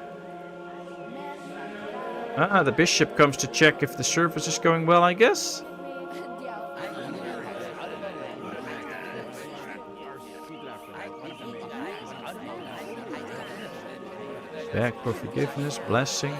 Ah, the bishop comes to check if the service is going well, I guess. Back for forgiveness, blessing.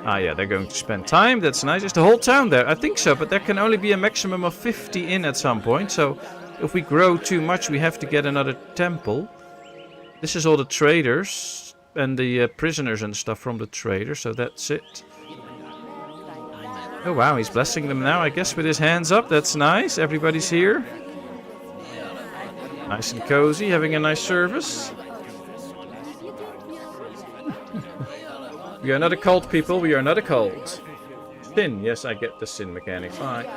Ah yeah, they're going to spend time. That's nice. Is the whole town there? I think so, but there can only be a maximum of 50 in at some point. So If we grow too much, we have to get another temple. This is all the traders and the prisoners and stuff from the traders, so that's it. Oh wow, he's blessing them now, I guess, with his hands up. That's nice. Everybody's here. Nice and cozy, having a nice service. We are not a cult, people. We are not a cult. Sin. Yes, I get the sin mechanic. Fine.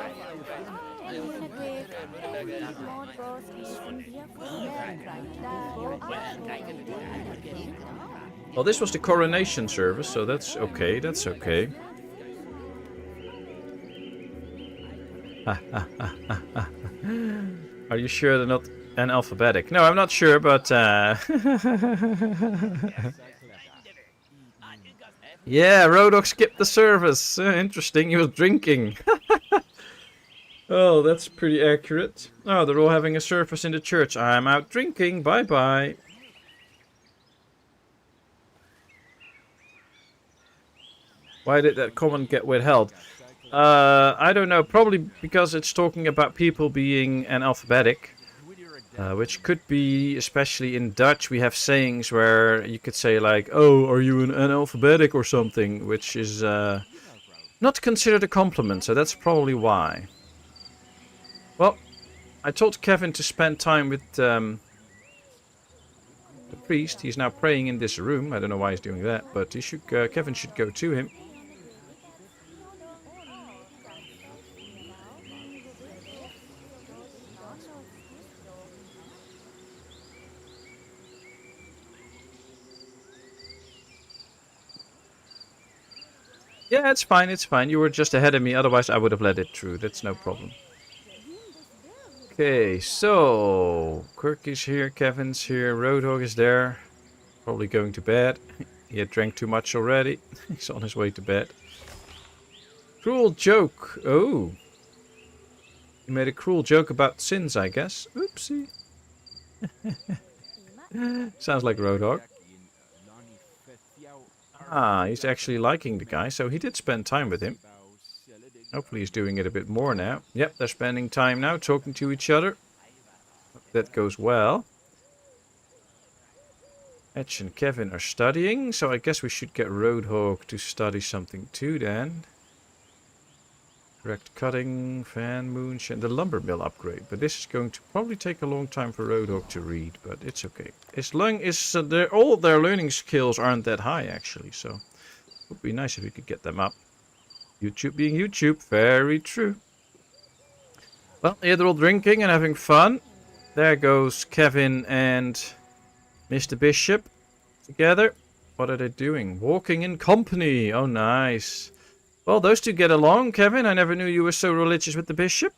Well, this was the coronation service, so that's okay. That's okay. Are you sure they're not analphabetic? No, I'm not sure, but yeah, Rodok skipped the service. Interesting, he was drinking. Oh, that's pretty accurate. Oh, they're all having a service in the church. I'm out drinking. Bye-bye. Why did that comment get withheld? I don't know. Probably because it's talking about people being analphabetic. Which could be, especially in Dutch, we have sayings where you could say like, oh, are you an analphabetic or something? Which is not considered a compliment, so that's probably why. Well, I told Kevin to spend time with the priest. He's now praying in this room. I don't know why he's doing that, but he should. Kevin should go to him. Yeah, it's fine, it's fine. You were just ahead of me, otherwise I would have let it through. That's no problem. Okay, so Quirky's here, Kevin's here, Roadhog is there. Probably going to bed. He had drank too much already. He's on his way to bed. Cruel joke. Oh. He made a cruel joke about sins, I guess. Oopsie. Sounds like Roadhog. Ah, he's actually liking the guy, so he did spend time with him. Hopefully he's doing it a bit more now. Yep, they're spending time now, talking to each other. Hope that goes well. Etch and Kevin are studying, so I guess we should get Roadhog to study something too then. Direct cutting, fan, moonshine, the lumber mill upgrade. But this is going to probably take a long time for Roadhog to read, but it's okay. As long as all their learning skills aren't that high, actually, so it would be nice if we could get them up. YouTube being YouTube, very true. Well, yeah, they're all drinking and having fun. There goes Kevin and Mr. Bishop together. What are they doing? Walking in company. Oh, nice. Well, those two get along, Kevin. I never knew you were so religious with the bishop.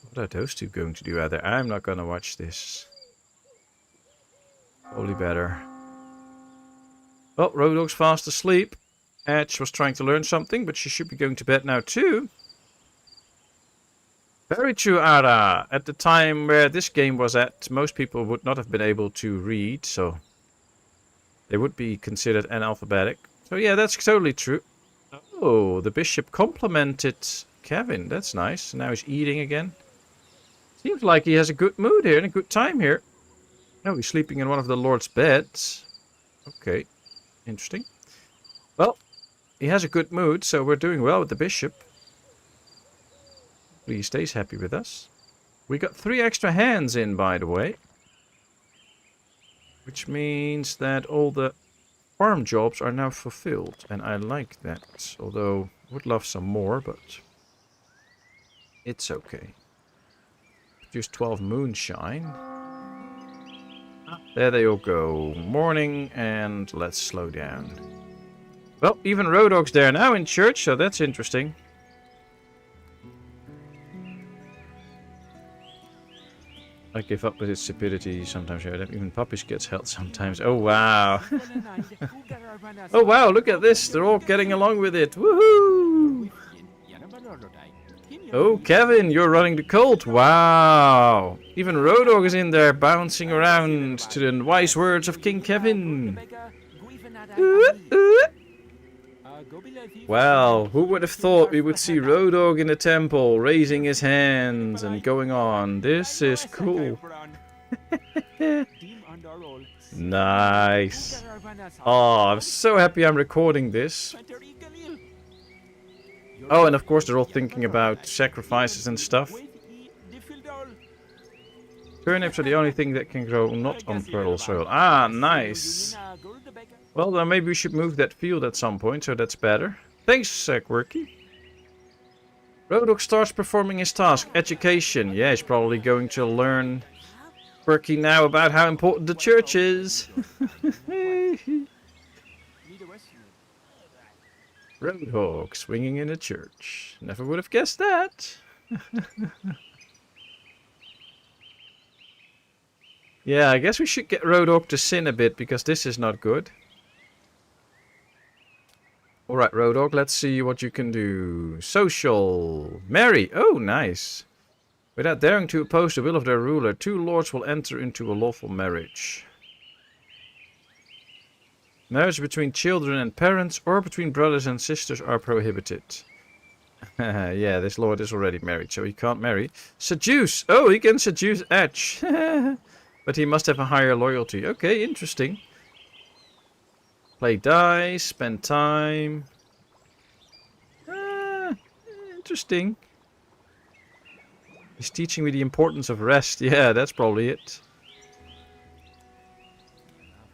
What are those two going to do either? I'm not going to watch this. Probably better. Well, Roadhog's fast asleep. Edge was trying to learn something, but she should be going to bed now too. Very true, Ara. At the time where this game was at, most people would not have been able to read, so they would be considered analphabetic. So yeah, that's totally true. Oh, the bishop complimented Kevin. That's nice. Now he's eating again. Seems like he has a good mood here and a good time here. Oh, he's sleeping in one of the Lord's beds. Okay, interesting. Well, he has a good mood, so we're doing well with the bishop. Hopefully he stays happy with us. We got 3 extra hands in, by the way. Which means that all the farm jobs are now fulfilled. And I like that. Although, would love some more, but it's okay. Produce 12 moonshine. There they all go. Morning, and let's slow down. Well, even Roadhog's there now in church, so that's interesting. I give up with its stupidity sometimes. Even Puppies gets held sometimes. Oh, wow. Oh, wow, look at this. They're all getting along with it. Woohoo! Oh, Kevin, you're running the cult. Wow. Even Roadhog is in there bouncing around to the wise words of King Kevin. Well, who would have thought we would see Rodog in the temple, raising his hands and going on. This is cool. Nice. Oh, I'm so happy I'm recording this. Oh, and of course they're all thinking about sacrifices and stuff. Turnips are the only thing that can grow not on fertile soil. Ah, nice. Well, then maybe we should move that field at some point, so that's better. Thanks, Quirky. Rodok starts performing his task. Education. Yeah, he's probably going to learn, Quirky, now about how important the church is. Roadhog swinging in a church. Never would have guessed that. Yeah, I guess we should get Rodog to sin a bit, because this is not good. Alright, Rodog, let's see what you can do. Social. Marry. Oh, nice. Without daring to oppose the will of their ruler, 2 lords will enter into a lawful marriage. Marriage between children and parents or between brothers and sisters are prohibited. Yeah, this lord is already married, so he can't marry. Seduce! Oh, he can seduce Edge. But he must have a higher loyalty. Okay, interesting. Play dice, spend time. Interesting. He's teaching me the importance of rest. Yeah, that's probably it.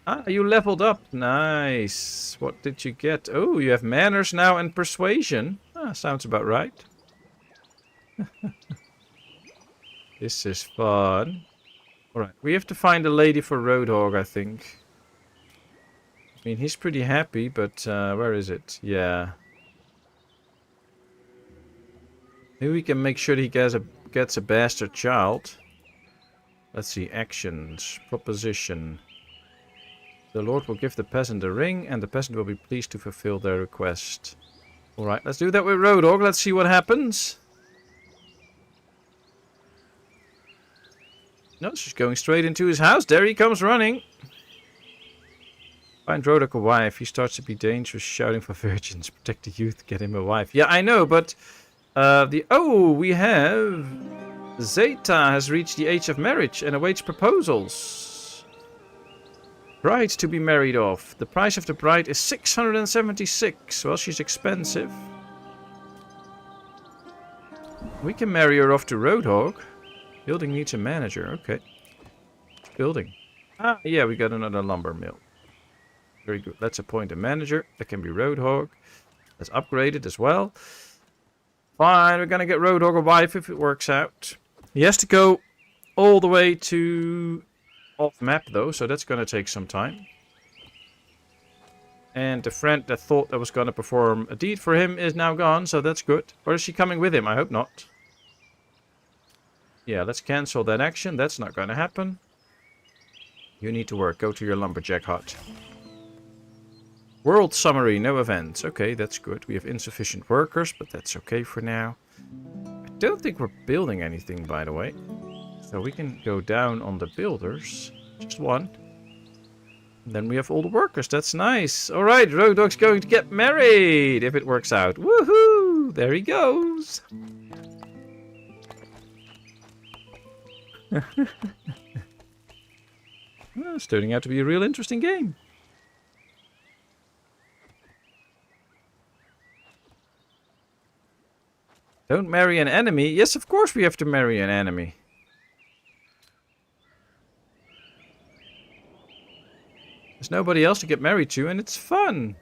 Ah, you leveled up. Nice. What did you get? Oh, you have manners now and persuasion. Ah, sounds about right. This is fun. Alright, we have to find a lady for Roadhog, I think. I mean, he's pretty happy, but where is it? Yeah. Maybe we can make sure that he gets a bastard child. Let's see, actions, proposition. The Lord will give the peasant a ring, and the peasant will be pleased to fulfill their request. Alright, let's do that with Roadhog. Let's see what happens. No, she's going straight into his house. There he comes running. Find Rodok a wife. He starts to be dangerous, shouting for virgins. Protect the youth, get him a wife. Yeah, I know, but we have Zeta has reached the age of marriage and awaits proposals. Bride to be married off. The price of the bride is 676. Well, she's expensive. We can marry her off to Roadhog. Building needs a manager. Okay. Building. Ah, yeah, we got another lumber mill. Very good. Let's appoint a manager. That can be Roadhog. Let's upgrade it as well. Fine, we're gonna get Roadhog a wife if it works out. He has to go all the way to off map though, so that's gonna take some time. And the friend that thought that was gonna perform a deed for him is now gone, so that's good. Or is she coming with him? I hope not. Yeah, let's cancel that action. That's not gonna happen. You need to work. Go to your lumberjack hut. World summary, no events. Okay, that's good. We have insufficient workers, but that's okay for now. I don't think we're building anything, by the way. So we can go down on the builders. Just one. And then we have all the workers. That's nice. Alright, Roadog's going to get married, if it works out. Woohoo! There he goes. Well, it's turning out to be a real interesting game. Don't marry an enemy. Yes, of course we have to marry an enemy. There's nobody else to get married to, and it's fun.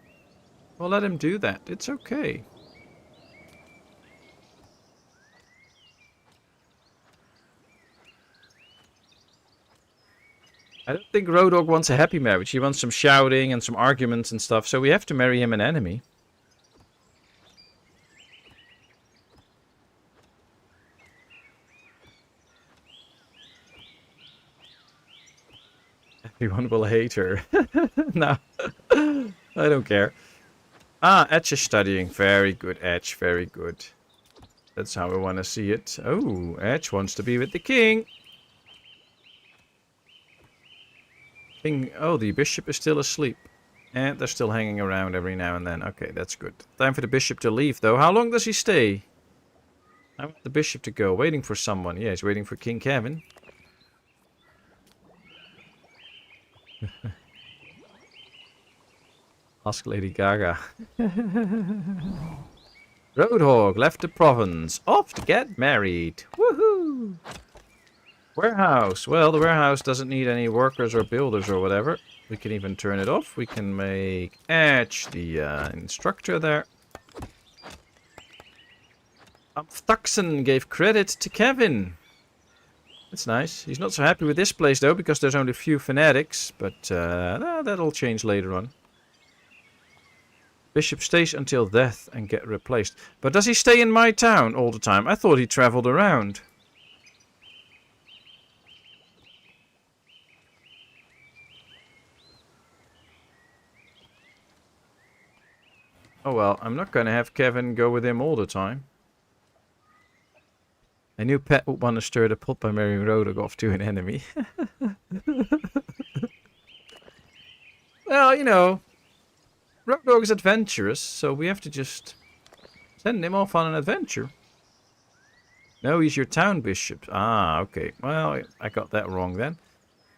We'll let him do that. It's okay. I don't think Roadhog wants a happy marriage. He wants some shouting and some arguments and stuff, so we have to marry him an enemy. Everyone will hate her. No, I don't care. Ah, Edge is studying. Very good, Edge. Very good. That's how we want to see it. Oh, Edge wants to be with the king. King. Oh, the bishop is still asleep. And they're still hanging around every now and then. Okay, that's good. Time for the bishop to leave, though. How long does he stay? I want the bishop to go. Waiting for someone. Yeah, he's waiting for King Kevin. Ask Lady Gaga. Roadhog left the province. Off to get married. Woohoo! Warehouse. Well, the warehouse doesn't need any workers or builders or whatever. We can even turn it off. We can make Edge the instructor there. Thuxon gave credit to Kevin. That's nice. He's not so happy with this place though, because there's only a few fanatics. But that'll change later on. Bishop stays until death and get replaced. But does he stay in my town all the time? I thought he traveled around. Oh well, I'm not going to have Kevin go with him all the time. I knew Pat would want to stir the pot by marrying Rodog off to an enemy. Well, you know, Rodog is adventurous, so we have to just send him off on an adventure. No, he's your town bishop. Ah, okay. Well, I got that wrong then.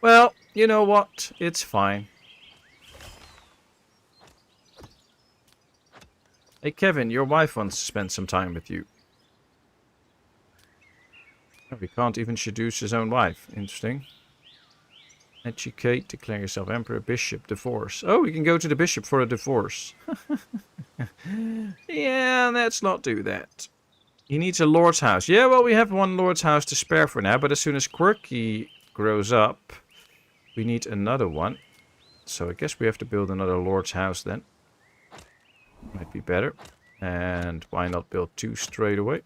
Well, you know what? It's fine. Hey, Kevin, your wife wants to spend some time with you. Oh, he can't even seduce his own wife. Interesting. Educate, declare yourself emperor, bishop, divorce. Oh, we can go to the bishop for a divorce. Yeah, let's not do that. He needs a lord's house. Yeah, well, we have one lord's house to spare for now, but as soon as Quirky grows up, we need another one. So I guess we have to build another lord's house then. Might be better. And why not build 2 straight away?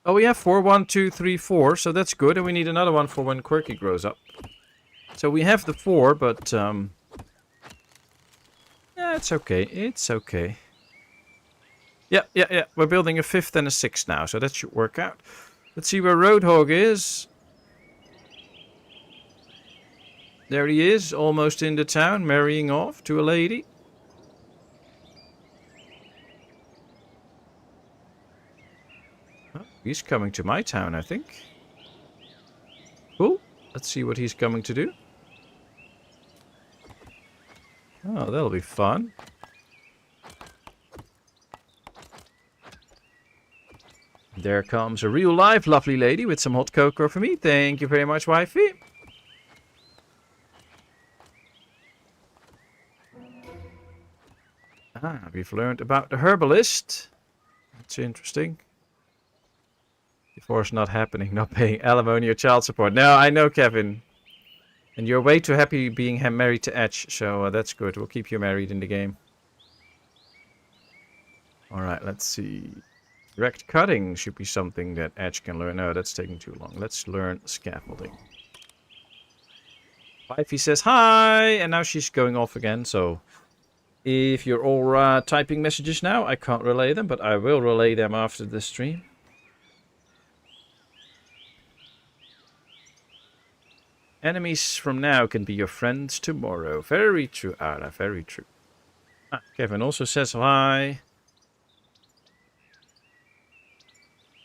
Oh, we have 4. 1, 2, 3, 4. So that's good. And we need another one for when Quirky grows up. So we have the 4, but yeah, it's okay. It's okay. Yeah. We're building a 5th and a 6th now, so that should work out. Let's see where Roadhog is. There he is, almost in the town, marrying off to a lady. Oh, he's coming to my town, I think. Cool. Let's see what he's coming to do. Oh, that'll be fun. There comes a real life lovely lady with some hot cocoa for me. Thank you very much, wifey. Ah, we've learned about the herbalist. That's interesting. Divorce not happening, not paying alimony or child support. No, I know, Kevin. And you're way too happy being married to Edge, so that's good. We'll keep you married in the game. Alright, let's see. Direct cutting should be something that Edge can learn. No, that's taking too long. Let's learn scaffolding. Wifey says hi, and now she's going off again, so... If you're all typing messages now, I can't relay them, but I will relay them after the stream. Enemies from now can be your friends tomorrow. Very true, Ara, very true. Ah, Kevin also says hi.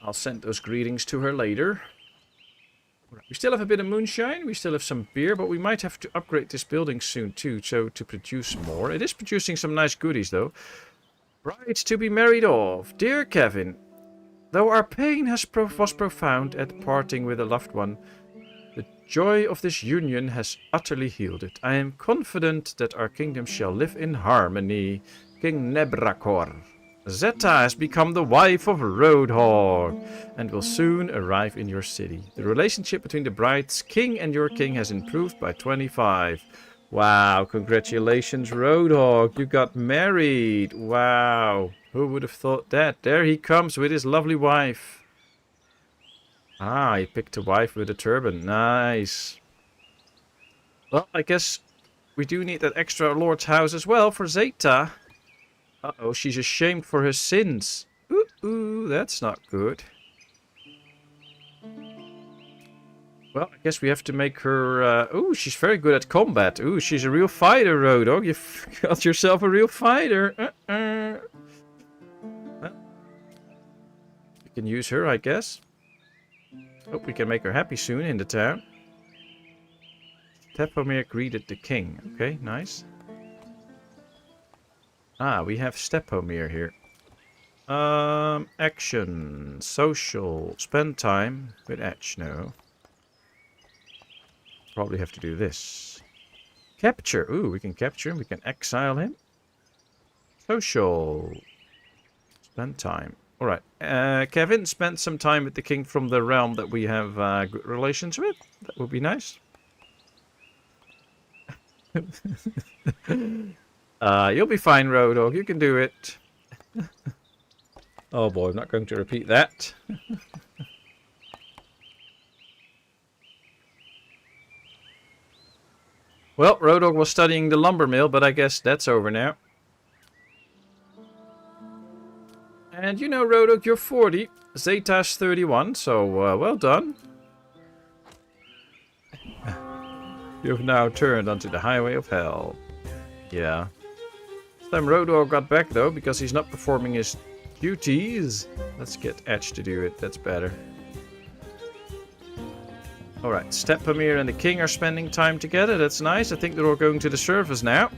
I'll send those greetings to her later. We still have a bit of moonshine, we still have some beer, but we might have to upgrade this building soon too, so to produce more. It is producing some nice goodies though. Bride to be married off. Dear Kevin, though our pain was profound at parting with a loved one, the joy of this union has utterly healed it. I am confident that our kingdom shall live in harmony. King Nebrakor. Zeta has become the wife of Roadhog and will soon arrive in your city. The relationship between the bride's king and your king has improved by 25. Wow, congratulations Roadhog, you got married. Wow, who would have thought that? There he comes with his lovely wife. Ah, he picked a wife with a turban. Nice. Well, I guess we do need that extra lord's house as well for Zeta. Uh-oh, she's ashamed for her sins. Ooh, that's not good. Well, I guess we have to make her... Ooh, she's very good at combat. Ooh, she's a real fighter, Rodog. You've got yourself a real fighter. Well, we can use her, I guess. Hope we can make her happy soon in the town. Stepomir greeted the king. Okay, nice. Ah, we have Stepomir here. Action. Social. Spend time with Edge. No. Probably have to do this. Capture. Ooh, we can capture him. We can exile him. Social. Spend time. Alright. Kevin, spend some time with the king from the realm that we have good relations with. That would be nice. You'll be fine, Rodog. You can do it. Oh boy, I'm not going to repeat that. Well, Rodog was studying the lumber mill, but I guess that's over now. And you know, Rodog, you're 40. Zeta's 31, so well done. You've now turned onto the highway of hell. Yeah. This time Rodog got back, though, because he's not performing his duties. Let's get Edge to do it. That's better. Alright, Stepomir and the king are spending time together. That's nice. I think they're all going to the surface now.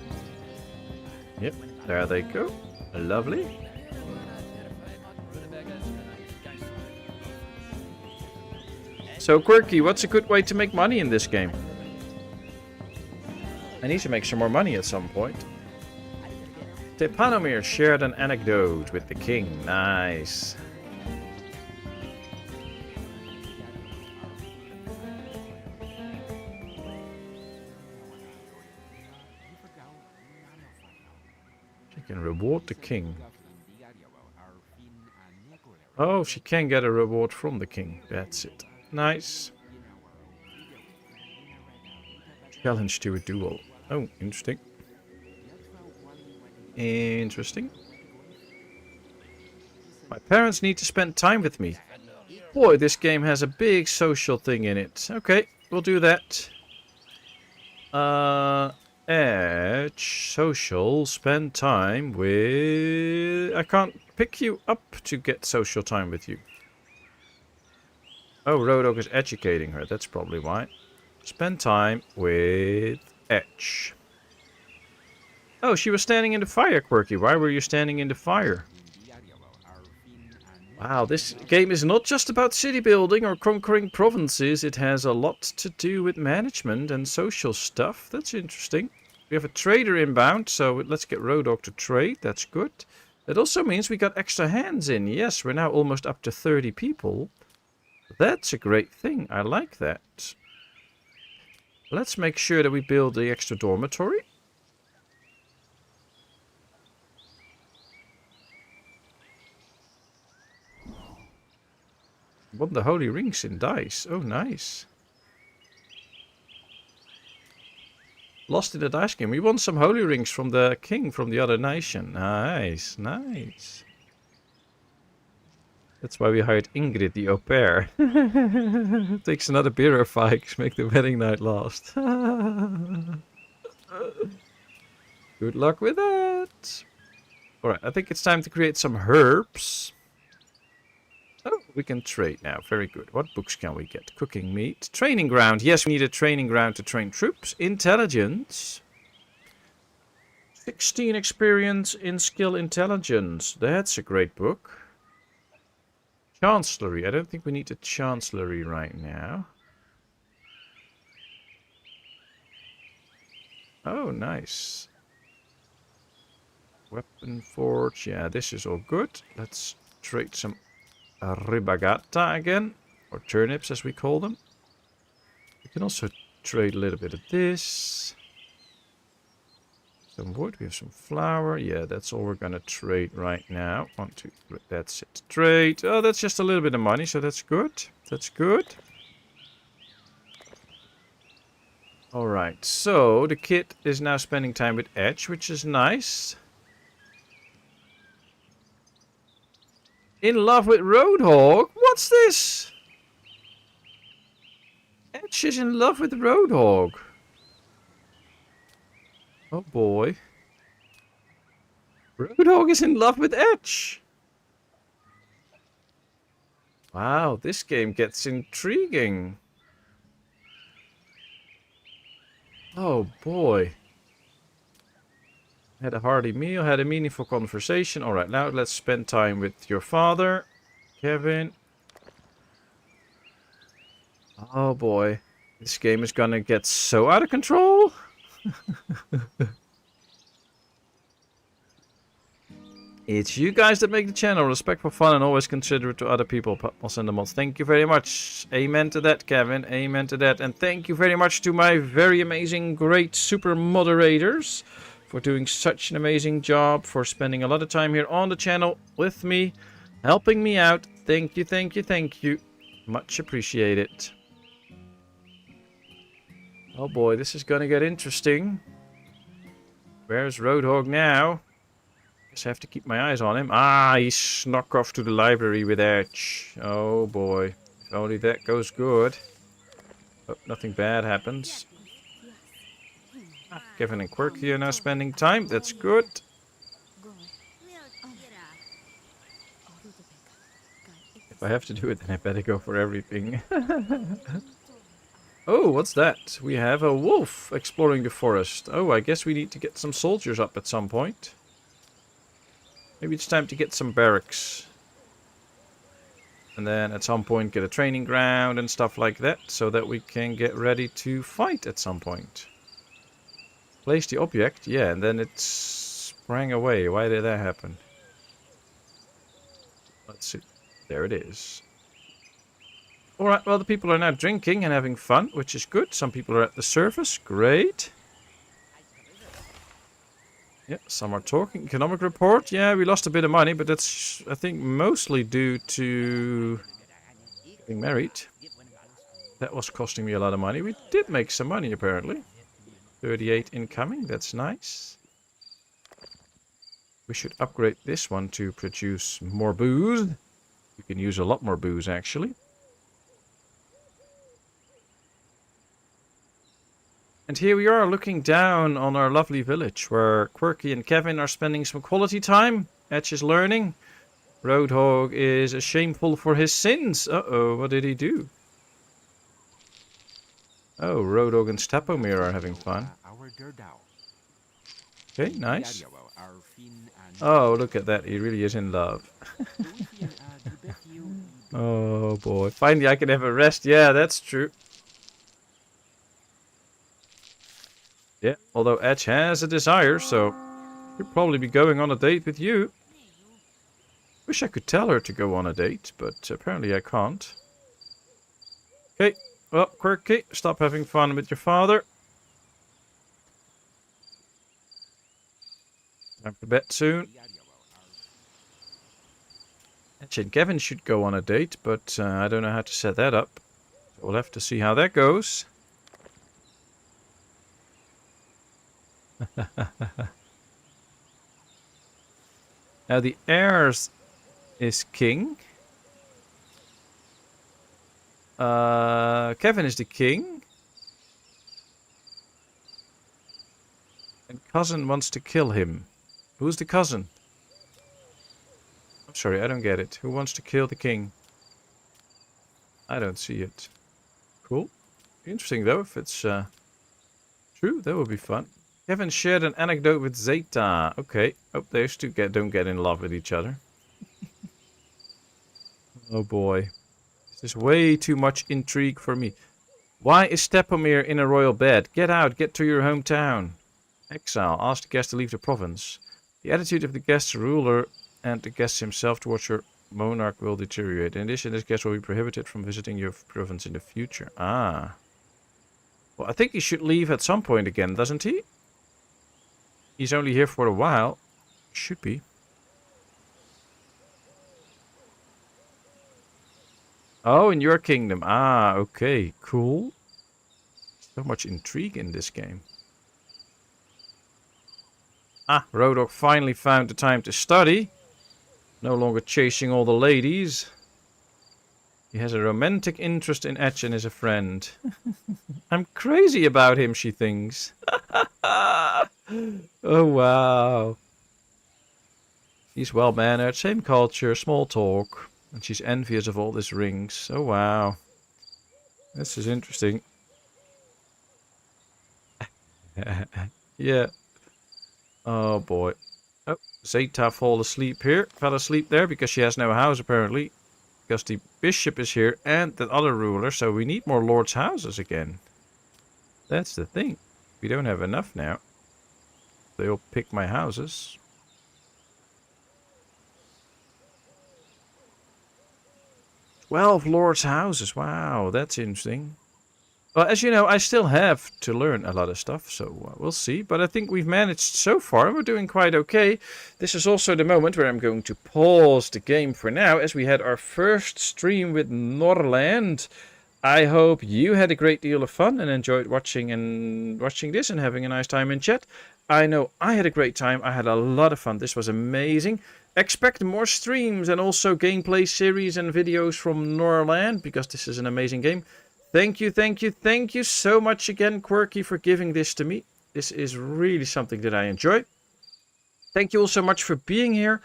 Yep, there they go. Lovely. So, Quirky, what's a good way to make money in this game? I need to make some more money at some point. Stepomir shared an anecdote with the king. Nice. She can reward the king. Oh, she can get a reward from the king. That's it. Nice. Challenge to a duel. Oh, interesting. Interesting. My parents need to spend time with me. Boy, this game has a big social thing in it. Okay, we'll do that. Edge, social, spend time with... I can't pick you up to get social time with you. Oh, Rodog is educating her. That's probably why. Spend time with Edge. Oh, she was standing in the fire, Quirky. Why were you standing in the fire? Wow, this game is not just about city building or conquering provinces. It has a lot to do with management and social stuff. That's interesting. We have a trader inbound, so let's get Rodog to trade. That's good. That also means we got extra hands in. Yes, we're now almost up to 30 people. That's a great thing. I like that. Let's make sure that we build the extra dormitory. Won the holy rings in dice. Oh, nice. Lost in the dice game. We won some holy rings from the king from the other nation. Nice, nice. That's why we hired Ingrid, the au pair. Takes another beer or 5 to make the wedding night last. Good luck with that. Alright, I think it's time to create some herbs. Oh, we can trade now. Very good. What books can we get? Cooking meat. Training ground. Yes, we need a training ground to train troops. Intelligence. 16 experience in skill intelligence. That's a great book. Chancellery. I don't think we need a chancellery right now. Oh, nice. Weapon forge. Yeah, this is all good. Let's trade some ribagata again. Or turnips as we call them. We can also trade a little bit of this. Some wood. We have some flour. Yeah, that's all we're going to trade right now. 1, 2, 3. That's it. Trade. Oh, that's just a little bit of money, so that's good. That's good. Alright, so the kid is now spending time with Edge, which is nice. In love with Roadhog? What's this? Edge Edge is in love with Roadhog. Oh boy. Roadhog is in love with Edge. Wow, this game gets intriguing. Oh boy. Had a hearty meal, had a meaningful conversation. Alright, now let's spend time with your father, Kevin. Oh boy. This game is gonna get so out of control. It's you guys that make the channel. Respect for fun and always considerate to other people. Patmos and the mods. Thank you very much. Amen to that, Kevin. Amen to that. And thank you very much to my very amazing, great super moderators for doing such an amazing job, for spending a lot of time here on the channel with me, helping me out. Thank you, thank you, thank you. Much appreciated. Oh boy, this is gonna get interesting. Where's Roadhog now? Just have to keep my eyes on him. Ah, he snuck off to the library with Edge. Oh boy. If only that goes good. Hope nothing bad happens. Ah, Kevin and Quirky are now spending time. That's good. If I have to do it, then I better go for everything. Oh, what's that? We have a wolf exploring the forest. Oh, I guess we need to get some soldiers up at some point. Maybe it's time to get some barracks. And then at some point get a training ground and stuff like that. So that we can get ready to fight at some point. Place the object. Yeah, and then it sprang away. Why did that happen? Let's see. There it is. Alright, well the people are now drinking and having fun, which is good. Some people are at the surface. Great. Yeah, some are talking. Economic report. Yeah, we lost a bit of money, but that's, I think, mostly due to getting married. That was costing me a lot of money. We did make some money, apparently. 38 incoming. That's nice. We should upgrade this one to produce more booze. We can use a lot more booze, actually. And here we are looking down on our lovely village where Quirky and Kevin are spending some quality time. Edge is learning. Roadhog is shameful for his sins. Uh-oh, what did he do? Oh, Roadhog and Stepomir are having fun. Okay, nice. Oh, look at that. He really is in love. Oh boy. Finally I can have a rest. Yeah, that's true. Yeah, although Edge has a desire, so he'll probably be going on a date with you. Wish I could tell her to go on a date, but apparently I can't. Okay, well, Quirky, stop having fun with your father. Time for bed soon. Edge and Kevin should go on a date, but I don't know how to set that up. So we'll have to see how that goes. Now the heirs is king. Kevin is the king. And cousin wants to kill him. Who's the cousin? I'm sorry, I don't get it. Who wants to kill the king? I don't see it. Cool. Interesting though, if it's true, that would be fun. Kevin shared an anecdote with Zeta. Okay. Oh, those two don't get in love with each other. Oh boy. This is way too much intrigue for me. Why is Stepomir in a royal bed? Get out. Get to your hometown. Exile. Ask the guest to leave the province. The attitude of the guest's ruler and the guest himself towards your monarch will deteriorate. In addition, this guest will be prohibited from visiting your province in the future. Ah. Well, I think he should leave at some point again, doesn't he? He's only here for a while. Should be. Oh, in your kingdom. Ah, okay. Cool. So much intrigue in this game. Ah, Roadhog finally found the time to study. No longer chasing all the ladies. He has a romantic interest in Etch and is a friend. I'm crazy about him, she thinks. Oh, wow. He's well-mannered, same culture, small talk. And she's envious of all these rings. Oh, wow. This is interesting. Yeah. Oh, boy. Oh, Zeta fell asleep there because she has no house, apparently. Because the bishop is here and the other ruler, so we need more lords' houses again. That's the thing. We don't have enough now. They'll pick my houses. 12 lords' houses. Wow, that's interesting. Well, as you know, I still have to learn a lot of stuff, so we'll see. But I think we've managed so far. We're doing quite okay. This is also the moment where I'm going to pause the game for now, as we had our first stream with Norland. I hope you had a great deal of fun and enjoyed watching this and having a nice time in chat. I know I had a great time. I had a lot of fun. This was amazing. Expect more streams and also gameplay series and videos from Norland, because this is an amazing game. Thank you so much again, Quirky, for giving this to me. This is really something that I enjoy. Thank you all so much for being here.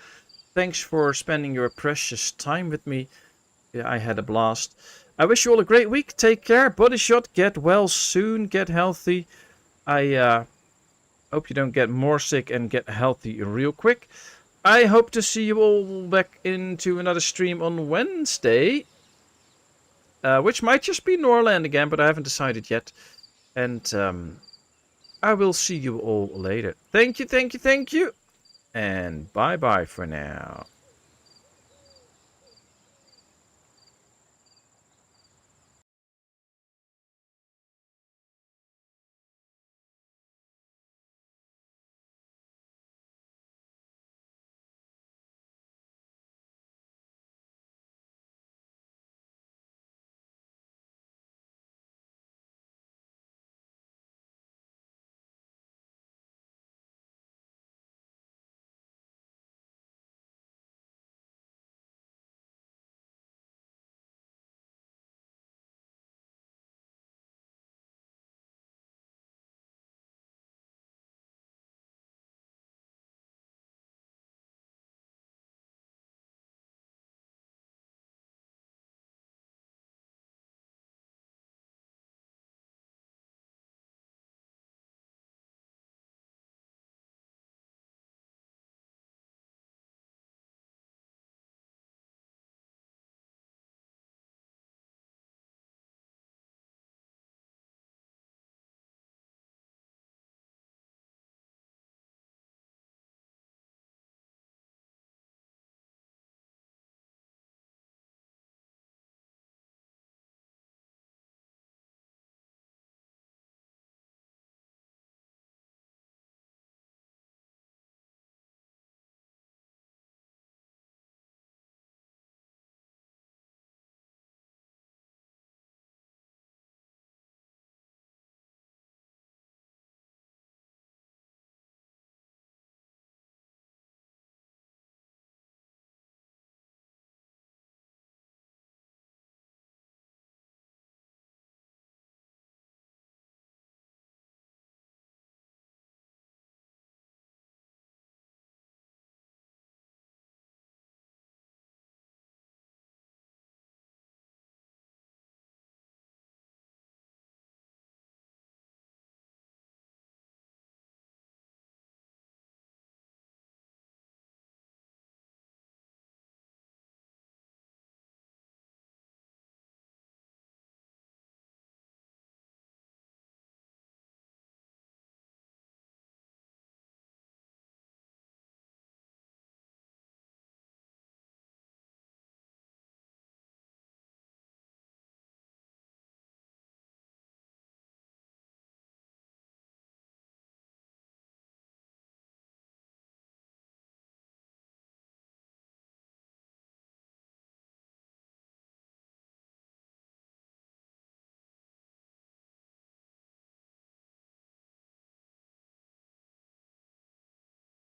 Thanks for spending your precious time with me. Yeah, I had a blast. I wish you all a great week. Take care. Body shot. Get well soon. Get healthy. I hope you don't get more sick and get healthy real quick. I hope to see you all back into another stream on Wednesday. Which might just be Norland again, but I haven't decided yet. And I will see you all later. Thank you. And bye-bye for now.